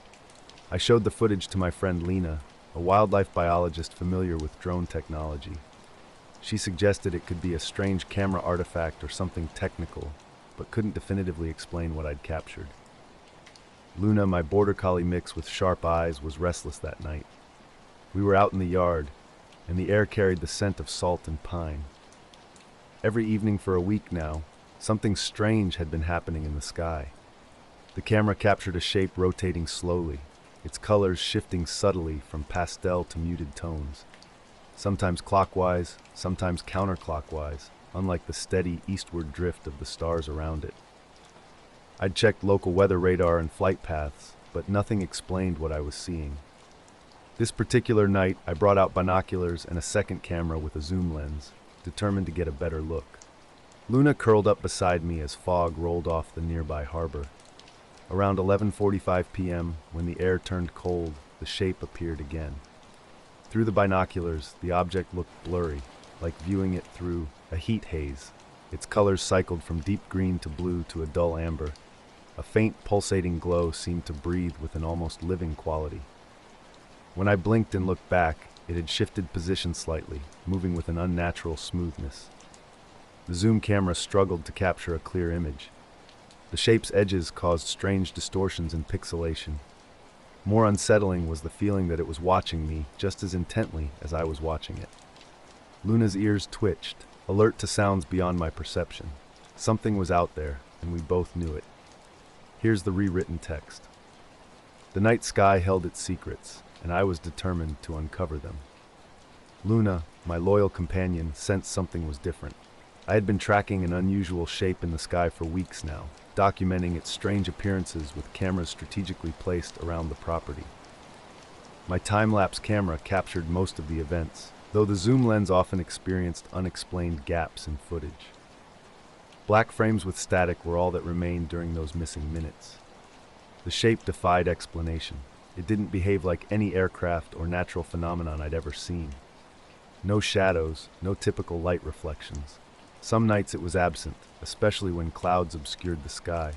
A: I showed the footage to my friend Lena, a wildlife biologist familiar with drone technology. She suggested it could be a strange camera artifact or something technical, but couldn't definitively explain what I'd captured. Luna, my border collie mix with sharp eyes, was restless that night. We were out in the yard, and the air carried the scent of salt and pine. Every evening for a week now, something strange had been happening in the sky. The camera captured a shape rotating slowly, its colors shifting subtly from pastel to muted tones. Sometimes clockwise, sometimes counterclockwise, unlike the steady eastward drift of the stars around it. I'd checked local weather radar and flight paths, but nothing explained what I was seeing. This particular night, I brought out binoculars and a second camera with a zoom lens, determined to get a better look. Luna curled up beside me as fog rolled off the nearby harbor. Around 11:45 p.m., when the air turned cold, the shape appeared again. Through the binoculars, the object looked blurry, like viewing it through a heat haze. Its colors cycled from deep green to blue to a dull amber. A faint, pulsating glow seemed to breathe with an almost living quality. When I blinked and looked back, it had shifted position slightly, moving with an unnatural smoothness. The zoom camera struggled to capture a clear image. The shape's edges caused strange distortions and pixelation. More unsettling was the feeling that it was watching me just as intently as I was watching it. Luna's ears twitched, alert to sounds beyond my perception. Something was out there, and we both knew it. Here's the rewritten text. The night sky held its secrets, and I was determined to uncover them. Luna, my loyal companion, sensed something was different. I had been tracking an unusual shape in the sky for weeks now, documenting its strange appearances with cameras strategically placed around the property. My time-lapse camera captured most of the events, though the zoom lens often experienced unexplained gaps in footage. Black frames with static were all that remained during those missing minutes. The shape defied explanation. It didn't behave like any aircraft or natural phenomenon I'd ever seen. No shadows, no typical light reflections. Some nights it was absent, especially when clouds obscured the sky.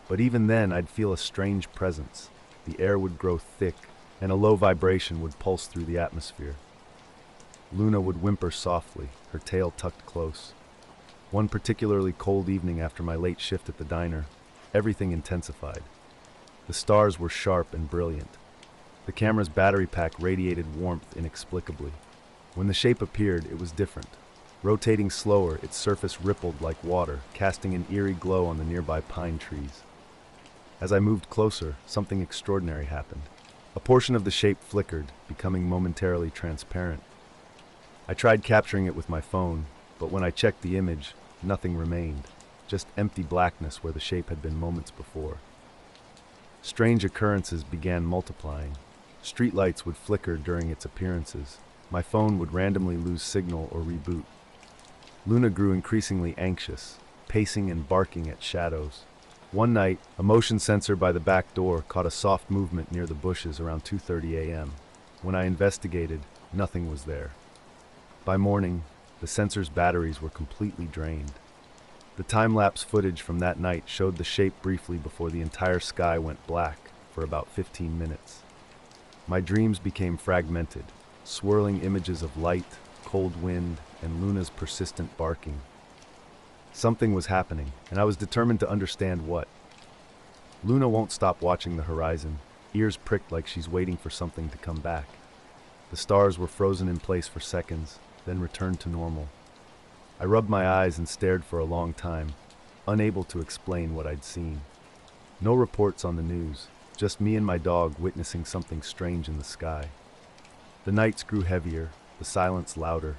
A: But even then, I'd feel a strange presence. The air would grow thick, and a low vibration would pulse through the atmosphere. Luna would whimper softly, her tail tucked close. One particularly cold evening after my late shift at the diner, everything intensified. The stars were sharp and brilliant. The camera's battery pack radiated warmth inexplicably. When the shape appeared, it was different. Rotating slower, its surface rippled like water, casting an eerie glow on the nearby pine trees. As I moved closer, something extraordinary happened. A portion of the shape flickered, becoming momentarily transparent. I tried capturing it with my phone, but when I checked the image, nothing remained, just empty blackness where the shape had been moments before. Strange occurrences began multiplying. Streetlights would flicker during its appearances. My phone would randomly lose signal or reboot. Luna grew increasingly anxious, pacing and barking at shadows. One night, a motion sensor by the back door caught a soft movement near the bushes around 2:30 a.m. When I investigated, nothing was there. By morning, the sensor's batteries were completely drained. The time-lapse footage from that night showed the shape briefly before the entire sky went black for about 15 minutes. My dreams became fragmented, swirling images of light, cold wind, and Luna's persistent barking. Something was happening, and I was determined to understand what. Luna won't stop watching the horizon, ears pricked like she's waiting for something to come back. The stars were frozen in place for seconds, then returned to normal. I rubbed my eyes and stared for a long time, unable to explain what I'd seen. No reports on the news, just me and my dog witnessing something strange in the sky. The nights grew heavier, the silence louder.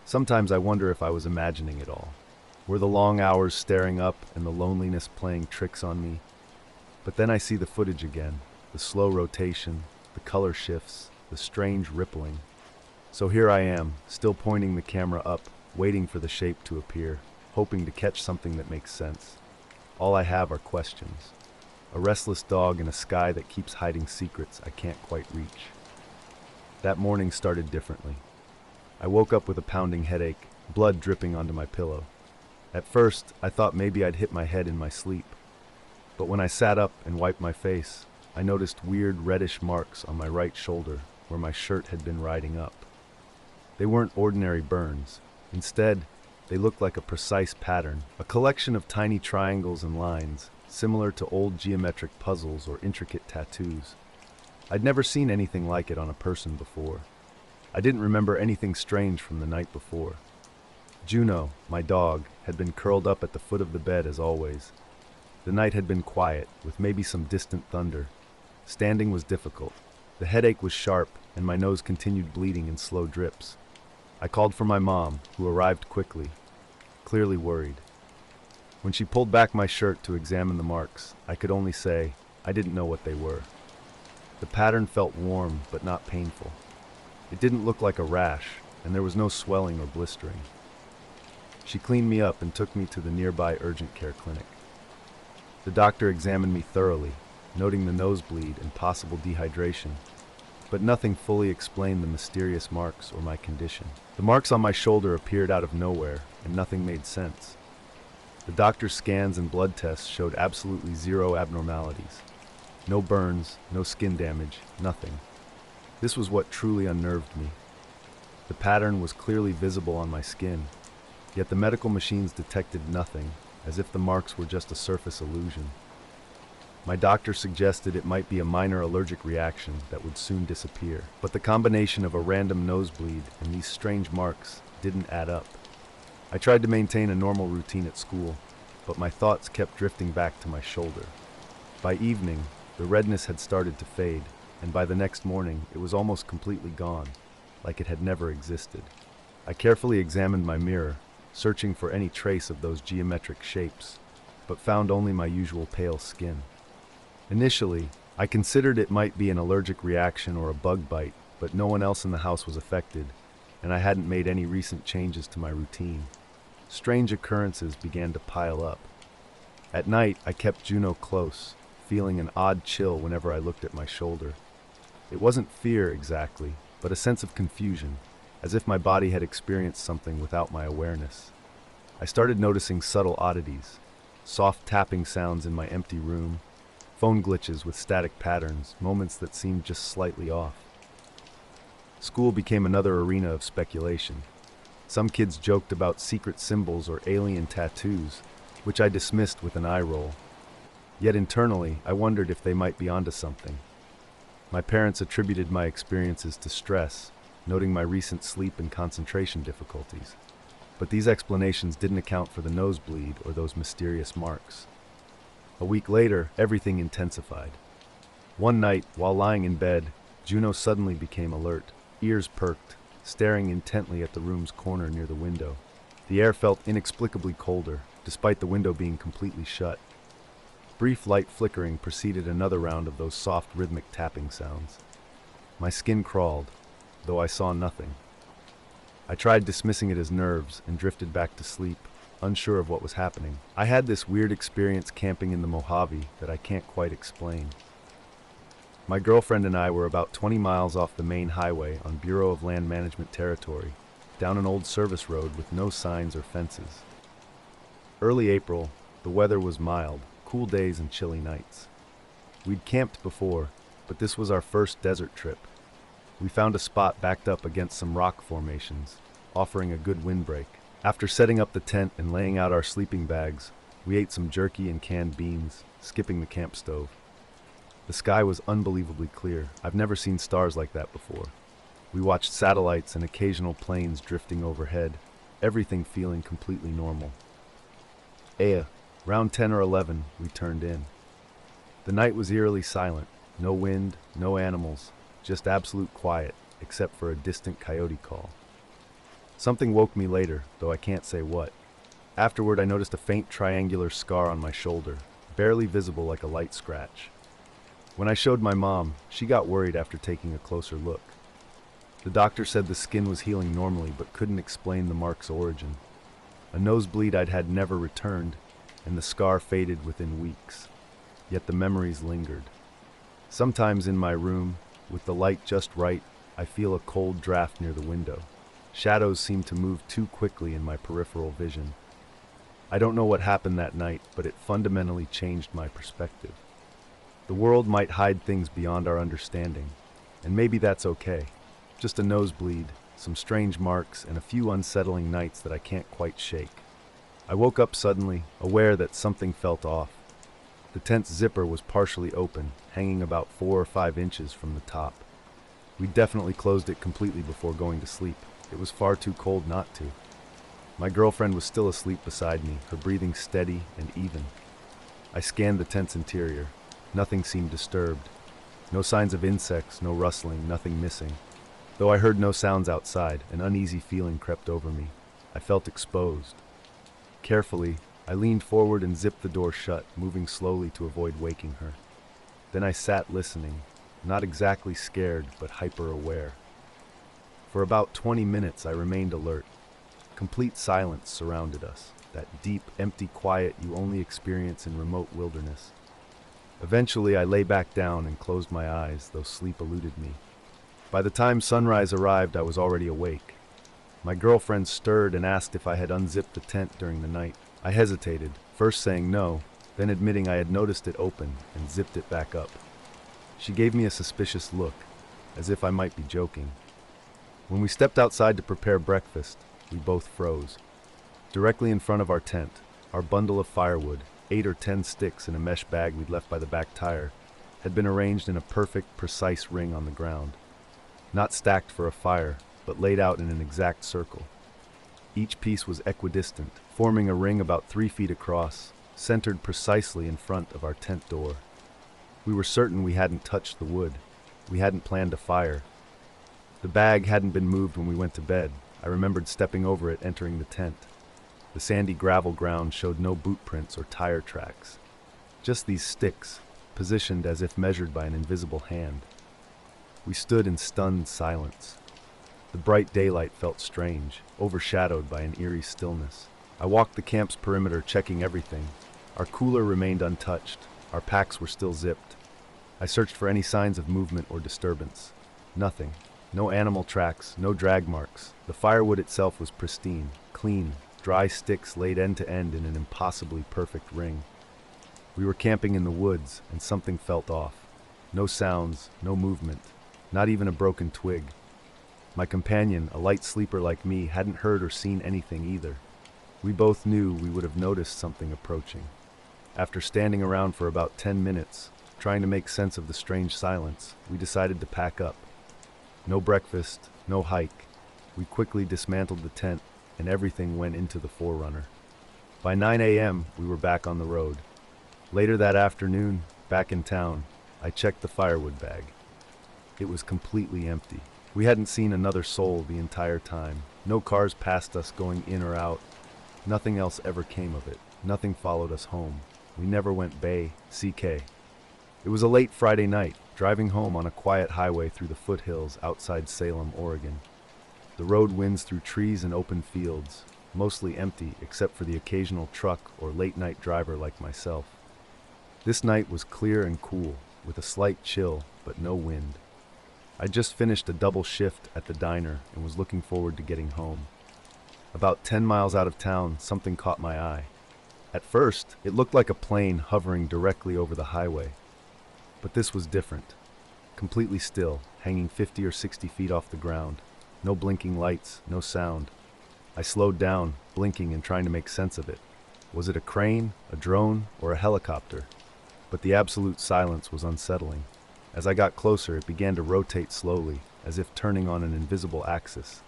A: Sometimes I wonder if I was imagining it all. Were the long hours staring up and the loneliness playing tricks on me? But then I see the footage again, the slow rotation, the color shifts, the strange rippling. So here I am, still pointing the camera up, waiting for the shape to appear, hoping to catch something that makes sense. All I have are questions. A restless dog in a sky that keeps hiding secrets I can't quite reach. That morning started differently. I woke up with a pounding headache, blood dripping onto my pillow. At first, I thought maybe I'd hit my head in my sleep. But when I sat up and wiped my face, I noticed weird reddish marks on my right shoulder where my shirt had been riding up. They weren't ordinary burns. Instead, they looked like a precise pattern, a collection of tiny triangles and lines, similar to old geometric puzzles or intricate tattoos. I'd never seen anything like it on a person before. I didn't remember anything strange from the night before. Juno, my dog, had been curled up at the foot of the bed as always. The night had been quiet, with maybe some distant thunder. Standing was difficult. The headache was sharp, and my nose continued bleeding in slow drips. I called for my mom, who arrived quickly, clearly worried. When she pulled back my shirt to examine the marks, I could only say I didn't know what they were. The pattern felt warm, but not painful. It didn't look like a rash, and there was no swelling or blistering. She cleaned me up and took me to the nearby urgent care clinic. The doctor examined me thoroughly, noting the nosebleed and possible dehydration, but nothing fully explained the mysterious marks or my condition. The marks on my shoulder appeared out of nowhere, and nothing made sense. The doctor's scans and blood tests showed absolutely zero abnormalities. No burns, no skin damage, nothing. This was what truly unnerved me. The pattern was clearly visible on my skin, yet the medical machines detected nothing, as if the marks were just a surface illusion. My doctor suggested it might be a minor allergic reaction that would soon disappear, but the combination of a random nosebleed and these strange marks didn't add up. I tried to maintain a normal routine at school, but my thoughts kept drifting back to my shoulder. By evening, the redness had started to fade, and by the next morning, it was almost completely gone, like it had never existed. I carefully examined my mirror, searching for any trace of those geometric shapes, but found only my usual pale skin. Initially, I considered it might be an allergic reaction or a bug bite, but no one else in the house was affected, and I hadn't made any recent changes to my routine. Strange occurrences began to pile up. At night, I kept Juno close, feeling an odd chill whenever I looked at my shoulder. It wasn't fear exactly, but a sense of confusion, as if my body had experienced something without my awareness. I started noticing subtle oddities, soft tapping sounds in my empty room, phone glitches with static patterns, moments that seemed just slightly off. School became another arena of speculation. Some kids joked about secret symbols or alien tattoos, which I dismissed with an eye roll. Yet internally, I wondered if they might be onto something. My parents attributed my experiences to stress, noting my recent sleep and concentration difficulties. But these explanations didn't account for the nosebleed or those mysterious marks. A week later, everything intensified. One night, while lying in bed, Juno suddenly became alert, ears perked, staring intently at the room's corner near the window. The air felt inexplicably colder, despite the window being completely shut. Brief light flickering preceded another round of those soft rhythmic tapping sounds. My skin crawled, though I saw nothing. I tried dismissing it as nerves and drifted back to sleep, unsure of what was happening. I had this weird experience camping in the Mojave that I can't quite explain. My girlfriend and I were about 20 miles off the main highway on Bureau of Land Management territory, down an old service road with no signs or fences. Early April, the weather was mild, cool days and chilly nights. We'd camped before, but this was our first desert trip. We found a spot backed up against some rock formations, offering a good windbreak. After setting up the tent and laying out our sleeping bags, we ate some jerky and canned beans, skipping the camp stove. The sky was unbelievably clear. I've never seen stars like that before. We watched satellites and occasional planes drifting overhead, everything feeling completely normal. Round 10 or 11, we turned in. The night was eerily silent. No wind, no animals, just absolute quiet, except for a distant coyote call. Something woke me later, though I can't say what. Afterward, I noticed a faint triangular scar on my shoulder, barely visible like a light scratch. When I showed my mom, she got worried after taking a closer look. The doctor said the skin was healing normally but couldn't explain the mark's origin. A nosebleed I'd had never returned, and the scar faded within weeks. Yet the memories lingered. Sometimes in my room, with the light just right, I feel a cold draft near the window. Shadows seem to move too quickly in my peripheral vision. I don't know what happened that night, but it fundamentally changed my perspective. The world might hide things beyond our understanding, and maybe that's okay. Just a nosebleed, some strange marks, and a few unsettling nights that I can't quite shake. I woke up suddenly, aware that something felt off. The tent's zipper was partially open, hanging about 4 or 5 inches from the top. We'd definitely closed it completely before going to sleep. It was far too cold not to. My girlfriend was still asleep beside me, her breathing steady and even. I scanned the tent's interior. Nothing seemed disturbed. No signs of insects, no rustling, nothing missing. Though I heard no sounds outside, an uneasy feeling crept over me. I felt exposed. Carefully, I leaned forward and zipped the door shut, moving slowly to avoid waking her. Then I sat listening, not exactly scared, but hyper-aware. For about 20 minutes I remained alert. Complete silence surrounded us, that deep, empty quiet you only experience in remote wilderness. Eventually I lay back down and closed my eyes, though sleep eluded me. By the time sunrise arrived, I was already awake. My girlfriend stirred and asked if I had unzipped the tent during the night. I hesitated, first saying no, then admitting I had noticed it open and zipped it back up. She gave me a suspicious look, as if I might be joking. When we stepped outside to prepare breakfast, we both froze. Directly in front of our tent, our bundle of firewood, 8 or 10 sticks in a mesh bag we'd left by the back tire, had been arranged in a perfect, precise ring on the ground. Not stacked for a fire, but laid out in an exact circle. Each piece was equidistant, forming a ring about 3 feet across, centered precisely in front of our tent door. We were certain we hadn't touched the wood. We hadn't planned a fire. The bag hadn't been moved when we went to bed. I remembered stepping over it entering the tent. The sandy gravel ground showed no boot prints or tire tracks. Just these sticks, positioned as if measured by an invisible hand. We stood in stunned silence. The bright daylight felt strange, overshadowed by an eerie stillness. I walked the camp's perimeter, checking everything. Our cooler remained untouched. Our packs were still zipped. I searched for any signs of movement or disturbance. Nothing. No animal tracks, no drag marks. The firewood itself was pristine, clean, dry sticks laid end to end in an impossibly perfect ring. We were camping in the woods, and something felt off. No sounds, no movement, not even a broken twig. My companion, a light sleeper like me, hadn't heard or seen anything either. We both knew we would have noticed something approaching. After standing around for about 10 minutes, trying to make sense of the strange silence, we decided to pack up. No breakfast, no hike. We quickly dismantled the tent, and everything went into the Forerunner. By 9 a.m., we were back on the road. Later that afternoon, back in town, I checked the firewood bag. It was completely empty. We hadn't seen another soul the entire time. No cars passed us going in or out. Nothing else ever came of it. Nothing followed us home. We never went Bay, CK. It was a late Friday night, driving home on a quiet highway through the foothills outside Salem, Oregon. The road winds through trees and open fields, mostly empty except for the occasional truck or late-night driver like myself. This night was clear and cool, with a slight chill, but no wind. I'd just finished a double shift at the diner and was looking forward to getting home. About 10 miles out of town, something caught my eye. At first, it looked like a plane hovering directly over the highway. But this was different. Completely still, hanging 50 or 60 feet off the ground. No blinking lights, no sound. I slowed down, blinking and trying to make sense of it. Was it a crane, a drone, or a helicopter? But the absolute silence was unsettling. As I got closer, it began to rotate slowly, as if turning on an invisible axis.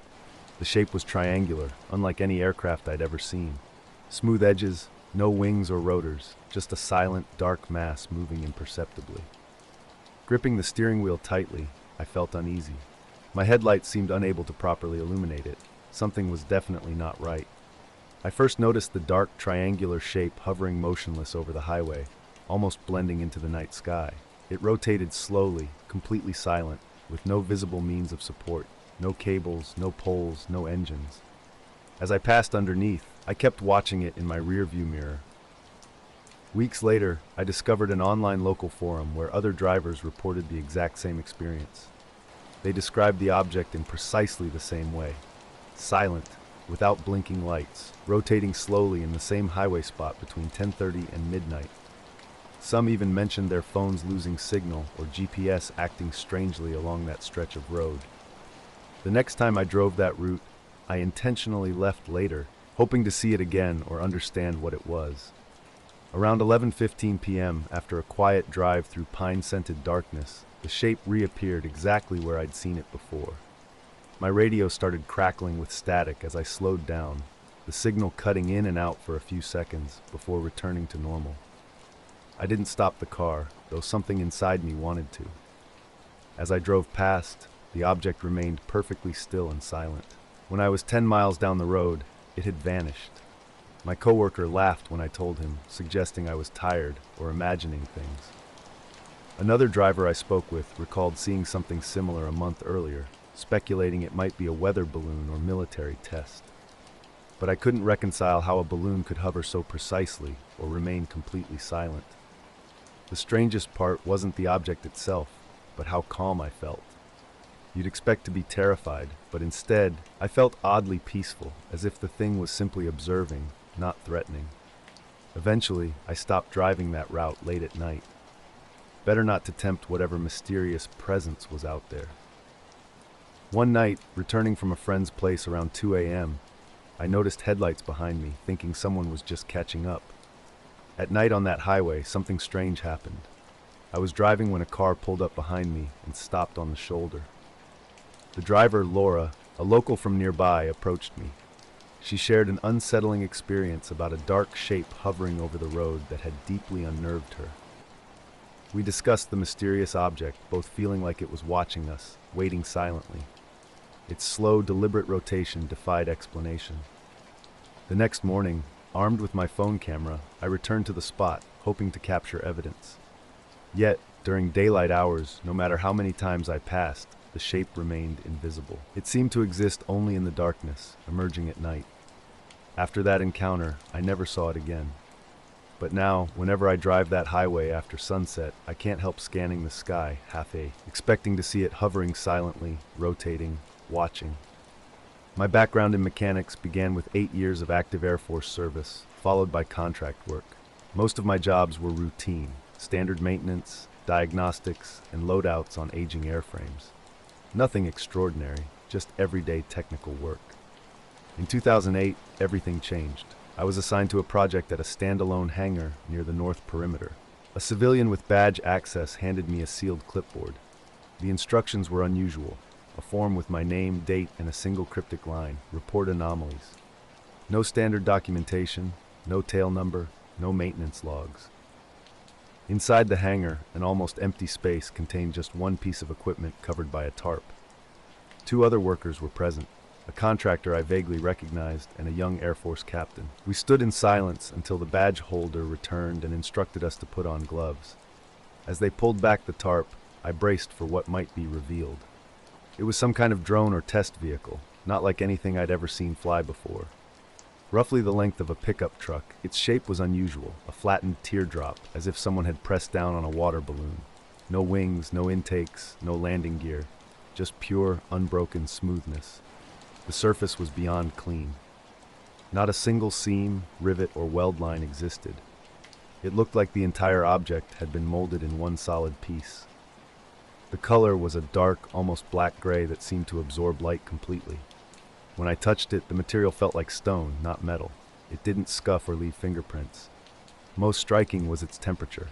A: The shape was triangular, unlike any aircraft I'd ever seen. Smooth edges, no wings or rotors, just a silent, dark mass moving imperceptibly. Gripping the steering wheel tightly, I felt uneasy. My headlights seemed unable to properly illuminate it. Something was definitely not right. I first noticed the dark, triangular shape hovering motionless over the highway, almost blending into the night sky. It rotated slowly, completely silent, with no visible means of support. No cables, no poles, no engines. As I passed underneath, I kept watching it in my rearview mirror. Weeks later, I discovered an online local forum where other drivers reported the exact same experience. They described the object in precisely the same way. Silent, without blinking lights, rotating slowly in the same highway spot between 10:30 and midnight. Some even mentioned their phones losing signal or GPS acting strangely along that stretch of road. The next time I drove that route, I intentionally left later, hoping to see it again or understand what it was. Around 11:15 p.m., after a quiet drive through pine-scented darkness, the shape reappeared exactly where I'd seen it before. My radio started crackling with static as I slowed down, the signal cutting in and out for a few seconds before returning to normal. I didn't stop the car, though something inside me wanted to. As I drove past, the object remained perfectly still and silent. When I was 10 miles down the road, it had vanished. My coworker laughed when I told him, suggesting I was tired or imagining things. Another driver I spoke with recalled seeing something similar a month earlier, speculating it might be a weather balloon or military test. But I couldn't reconcile how a balloon could hover so precisely or remain completely silent. The strangest part wasn't the object itself, but how calm I felt. You'd expect to be terrified, but instead, I felt oddly peaceful, as if the thing was simply observing, not threatening. Eventually, I stopped driving that route late at night. Better not to tempt whatever mysterious presence was out there. One night, returning from a friend's place around 2 a.m., I noticed headlights behind me, thinking someone was just catching up. At night on that highway, something strange happened. I was driving when a car pulled up behind me and stopped on the shoulder. The driver, Laura, a local from nearby, approached me. She shared an unsettling experience about a dark shape hovering over the road that had deeply unnerved her. We discussed the mysterious object, both feeling like it was watching us, waiting silently. Its slow, deliberate rotation defied explanation. The next morning, armed with my phone camera, I returned to the spot, hoping to capture evidence. Yet, during daylight hours, no matter how many times I passed, the shape remained invisible. It seemed to exist only in the darkness, emerging at night. After that encounter, I never saw it again. But now, whenever I drive that highway after sunset, I can't help scanning the sky, expecting to see it hovering silently, rotating, watching. My background in mechanics began with 8 years of active Air Force service, followed by contract work. Most of my jobs were routine, standard maintenance, diagnostics, and loadouts on aging airframes. Nothing extraordinary, just everyday technical work. In 2008, everything changed. I was assigned to a project at a standalone hangar near the north perimeter. A civilian with badge access handed me a sealed clipboard. The instructions were unusual. A form with my name, date, and a single cryptic line, report anomalies. No standard documentation, no tail number, no maintenance logs. Inside the hangar, an almost empty space contained just one piece of equipment covered by a tarp. 2 other workers were present. A contractor I vaguely recognized, and a young Air Force captain. We stood in silence until the badge holder returned and instructed us to put on gloves. As they pulled back the tarp, I braced for what might be revealed. It was some kind of drone or test vehicle, not like anything I'd ever seen fly before. Roughly the length of a pickup truck, its shape was unusual, a flattened teardrop, as if someone had pressed down on a water balloon. No wings, no intakes, no landing gear, just pure, unbroken smoothness. The surface was beyond clean. Not a single seam, rivet, or weld line existed. It looked like the entire object had been molded in one solid piece. The color was a dark, almost black gray that seemed to absorb light completely. When I touched it, the material felt like stone, not metal. It didn't scuff or leave fingerprints. Most striking was its temperature.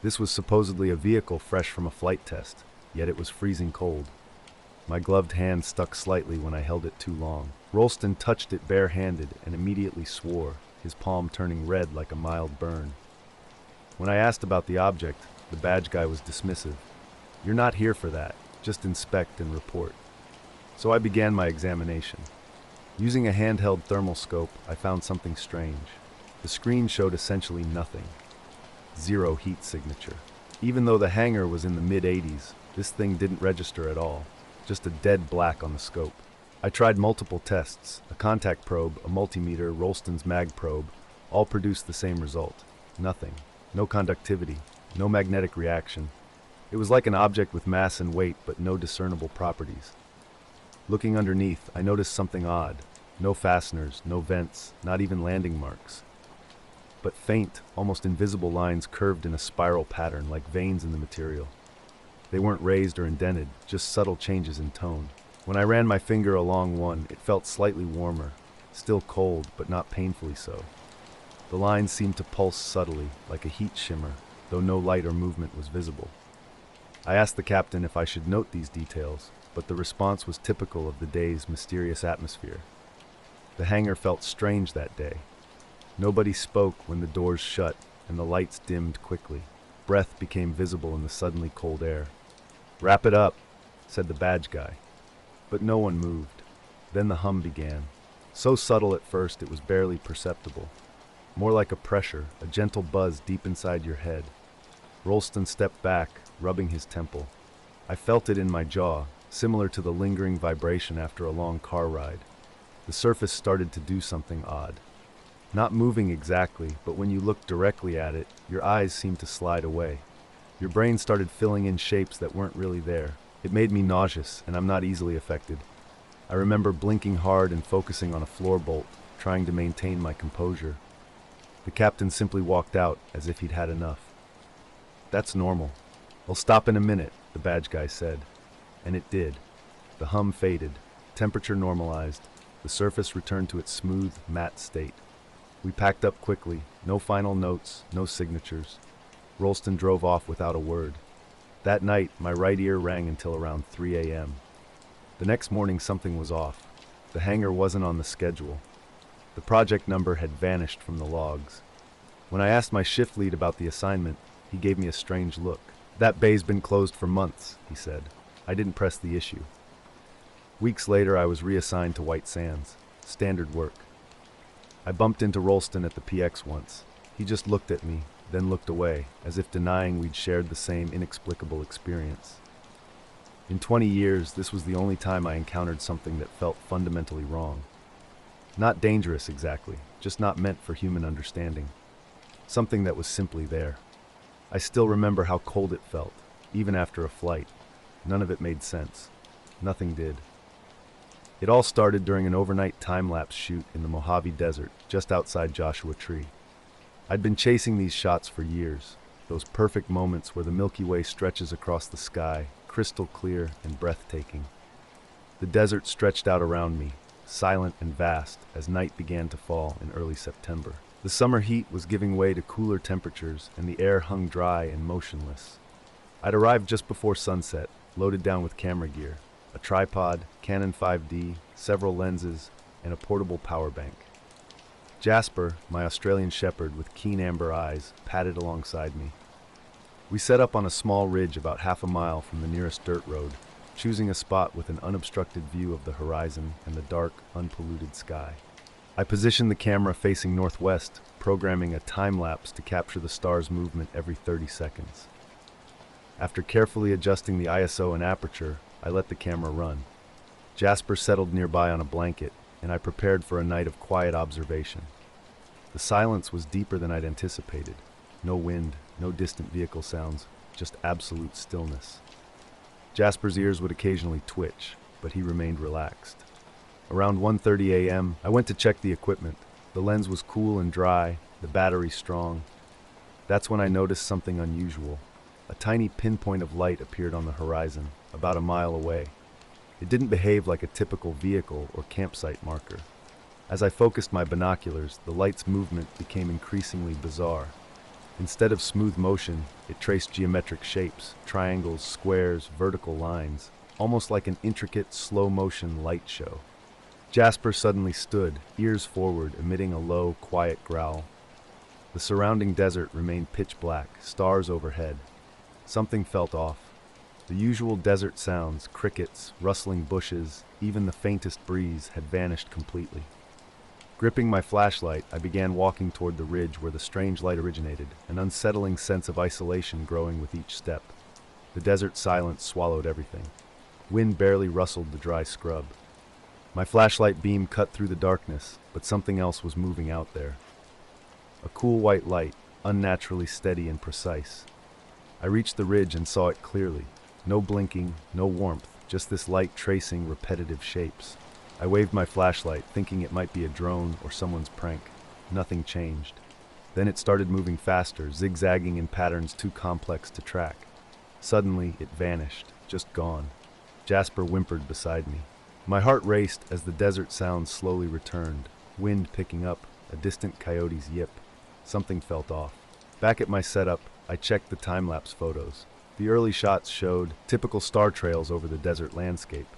A: This was supposedly a vehicle fresh from a flight test, yet it was freezing cold. My gloved hand stuck slightly when I held it too long. Rolston touched it bare-handed and immediately swore, his palm turning red like a mild burn. When I asked about the object, the badge guy was dismissive. "You're not here for that, just inspect and report." So I began my examination. Using a handheld thermal scope, I found something strange. The screen showed essentially nothing. Zero heat signature. Even though the hangar was in the mid-80s, this thing didn't register at all. Just a dead black on the scope. I tried multiple tests, a contact probe, a multimeter, Rolston's mag probe, all produced the same result. Nothing. No conductivity, no magnetic reaction. It was like an object with mass and weight, but no discernible properties. Looking underneath, I noticed something odd. No fasteners, no vents, not even landing marks. But faint, almost invisible lines curved in a spiral pattern like veins in the material. They weren't raised or indented, just subtle changes in tone. When I ran my finger along one, it felt slightly warmer, still cold, but not painfully so. The lines seemed to pulse subtly, like a heat shimmer, though no light or movement was visible. I asked the captain if I should note these details, but the response was typical of the day's mysterious atmosphere. The hangar felt strange that day. Nobody spoke when the doors shut and the lights dimmed quickly. Breath became visible in the suddenly cold air. "Wrap it up," said the badge guy. But no one moved. Then the hum began. So subtle at first it was barely perceptible. More like a pressure, a gentle buzz deep inside your head. Rolston stepped back, rubbing his temple. I felt it in my jaw, similar to the lingering vibration after a long car ride. The surface started to do something odd. Not moving exactly, but when you looked directly at it, your eyes seemed to slide away. Your brain started filling in shapes that weren't really there. It made me nauseous, and I'm not easily affected. I remember blinking hard and focusing on a floor bolt, trying to maintain my composure. The captain simply walked out as if he'd had enough. "That's normal. I'll stop in a minute," the badge guy said. And it did. The hum faded, temperature normalized, the surface returned to its smooth, matte state. We packed up quickly, no final notes, no signatures. Rolston drove off without a word. That night, my right ear rang until around 3 a.m. The next morning, something was off. The hangar wasn't on the schedule. The project number had vanished from the logs. When I asked my shift lead about the assignment, he gave me a strange look. "That bay's been closed for months," he said. I didn't press the issue. Weeks later, I was reassigned to White Sands. Standard work. I bumped into Rolston at the PX once. He just looked at me, then looked away, as if denying we'd shared the same inexplicable experience. In 20 years, this was the only time I encountered something that felt fundamentally wrong. Not dangerous exactly, just not meant for human understanding. Something that was simply there. I still remember how cold it felt, even after a flight. None of it made sense. Nothing did. It all started during an overnight time-lapse shoot in the Mojave Desert, just outside Joshua Tree. I'd been chasing these shots for years, those perfect moments where the Milky Way stretches across the sky, crystal clear and breathtaking. The desert stretched out around me, silent and vast, as night began to fall in early September. The summer heat was giving way to cooler temperatures, and the air hung dry and motionless. I'd arrived just before sunset, loaded down with camera gear, a tripod, Canon 5D, several lenses, and a portable power bank. Jasper, my Australian shepherd with keen amber eyes, padded alongside me. We set up on a small ridge about half a mile from the nearest dirt road, choosing a spot with an unobstructed view of the horizon and the dark, unpolluted sky. I positioned the camera facing northwest, programming a time-lapse to capture the star's movement every 30 seconds. After carefully adjusting the ISO and aperture, I let the camera run. Jasper settled nearby on a blanket, and I prepared for a night of quiet observation. The silence was deeper than I'd anticipated. No wind, no distant vehicle sounds, just absolute stillness. Jasper's ears would occasionally twitch, but he remained relaxed. Around 1:30 a.m., I went to check the equipment. The lens was cool and dry, the battery strong. That's when I noticed something unusual. A tiny pinpoint of light appeared on the horizon, about a mile away. It didn't behave like a typical vehicle or campsite marker. As I focused my binoculars, the light's movement became increasingly bizarre. Instead of smooth motion, it traced geometric shapes, triangles, squares, vertical lines, almost like an intricate, slow-motion light show. Jasper suddenly stood, ears forward, emitting a low, quiet growl. The surrounding desert remained pitch black, stars overhead. Something felt off. The usual desert sounds, crickets, rustling bushes, even the faintest breeze, had vanished completely. Gripping my flashlight, I began walking toward the ridge where the strange light originated, an unsettling sense of isolation growing with each step. The desert silence swallowed everything. Wind barely rustled the dry scrub. My flashlight beam cut through the darkness, but something else was moving out there. A cool white light, unnaturally steady and precise. I reached the ridge and saw it clearly. No blinking, no warmth, just this light tracing repetitive shapes. I waved my flashlight, thinking it might be a drone or someone's prank. Nothing changed. Then it started moving faster, zigzagging in patterns too complex to track. Suddenly, it vanished, just gone. Jasper whimpered beside me. My heart raced as the desert sounds slowly returned. Wind picking up, a distant coyote's yip. Something felt off. Back at my setup, I checked the time-lapse photos. The early shots showed typical star trails over the desert landscape.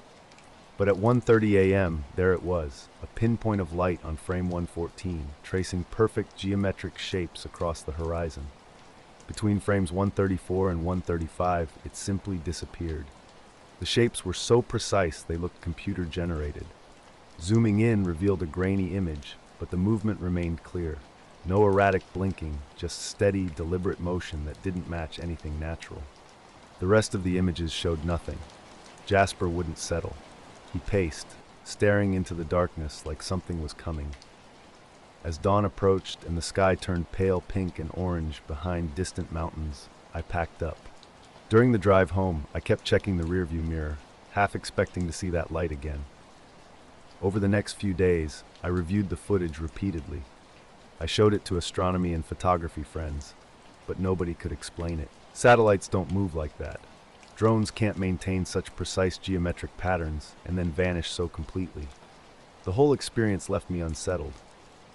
A: But at 1:30 a.m., there it was, a pinpoint of light on frame 114, tracing perfect geometric shapes across the horizon. Between frames 134 and 135, it simply disappeared. The shapes were so precise they looked computer-generated. Zooming in revealed a grainy image, but the movement remained clear. No erratic blinking, just steady, deliberate motion that didn't match anything natural. The rest of the images showed nothing. Jasper wouldn't settle. He paced, staring into the darkness like something was coming. As dawn approached and the sky turned pale pink and orange behind distant mountains, I packed up. During the drive home, I kept checking the rearview mirror, half expecting to see that light again. Over the next few days, I reviewed the footage repeatedly. I showed it to astronomy and photography friends, but nobody could explain it. Satellites don't move like that. Drones can't maintain such precise geometric patterns and then vanish so completely. The whole experience left me unsettled.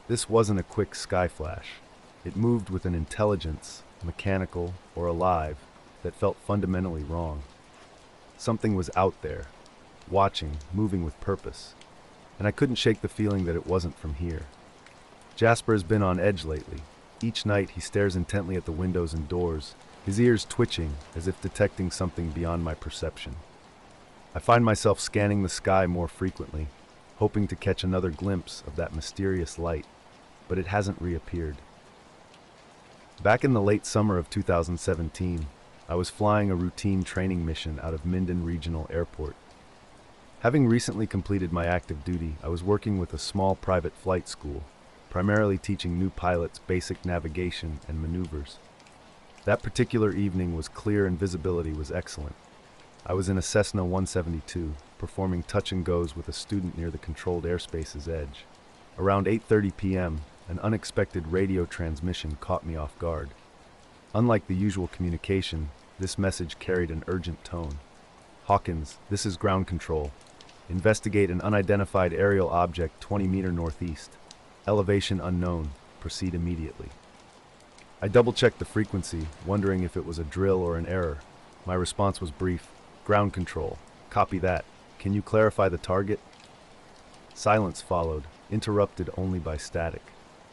A: This wasn't a quick sky flash. It moved with an intelligence, mechanical or alive, that felt fundamentally wrong. Something was out there, watching, moving with purpose, and I couldn't shake the feeling that it wasn't from here. Jasper has been on edge lately. Each night he stares intently at the windows and doors, his ears twitching as if detecting something beyond my perception. I find myself scanning the sky more frequently, hoping to catch another glimpse of that mysterious light, but it hasn't reappeared. Back in the late summer of 2017, I was flying a routine training mission out of Minden Regional Airport. Having recently completed my active duty, I was working with a small private flight school, primarily teaching new pilots basic navigation and maneuvers. That particular evening was clear and visibility was excellent. I was in a Cessna 172, performing touch and goes with a student near the controlled airspace's edge. Around 8:30 p.m., an unexpected radio transmission caught me off guard. Unlike the usual communication, this message carried an urgent tone. "Hawkins, this is ground control. Investigate an unidentified aerial object 20-meter northeast. Elevation unknown. Proceed immediately." I double-checked the frequency, wondering if it was a drill or an error. My response was brief. "Ground control. Copy that. Can you clarify the target?" Silence followed, interrupted only by static.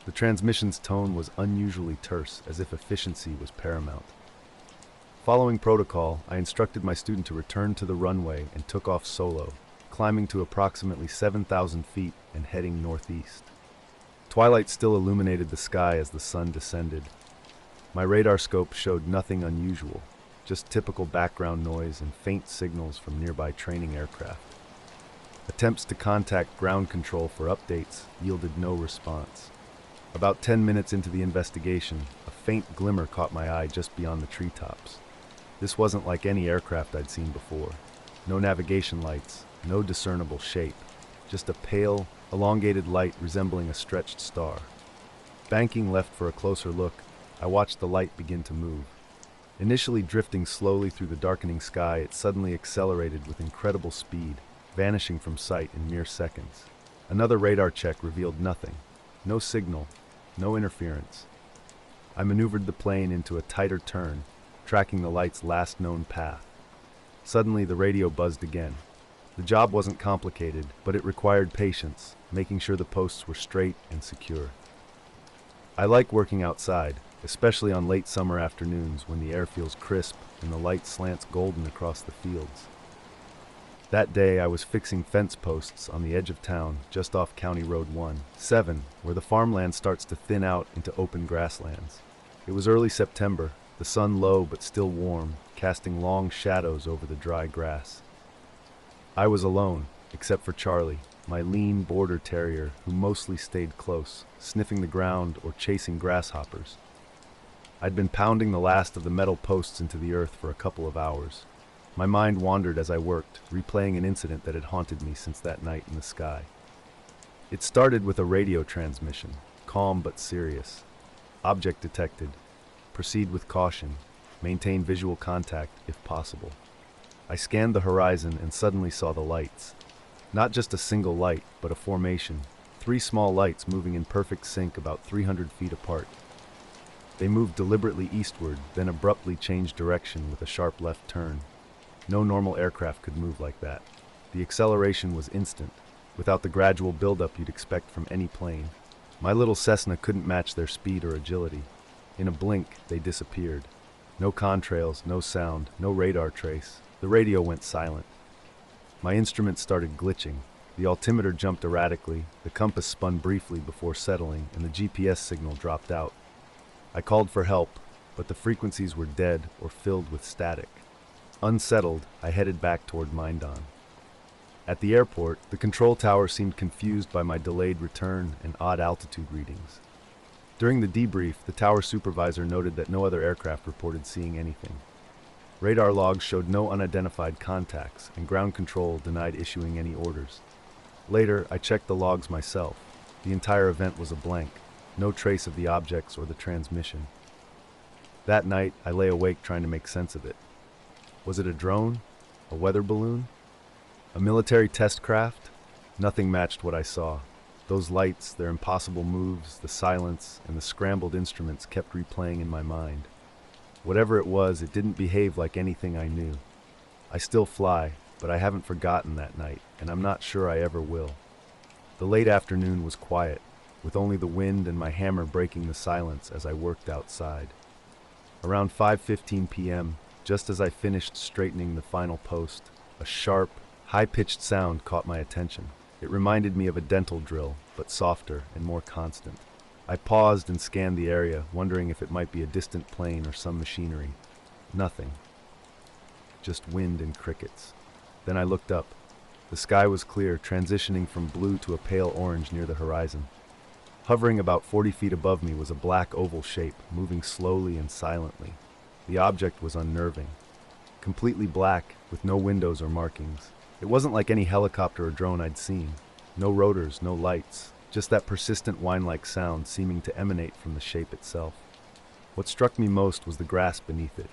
A: The transmission's tone was unusually terse, as if efficiency was paramount. Following protocol, I instructed my student to return to the runway and took off solo, climbing to approximately 7,000 feet and heading northeast. Twilight still illuminated the sky as the sun descended. My radar scope showed nothing unusual, just typical background noise and faint signals from nearby training aircraft. Attempts to contact ground control for updates yielded no response. About 10 minutes into the investigation, a faint glimmer caught my eye just beyond the treetops. This wasn't like any aircraft I'd seen before. No navigation lights, no discernible shape, just a pale, elongated light resembling a stretched star. Banking left for a closer look, I watched the light begin to move. Initially drifting slowly through the darkening sky, it suddenly accelerated with incredible speed, vanishing from sight in mere seconds. Another radar check revealed nothing. No signal, no interference. I maneuvered the plane into a tighter turn, tracking the light's last known path. Suddenly, the radio buzzed again. The job wasn't complicated, but it required patience, making sure the posts were straight and secure. I like working outside, especially on late summer afternoons when the air feels crisp and the light slants golden across the fields. That day, I was fixing fence posts on the edge of town, just off County Road 7, where the farmland starts to thin out into open grasslands. It was early September, the sun low but still warm, casting long shadows over the dry grass. I was alone, except for Charlie, my lean border terrier who mostly stayed close, sniffing the ground or chasing grasshoppers. I'd been pounding the last of the metal posts into the earth for a couple of hours. My mind wandered as I worked, replaying an incident that had haunted me since that night in the sky. It started with a radio transmission, calm but serious. "Object detected. Proceed with caution. Maintain visual contact if possible." I scanned the horizon and suddenly saw the lights. Not just a single light, but a formation. 3 small lights moving in perfect sync about 300 feet apart. They moved deliberately eastward, then abruptly changed direction with a sharp left turn. No normal aircraft could move like that. The acceleration was instant, without the gradual buildup you'd expect from any plane. My little Cessna couldn't match their speed or agility. In a blink, they disappeared. No contrails, no sound, no radar trace. The radio went silent. My instruments started glitching. The altimeter jumped erratically, the compass spun briefly before settling, and the GPS signal dropped out. I called for help, but the frequencies were dead or filled with static. Unsettled, I headed back toward Minden. At the airport, the control tower seemed confused by my delayed return and odd altitude readings. During the debrief, the tower supervisor noted that no other aircraft reported seeing anything. Radar logs showed no unidentified contacts, and ground control denied issuing any orders. Later, I checked the logs myself. The entire event was a blank, no trace of the objects or the transmission. That night, I lay awake trying to make sense of it. Was it a drone? A weather balloon? A military test craft? Nothing matched what I saw. Those lights, their impossible moves, the silence, and the scrambled instruments kept replaying in my mind. Whatever it was, it didn't behave like anything I knew. I still fly, but I haven't forgotten that night, and I'm not sure I ever will. The late afternoon was quiet, with only the wind and my hammer breaking the silence as I worked outside. Around 5:15 p.m., just as I finished straightening the final post, a sharp, high-pitched sound caught my attention. It reminded me of a dental drill, but softer and more constant. I paused and scanned the area, wondering if it might be a distant plane or some machinery. Nothing. Just wind and crickets. Then I looked up. The sky was clear, transitioning from blue to a pale orange near the horizon. Hovering about 40 feet above me was a black oval shape, moving slowly and silently. The object was unnerving. Completely black, with no windows or markings. It wasn't like any helicopter or drone I'd seen. No rotors, no lights, just that persistent whine-like sound seeming to emanate from the shape itself. What struck me most was the grass beneath it.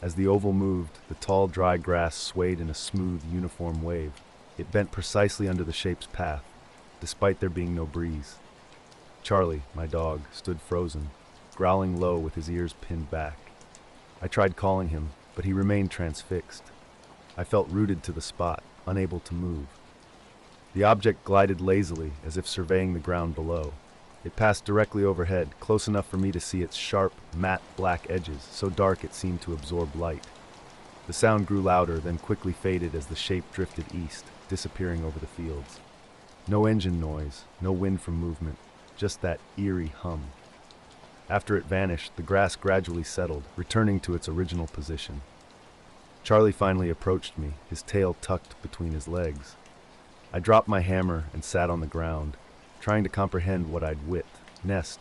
A: As the oval moved, the tall, dry grass swayed in a smooth, uniform wave. It bent precisely under the shape's path, despite there being no breeze. Charlie, my dog, stood frozen, growling low with his ears pinned back. I tried calling him, but he remained transfixed. I felt rooted to the spot, unable to move. The object glided lazily, as if surveying the ground below. It passed directly overhead, close enough for me to see its sharp, matte black edges, so dark it seemed to absorb light. The sound grew louder, then quickly faded as the shape drifted east, disappearing over the fields. No engine noise, no wind from movement, just that eerie hum. After it vanished, the grass gradually settled, returning to its original position. Charlie finally approached me, his tail tucked between his legs. I dropped my hammer and sat on the ground, trying to comprehend what I'd witnessed.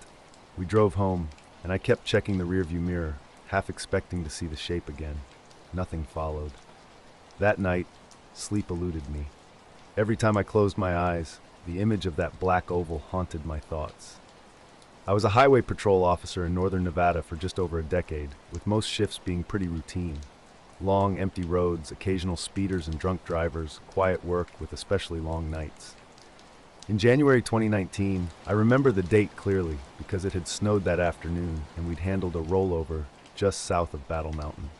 A: We drove home, and I kept checking the rearview mirror, half expecting to see the shape again. Nothing followed. That night, sleep eluded me. Every time I closed my eyes, the image of that black oval haunted my thoughts. I was a highway patrol officer in northern Nevada for just over a decade, with most shifts being pretty routine. Long, empty roads, occasional speeders and drunk drivers, quiet work with especially long nights. In January 2019, I remember the date clearly because it had snowed that afternoon and we'd handled a rollover just south of Battle Mountain.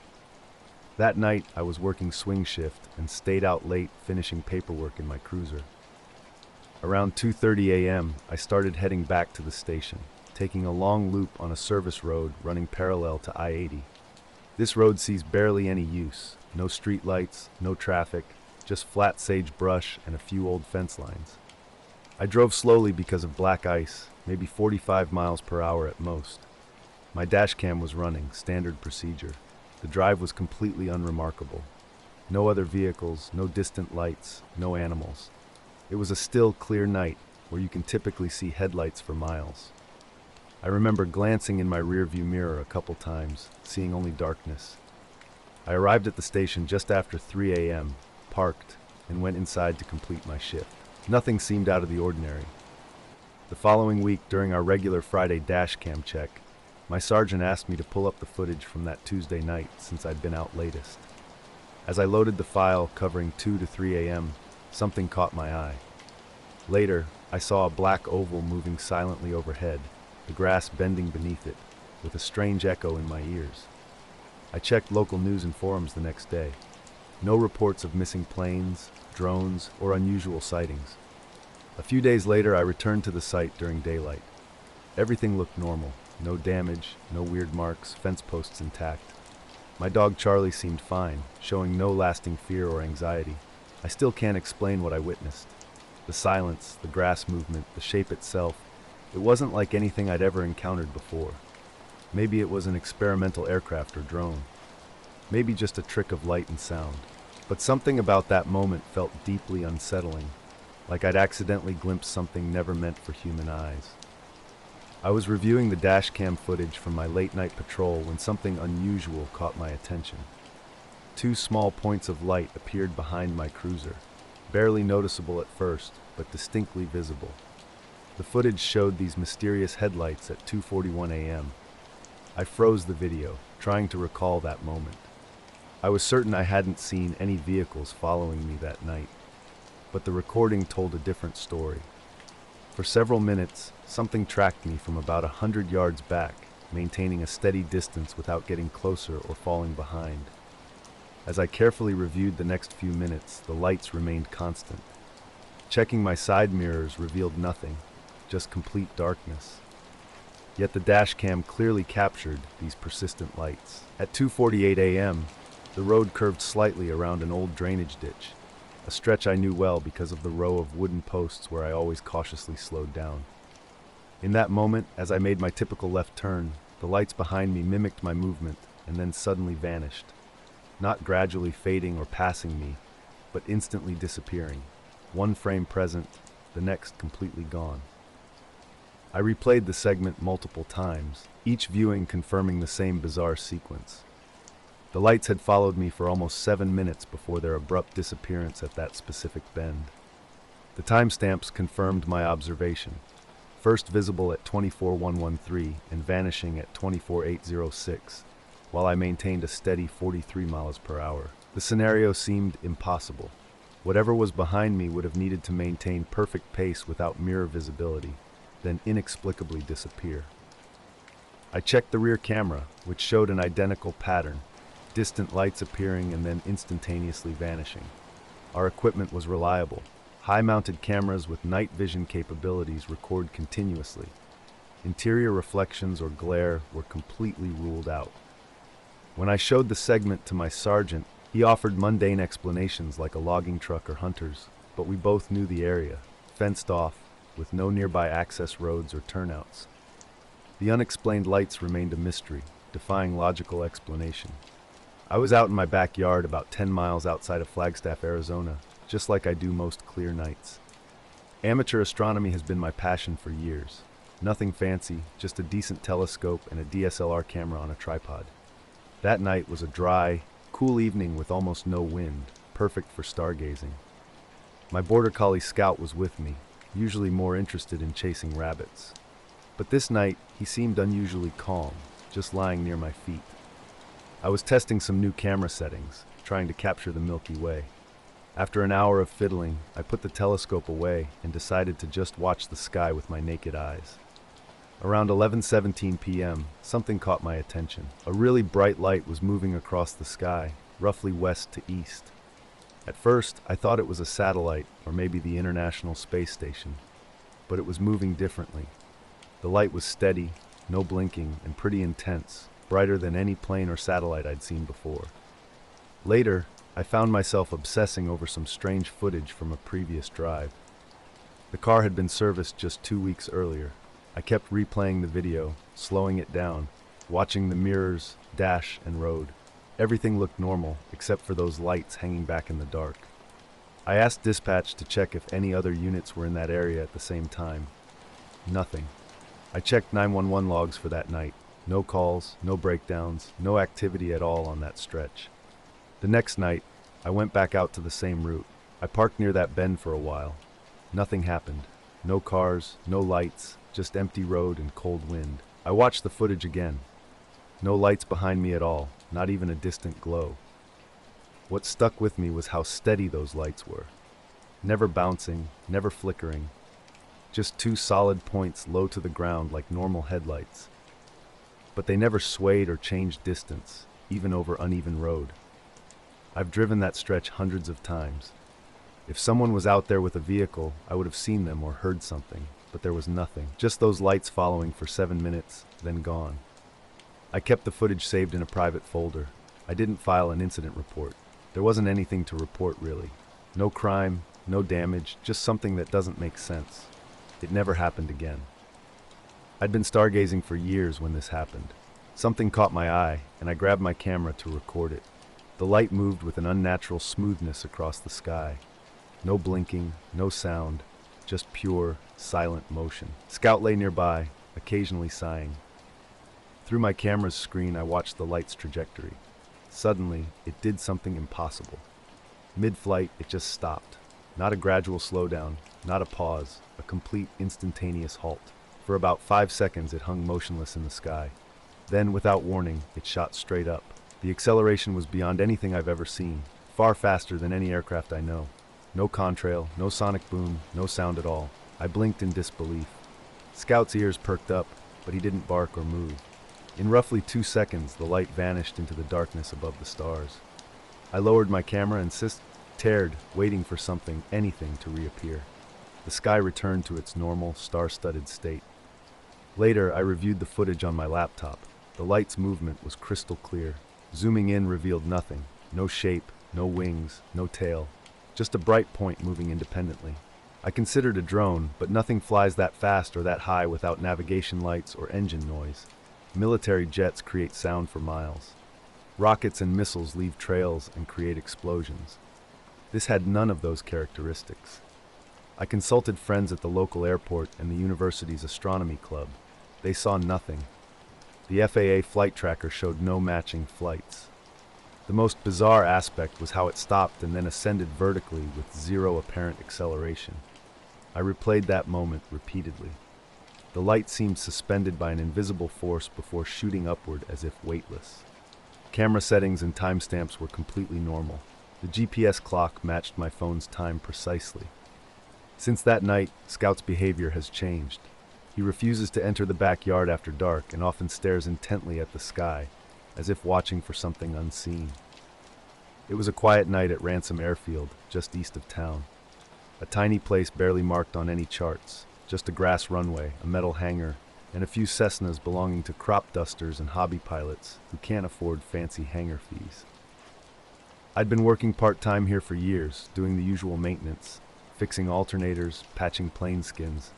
A: That night, I was working swing shift and stayed out late finishing paperwork in my cruiser. Around 2:30 a.m., I started heading back to the station, taking a long loop on a service road running parallel to I-80. This road sees barely any use, no street lights, no traffic, just flat sagebrush and a few old fence lines. I drove slowly because of black ice, maybe 45 miles per hour at most. My dash cam was running, standard procedure. The drive was completely unremarkable. No other vehicles, no distant lights, no animals. It was a still, clear night where you can typically see headlights for miles. I remember glancing in my rearview mirror a couple times, seeing only darkness. I arrived at the station just after 3 a.m., parked, and went inside to complete my shift. Nothing seemed out of the ordinary. The following week, during our regular Friday dash cam check, my sergeant asked me to pull up the footage from that Tuesday night since I'd been out latest. As I loaded the file covering 2 to 3 a.m., something caught my eye. Later, I saw a black oval moving silently overhead, the grass bending beneath it, with a strange echo in my ears. I checked local news and forums the next day. No reports of missing planes, drones, or unusual sightings. A few days later, I returned to the site during daylight. Everything looked normal. No damage, no weird marks, fence posts intact. My dog Charlie seemed fine, showing no lasting fear or anxiety. I still can't explain what I witnessed. The silence, the grass movement, the shape itself, it wasn't like anything I'd ever encountered before. Maybe it was an experimental aircraft or drone. Maybe just a trick of light and sound. But something about that moment felt deeply unsettling, like I'd accidentally glimpsed something never meant for human eyes. I was reviewing the dash cam footage from my late night patrol when something unusual caught my attention. 2 small points of light appeared behind my cruiser, barely noticeable at first, but distinctly visible. The footage showed these mysterious headlights at 2:41 a.m. I froze the video, trying to recall that moment. I was certain I hadn't seen any vehicles following me that night, but the recording told a different story. For several minutes, something tracked me from about 100 yards back, maintaining a steady distance without getting closer or falling behind. As I carefully reviewed the next few minutes, the lights remained constant. Checking my side mirrors revealed nothing, just complete darkness. Yet the dash cam clearly captured these persistent lights. At 2:48 a.m., the road curved slightly around an old drainage ditch. a stretch I knew well because of the row of wooden posts where I always cautiously slowed down. In that moment, as I made my typical left turn, the lights behind me mimicked my movement and then suddenly vanished, not gradually fading or passing me, but instantly disappearing, one frame present, the next completely gone. I replayed the segment multiple times, each viewing confirming the same bizarre sequence. The lights had followed me for almost 7 minutes before their abrupt disappearance at that specific bend. The timestamps confirmed my observation, first visible at 24,113 and vanishing at 24,806, while I maintained a steady 43 miles per hour. The scenario seemed impossible. Whatever was behind me would have needed to maintain perfect pace without mirror visibility, then inexplicably disappear. I checked the rear camera, which showed an identical pattern, distant lights appearing and then instantaneously vanishing. Our equipment was reliable. High-mounted cameras with night vision capabilities record continuously. Interior reflections or glare were completely ruled out. When I showed the segment to my sergeant, he offered mundane explanations like a logging truck or hunters, but we both knew the area, fenced off, with no nearby access roads or turnouts. The unexplained lights remained a mystery, defying logical explanation. I was out in my backyard about 10 miles outside of Flagstaff, Arizona, just like I do most clear nights. Amateur astronomy has been my passion for years. Nothing fancy, just a decent telescope and a DSLR camera on a tripod. That night was a dry, cool evening with almost no wind, perfect for stargazing. My border collie Scout was with me, usually more interested in chasing rabbits. But this night, he seemed unusually calm, just lying near my feet. I was testing some new camera settings, trying to capture the Milky Way. After an hour of fiddling, I put the telescope away and decided to just watch the sky with my naked eyes. Around 11:17 p.m., something caught my attention. A really bright light was moving across the sky, roughly west to east. At first, I thought it was a satellite or maybe the International Space Station, but it was moving differently. The light was steady, no blinking, and pretty intense, brighter than any plane or satellite I'd seen before. Later, I found myself obsessing over some strange footage from a previous drive. The car had been serviced just 2 weeks earlier. I kept replaying the video, slowing it down, watching the mirrors, dash, and road. Everything looked normal, except for those lights hanging back in the dark. I asked dispatch to check if any other units were in that area at the same time. Nothing. I checked 911 logs for that night. No calls, no breakdowns, no activity at all on that stretch. The next night, I went back out to the same route. I parked near that bend for a while. Nothing happened. No cars, no lights, just empty road and cold wind. I watched the footage again. No lights behind me at all, not even a distant glow. What stuck with me was how steady those lights were. Never bouncing, never flickering. Just two solid points low to the ground like normal headlights. But they never swayed or changed distance, even over uneven road. I've driven that stretch hundreds of times. If someone was out there with a vehicle, I would have seen them or heard something, but there was nothing. Just those lights following for 7 minutes, then gone. I kept the footage saved in a private folder. I didn't file an incident report. There wasn't anything to report, really. No crime, no damage, just something that doesn't make sense. It never happened again. I'd been stargazing for years when this happened. Something caught my eye, and I grabbed my camera to record it. The light moved with an unnatural smoothness across the sky. No blinking, no sound, just pure, silent motion. Scout lay nearby, occasionally sighing. Through my camera's screen, I watched the light's trajectory. Suddenly, it did something impossible. Mid-flight, it just stopped. Not a gradual slowdown, not a pause, a complete instantaneous halt. For about 5 seconds, it hung motionless in the sky. Then, without warning, it shot straight up. The acceleration was beyond anything I've ever seen, far faster than any aircraft I know. No contrail, no sonic boom, no sound at all. I blinked in disbelief. Scout's ears perked up, but he didn't bark or move. In roughly 2 seconds, the light vanished into the darkness above the stars. I lowered my camera and stared, waiting for something, anything, to reappear. The sky returned to its normal, star-studded state. Later, I reviewed the footage on my laptop. The light's movement was crystal clear. Zooming in revealed nothing. No shape, no wings, no tail. just a bright point moving independently. I considered a drone, but nothing flies that fast or that high without navigation lights or engine noise. Military jets create sound for miles. Rockets and missiles leave trails and create explosions. This had none of those characteristics. I consulted friends at the local airport and the university's astronomy club. They saw nothing. The FAA flight tracker showed no matching flights. The most bizarre aspect was how it stopped and then ascended vertically with zero apparent acceleration. I replayed that moment repeatedly. The light seemed suspended by an invisible force before shooting upward as if weightless. Camera settings and timestamps were completely normal. The GPS clock matched my phone's time precisely. Since that night, Scout's behavior has changed. He refuses to enter the backyard after dark and often stares intently at the sky, as if watching for something unseen. It was a quiet night at Ransom Airfield, just east of town. A tiny place barely marked on any charts, just a grass runway, a metal hangar, and a few Cessnas belonging to crop dusters and hobby pilots who can't afford fancy hangar fees. I'd been working part-time here for years, doing the usual maintenance, fixing alternators, patching plane skins.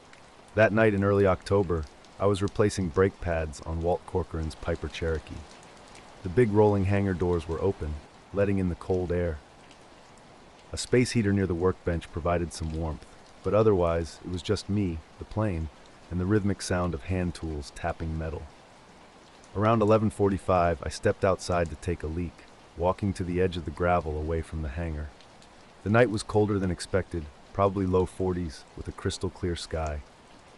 A: That night in early October, I was replacing brake pads on Walt Corcoran's Piper Cherokee. The big rolling hangar doors were open, letting in the cold air. A space heater near the workbench provided some warmth, but otherwise it was just me, the plane, and the rhythmic sound of hand tools tapping metal. Around 11:45, I stepped outside to take a leak, walking to the edge of the gravel away from the hangar. The night was colder than expected, probably low 40s, with a crystal clear sky.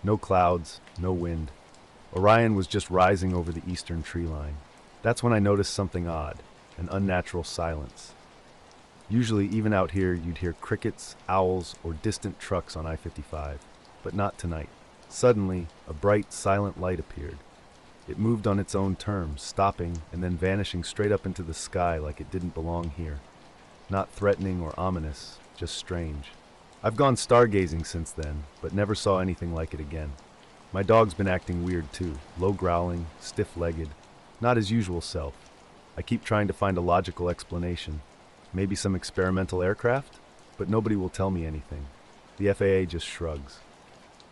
A: No clouds, no wind. Orion was just rising over the eastern tree line. That's when I noticed something odd, an unnatural silence. Usually, even out here, you'd hear crickets, owls, or distant trucks on I-55, but not tonight. Suddenly, a bright, silent light appeared. It moved on its own terms, stopping and then vanishing straight up into the sky like it didn't belong here. Not threatening or ominous, just strange. I've gone stargazing since then, but never saw anything like it again. My dog's been acting weird too, low growling, stiff-legged, not his usual self. I keep trying to find a logical explanation. Maybe some experimental aircraft? But nobody will tell me anything. The FAA just shrugs.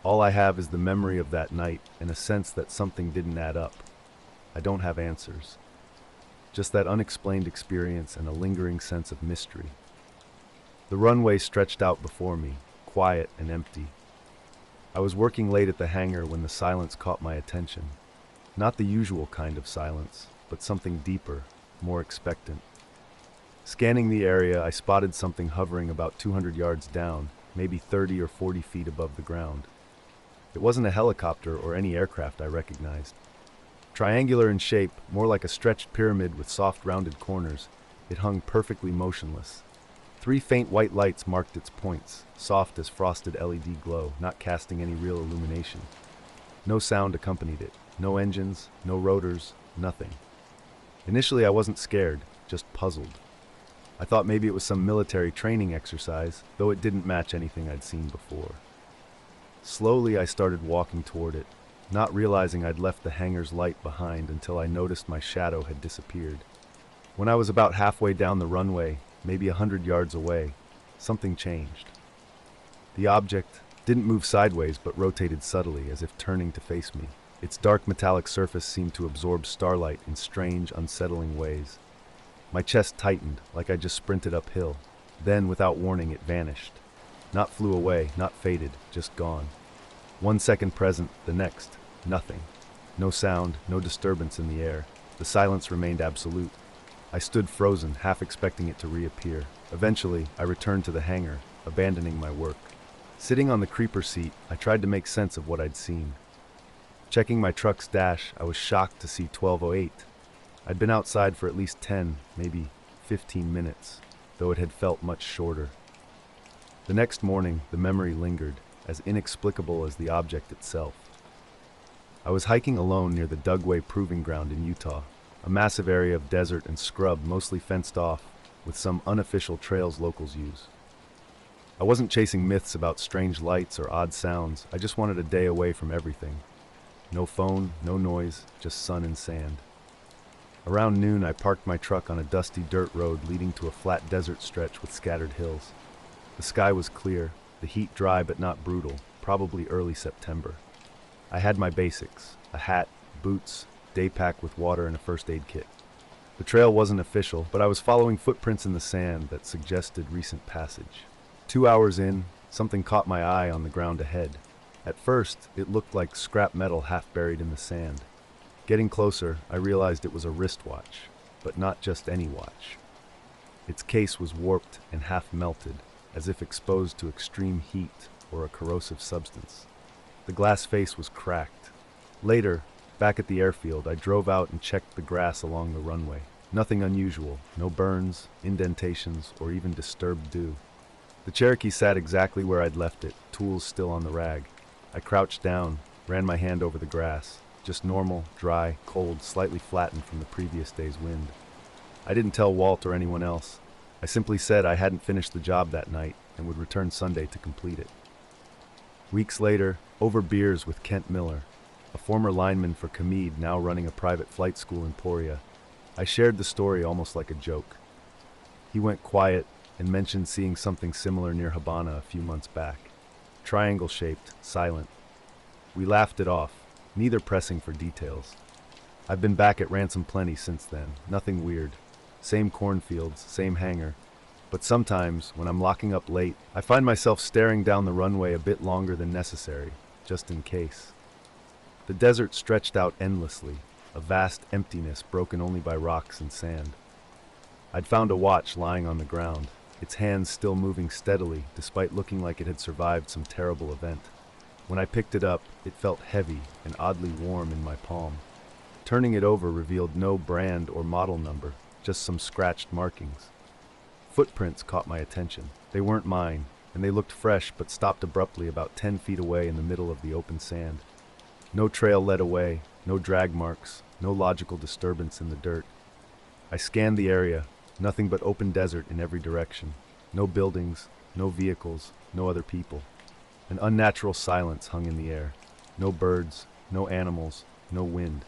A: All I have is the memory of that night and a sense that something didn't add up. I don't have answers. Just that unexplained experience and a lingering sense of mystery. The runway stretched out before me, quiet and empty. I was working late at the hangar when the silence caught my attention. Not the usual kind of silence, but something deeper, more expectant. Scanning the area, I spotted something hovering about 200 yards down, maybe 30 or 40 feet above the ground. It wasn't a helicopter or any aircraft I recognized. Triangular in shape, more like a stretched pyramid with soft rounded corners, it hung perfectly motionless. 3 faint white lights marked its points, soft as frosted LED glow, not casting any real illumination. No sound accompanied it. No engines, no rotors, nothing. Initially I wasn't scared, just puzzled. I thought maybe it was some military training exercise, though it didn't match anything I'd seen before. Slowly I started walking toward it, not realizing I'd left the hangar's light behind until I noticed my shadow had disappeared. When I was about halfway down the runway, maybe 100 yards away, something changed. The object didn't move sideways but rotated subtly as if turning to face me. Its dark metallic surface seemed to absorb starlight in strange, unsettling ways. My chest tightened, like I just sprinted uphill. Then, without warning, it vanished. Not flew away, not faded, just gone. 1 second present, the next, nothing. No sound, no disturbance in the air. The silence remained absolute. I stood frozen, half expecting it to reappear. Eventually, I returned to the hangar, abandoning my work. Sitting on the creeper seat, I tried to make sense of what I'd seen. Checking my truck's dash, I was shocked to see 12:08. I'd been outside for at least 10, maybe 15 minutes, though it had felt much shorter. The next morning, the memory lingered, as inexplicable as the object itself. I was hiking alone near the Dugway Proving Ground in Utah, a massive area of desert and scrub mostly fenced off, with some unofficial trails locals use. I wasn't chasing myths about strange lights or odd sounds, I just wanted a day away from everything. No phone, no noise, just sun and sand. Around noon, I parked my truck on a dusty dirt road leading to a flat desert stretch with scattered hills. The sky was clear, the heat dry but not brutal, probably early September. I had my basics, a hat, boots, day pack with water and a first aid kit. The trail wasn't official, but I was following footprints in the sand that suggested recent passage. 2 hours in, something caught my eye on the ground ahead. At first, it looked like scrap metal half buried in the sand. Getting closer, I realized it was a wristwatch, but not just any watch. Its case was warped and half melted, as if exposed to extreme heat or a corrosive substance. The glass face was cracked. Later, back at the airfield, I drove out and checked the grass along the runway. Nothing unusual, no burns, indentations, or even disturbed dew. The Cherokee sat exactly where I'd left it, tools still on the rag. I crouched down, ran my hand over the grass, just normal, dry, cold, slightly flattened from the previous day's wind. I didn't tell Walt or anyone else. I simply said I hadn't finished the job that night and would return Sunday to complete it. Weeks later, over beers with Kent Miller, a former lineman for Camide now running a private flight school in Poria, I shared the story almost like a joke. He went quiet and mentioned seeing something similar near Habana a few months back. Triangle-shaped, silent. We laughed it off, neither pressing for details. I've been back at Ransom plenty since then, nothing weird. Same cornfields, same hangar. But sometimes, when I'm locking up late, I find myself staring down the runway a bit longer than necessary, just in case. The desert stretched out endlessly, a vast emptiness broken only by rocks and sand. I'd found a watch lying on the ground, its hands still moving steadily despite looking like it had survived some terrible event. When I picked it up, it felt heavy and oddly warm in my palm. Turning it over revealed no brand or model number, just some scratched markings. Footprints caught my attention. They weren't mine, and they looked fresh but stopped abruptly about 10 feet away in the middle of the open sand. No trail led away, no drag marks, no logical disturbance in the dirt. I scanned the area, nothing but open desert in every direction. No buildings, no vehicles, no other people. An unnatural silence hung in the air. No birds, no animals, no wind.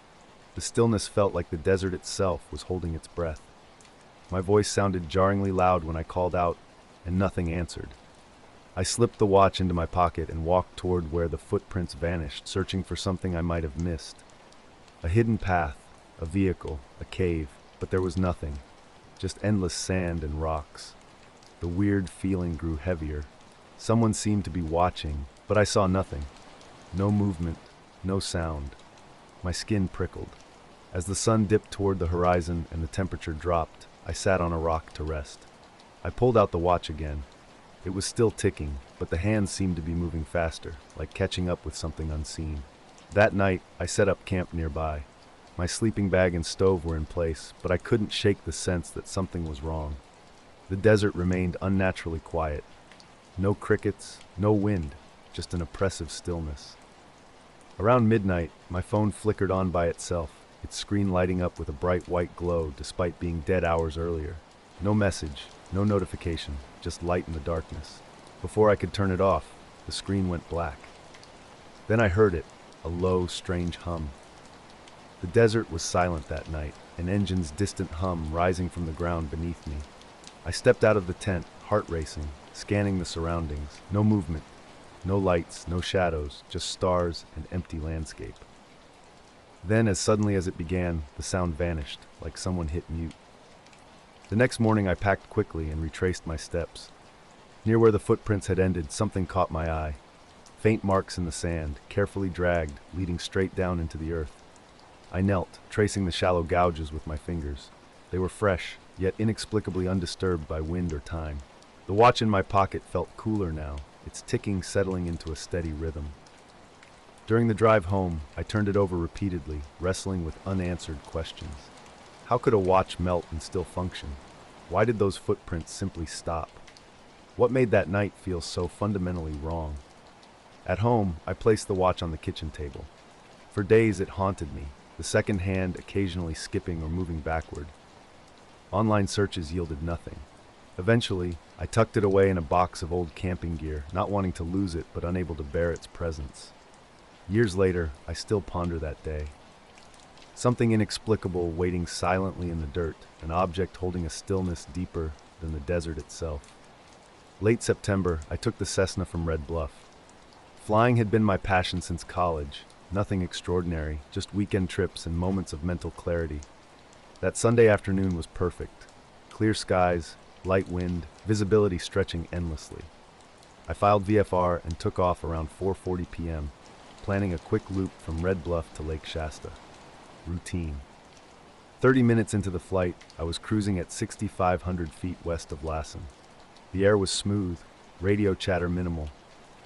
A: The stillness felt like the desert itself was holding its breath. My voice sounded jarringly loud when I called out, and nothing answered. I slipped the watch into my pocket and walked toward where the footprints vanished, searching for something I might have missed. A hidden path, a vehicle, a cave, but there was nothing. Just endless sand and rocks. The weird feeling grew heavier. Someone seemed to be watching, but I saw nothing. No movement, no sound. My skin prickled. As the sun dipped toward the horizon and the temperature dropped, I sat on a rock to rest. I pulled out the watch again. It was still ticking, but the hands seemed to be moving faster, like catching up with something unseen. That night, I set up camp nearby. My sleeping bag and stove were in place, but I couldn't shake the sense that something was wrong. The desert remained unnaturally quiet. No crickets, no wind, just an oppressive stillness. Around midnight, my phone flickered on by itself, its screen lighting up with a bright white glow despite being dead hours earlier. No message, no notification, just light in the darkness. Before I could turn it off, the screen went black. Then I heard it, a low, strange hum. The desert was silent that night, an engine's distant hum rising from the ground beneath me. I stepped out of the tent, heart racing, scanning the surroundings. No movement, no lights, no shadows, just stars and empty landscape. Then, as suddenly as it began, the sound vanished, like someone hit mute. The next morning I packed quickly and retraced my steps. Near where the footprints had ended, something caught my eye. Faint marks in the sand, carefully dragged, leading straight down into the earth. I knelt, tracing the shallow gouges with my fingers. They were fresh, yet inexplicably undisturbed by wind or time. The watch in my pocket felt cooler now, its ticking settling into a steady rhythm. During the drive home, I turned it over repeatedly, wrestling with unanswered questions. How could a watch melt and still function? Why did those footprints simply stop? What made that night feel so fundamentally wrong? At home, I placed the watch on the kitchen table. For days it haunted me, the second hand occasionally skipping or moving backward. Online searches yielded nothing. Eventually, I tucked it away in a box of old camping gear, not wanting to lose it but unable to bear its presence. Years later, I still ponder that day. Something inexplicable waiting silently in the dirt, an object holding a stillness deeper than the desert itself. Late September, I took the Cessna from Red Bluff. Flying had been my passion since college. Nothing extraordinary, just weekend trips and moments of mental clarity. That Sunday afternoon was perfect. Clear skies, light wind, visibility stretching endlessly. I filed VFR and took off around 4:40 p.m., planning a quick loop from Red Bluff to Lake Shasta. Routine. 30 minutes into the flight, I was cruising at 6,500 feet west of Lassen. The air was smooth, radio chatter minimal.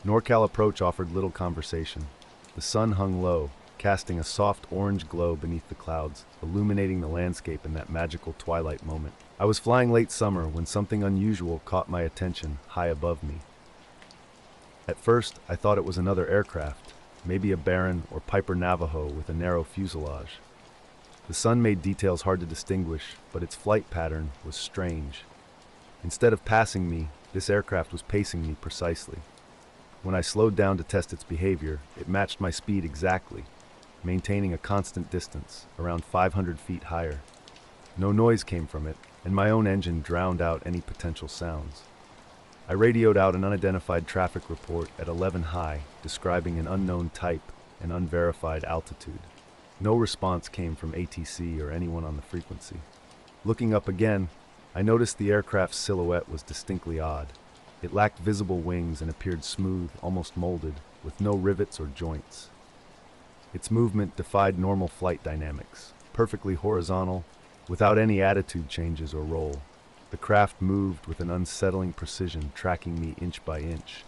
A: NorCal approach offered little conversation. The sun hung low, casting a soft orange glow beneath the clouds, illuminating the landscape in that magical twilight moment. I was flying late summer when something unusual caught my attention high above me. At first, I thought it was another aircraft, maybe a Baron or Piper Navajo with a narrow fuselage. The sun made details hard to distinguish, but its flight pattern was strange. Instead of passing me, this aircraft was pacing me precisely. When I slowed down to test its behavior, it matched my speed exactly, maintaining a constant distance, around 500 feet higher. No noise came from it, and my own engine drowned out any potential sounds. I radioed out an unidentified traffic report at 11 high, describing an unknown type and unverified altitude. No response came from ATC or anyone on the frequency. Looking up again, I noticed the aircraft's silhouette was distinctly odd. It lacked visible wings and appeared smooth, almost molded, with no rivets or joints. Its movement defied normal flight dynamics, perfectly horizontal, without any attitude changes or roll. The craft moved with an unsettling precision, tracking me inch by inch.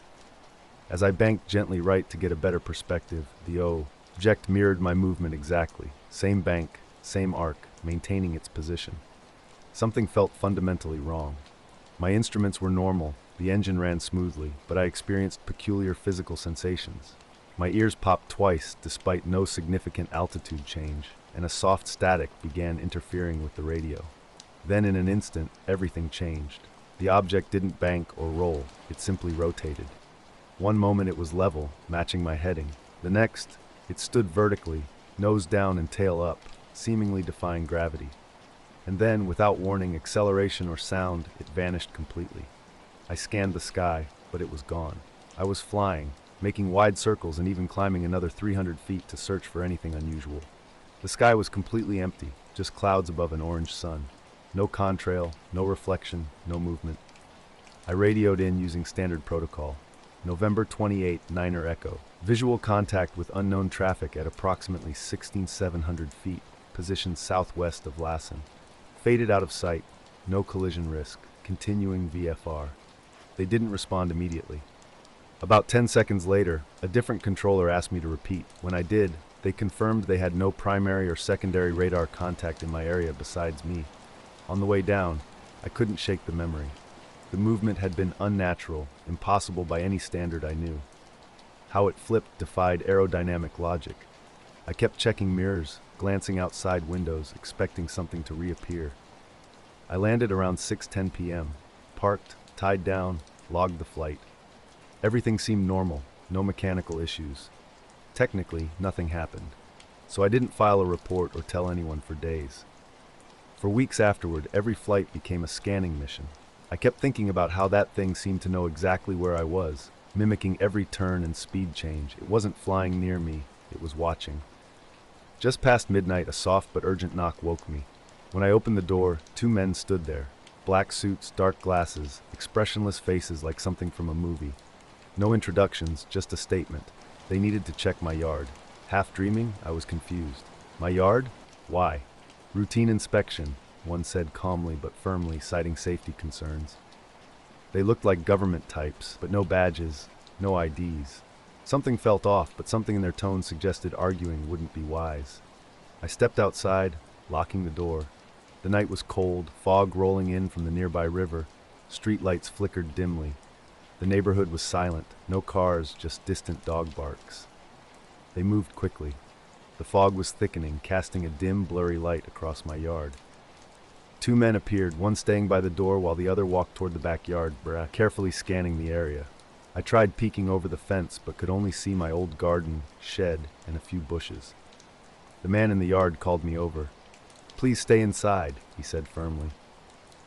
A: As I banked gently right to get a better perspective, the object mirrored my movement exactly. Same bank, same arc, maintaining its position. Something felt fundamentally wrong. My instruments were normal, the engine ran smoothly, but I experienced peculiar physical sensations. My ears popped twice despite no significant altitude change, and a soft static began interfering with the radio. Then in an instant, everything changed. The object didn't bank or roll, it simply rotated. One moment it was level, matching my heading. The next, it stood vertically, nose down and tail up, seemingly defying gravity. And then, without warning, acceleration or sound, it vanished completely. I scanned the sky, but it was gone. I was flying, making wide circles and even climbing another 300 feet to search for anything unusual. The sky was completely empty, just clouds above an orange sun. No contrail, no reflection, no movement. I radioed in using standard protocol. November 28, Niner Echo. Visual contact with unknown traffic at approximately 16,700 feet, positioned southwest of Lassen. Faded out of sight, no collision risk, continuing VFR. They didn't respond immediately. About 10 seconds later, a different controller asked me to repeat. When I did, they confirmed they had no primary or secondary radar contact in my area besides me. On the way down, I couldn't shake the memory. The movement had been unnatural, impossible by any standard I knew. How it flipped defied aerodynamic logic. I kept checking mirrors, glancing outside windows, expecting something to reappear. I landed around 6:10 p.m., parked, tied down, logged the flight. Everything seemed normal, no mechanical issues. Technically, nothing happened, so I didn't file a report or tell anyone for days. For weeks afterward, every flight became a scanning mission. I kept thinking about how that thing seemed to know exactly where I was, mimicking every turn and speed change. It wasn't flying near me, it was watching. Just past midnight, a soft but urgent knock woke me. When I opened the door, two men stood there. Black suits, dark glasses, expressionless faces like something from a movie. No introductions, just a statement. They needed to check my yard. Half dreaming, I was confused. My yard? Why? Routine inspection, one said calmly but firmly, citing safety concerns. They looked like government types, but no badges, no IDs. Something felt off, but something in their tone suggested arguing wouldn't be wise. I stepped outside, locking the door. The night was cold, fog rolling in from the nearby river. Street lights flickered dimly. The neighborhood was silent, no cars, just distant dog barks. They moved quickly. The fog was thickening, casting a dim, blurry light across my yard. Two men appeared, one staying by the door while the other walked toward the backyard, carefully scanning the area. I tried peeking over the fence, but could only see my old garden, shed, and a few bushes. The man in the yard called me over. "Please stay inside," he said firmly.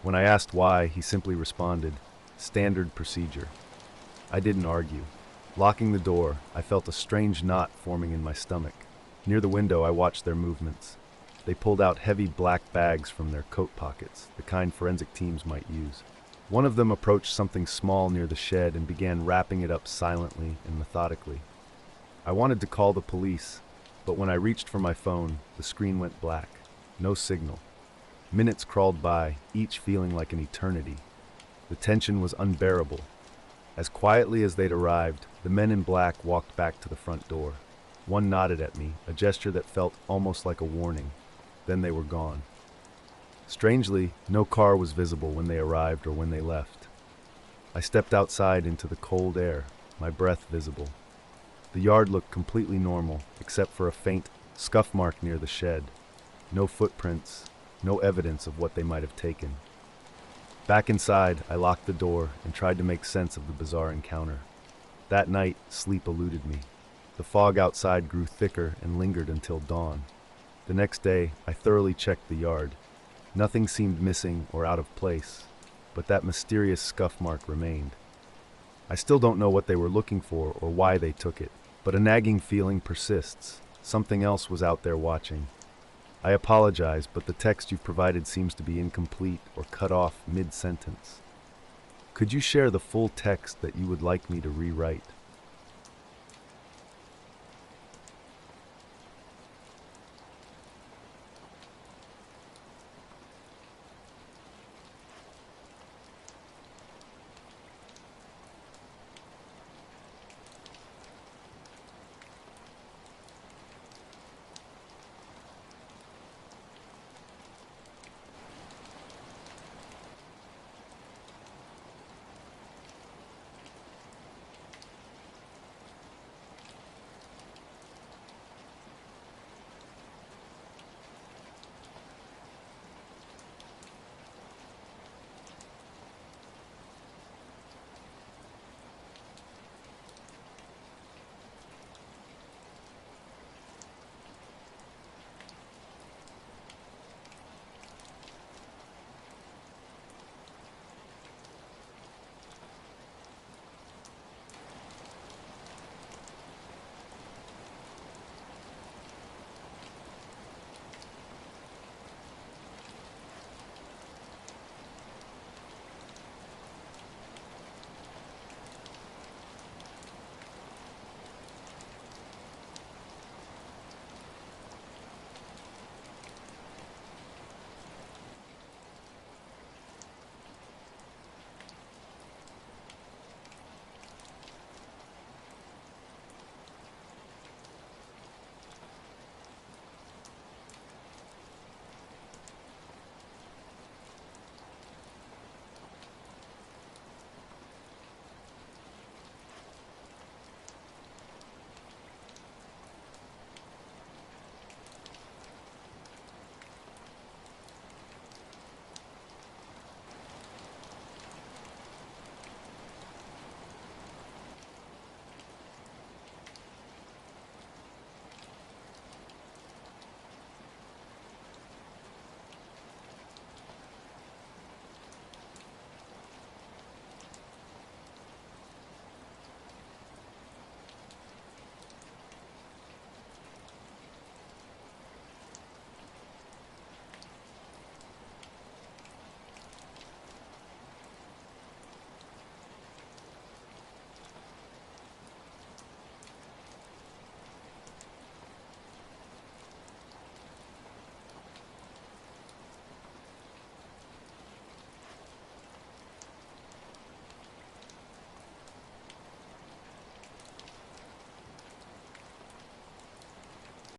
A: When I asked why, he simply responded, Standard procedure. I didn't argue. Locking the door, I felt a strange knot forming in my stomach. Near the window, I watched their movements. They pulled out heavy black bags from their coat pockets, the kind forensic teams might use. One of them approached something small near the shed and began wrapping it up silently and methodically. I wanted to call the police, but when I reached for my phone, the screen went black. No signal. Minutes crawled by, each feeling like an eternity. The tension was unbearable. As quietly as they'd arrived, the men in black walked back to the front door. One nodded at me, a gesture that felt almost like a warning. Then they were gone. Strangely, no car was visible when they arrived or when they left. I stepped outside into the cold air, my breath visible. The yard looked completely normal, except for a faint scuff mark near the shed. No footprints, no evidence of what they might have taken. Back inside, I locked the door and tried to make sense of the bizarre encounter. That night, sleep eluded me. The fog outside grew thicker and lingered until dawn. The next day, I thoroughly checked the yard. Nothing seemed missing or out of place, but that mysterious scuff mark remained. I still don't know what they were looking for or why they took it, but a nagging feeling persists. Something else was out there watching. I apologize, but the text you've provided seems to be incomplete or cut off mid-sentence. Could you share the full text that you would like me to rewrite?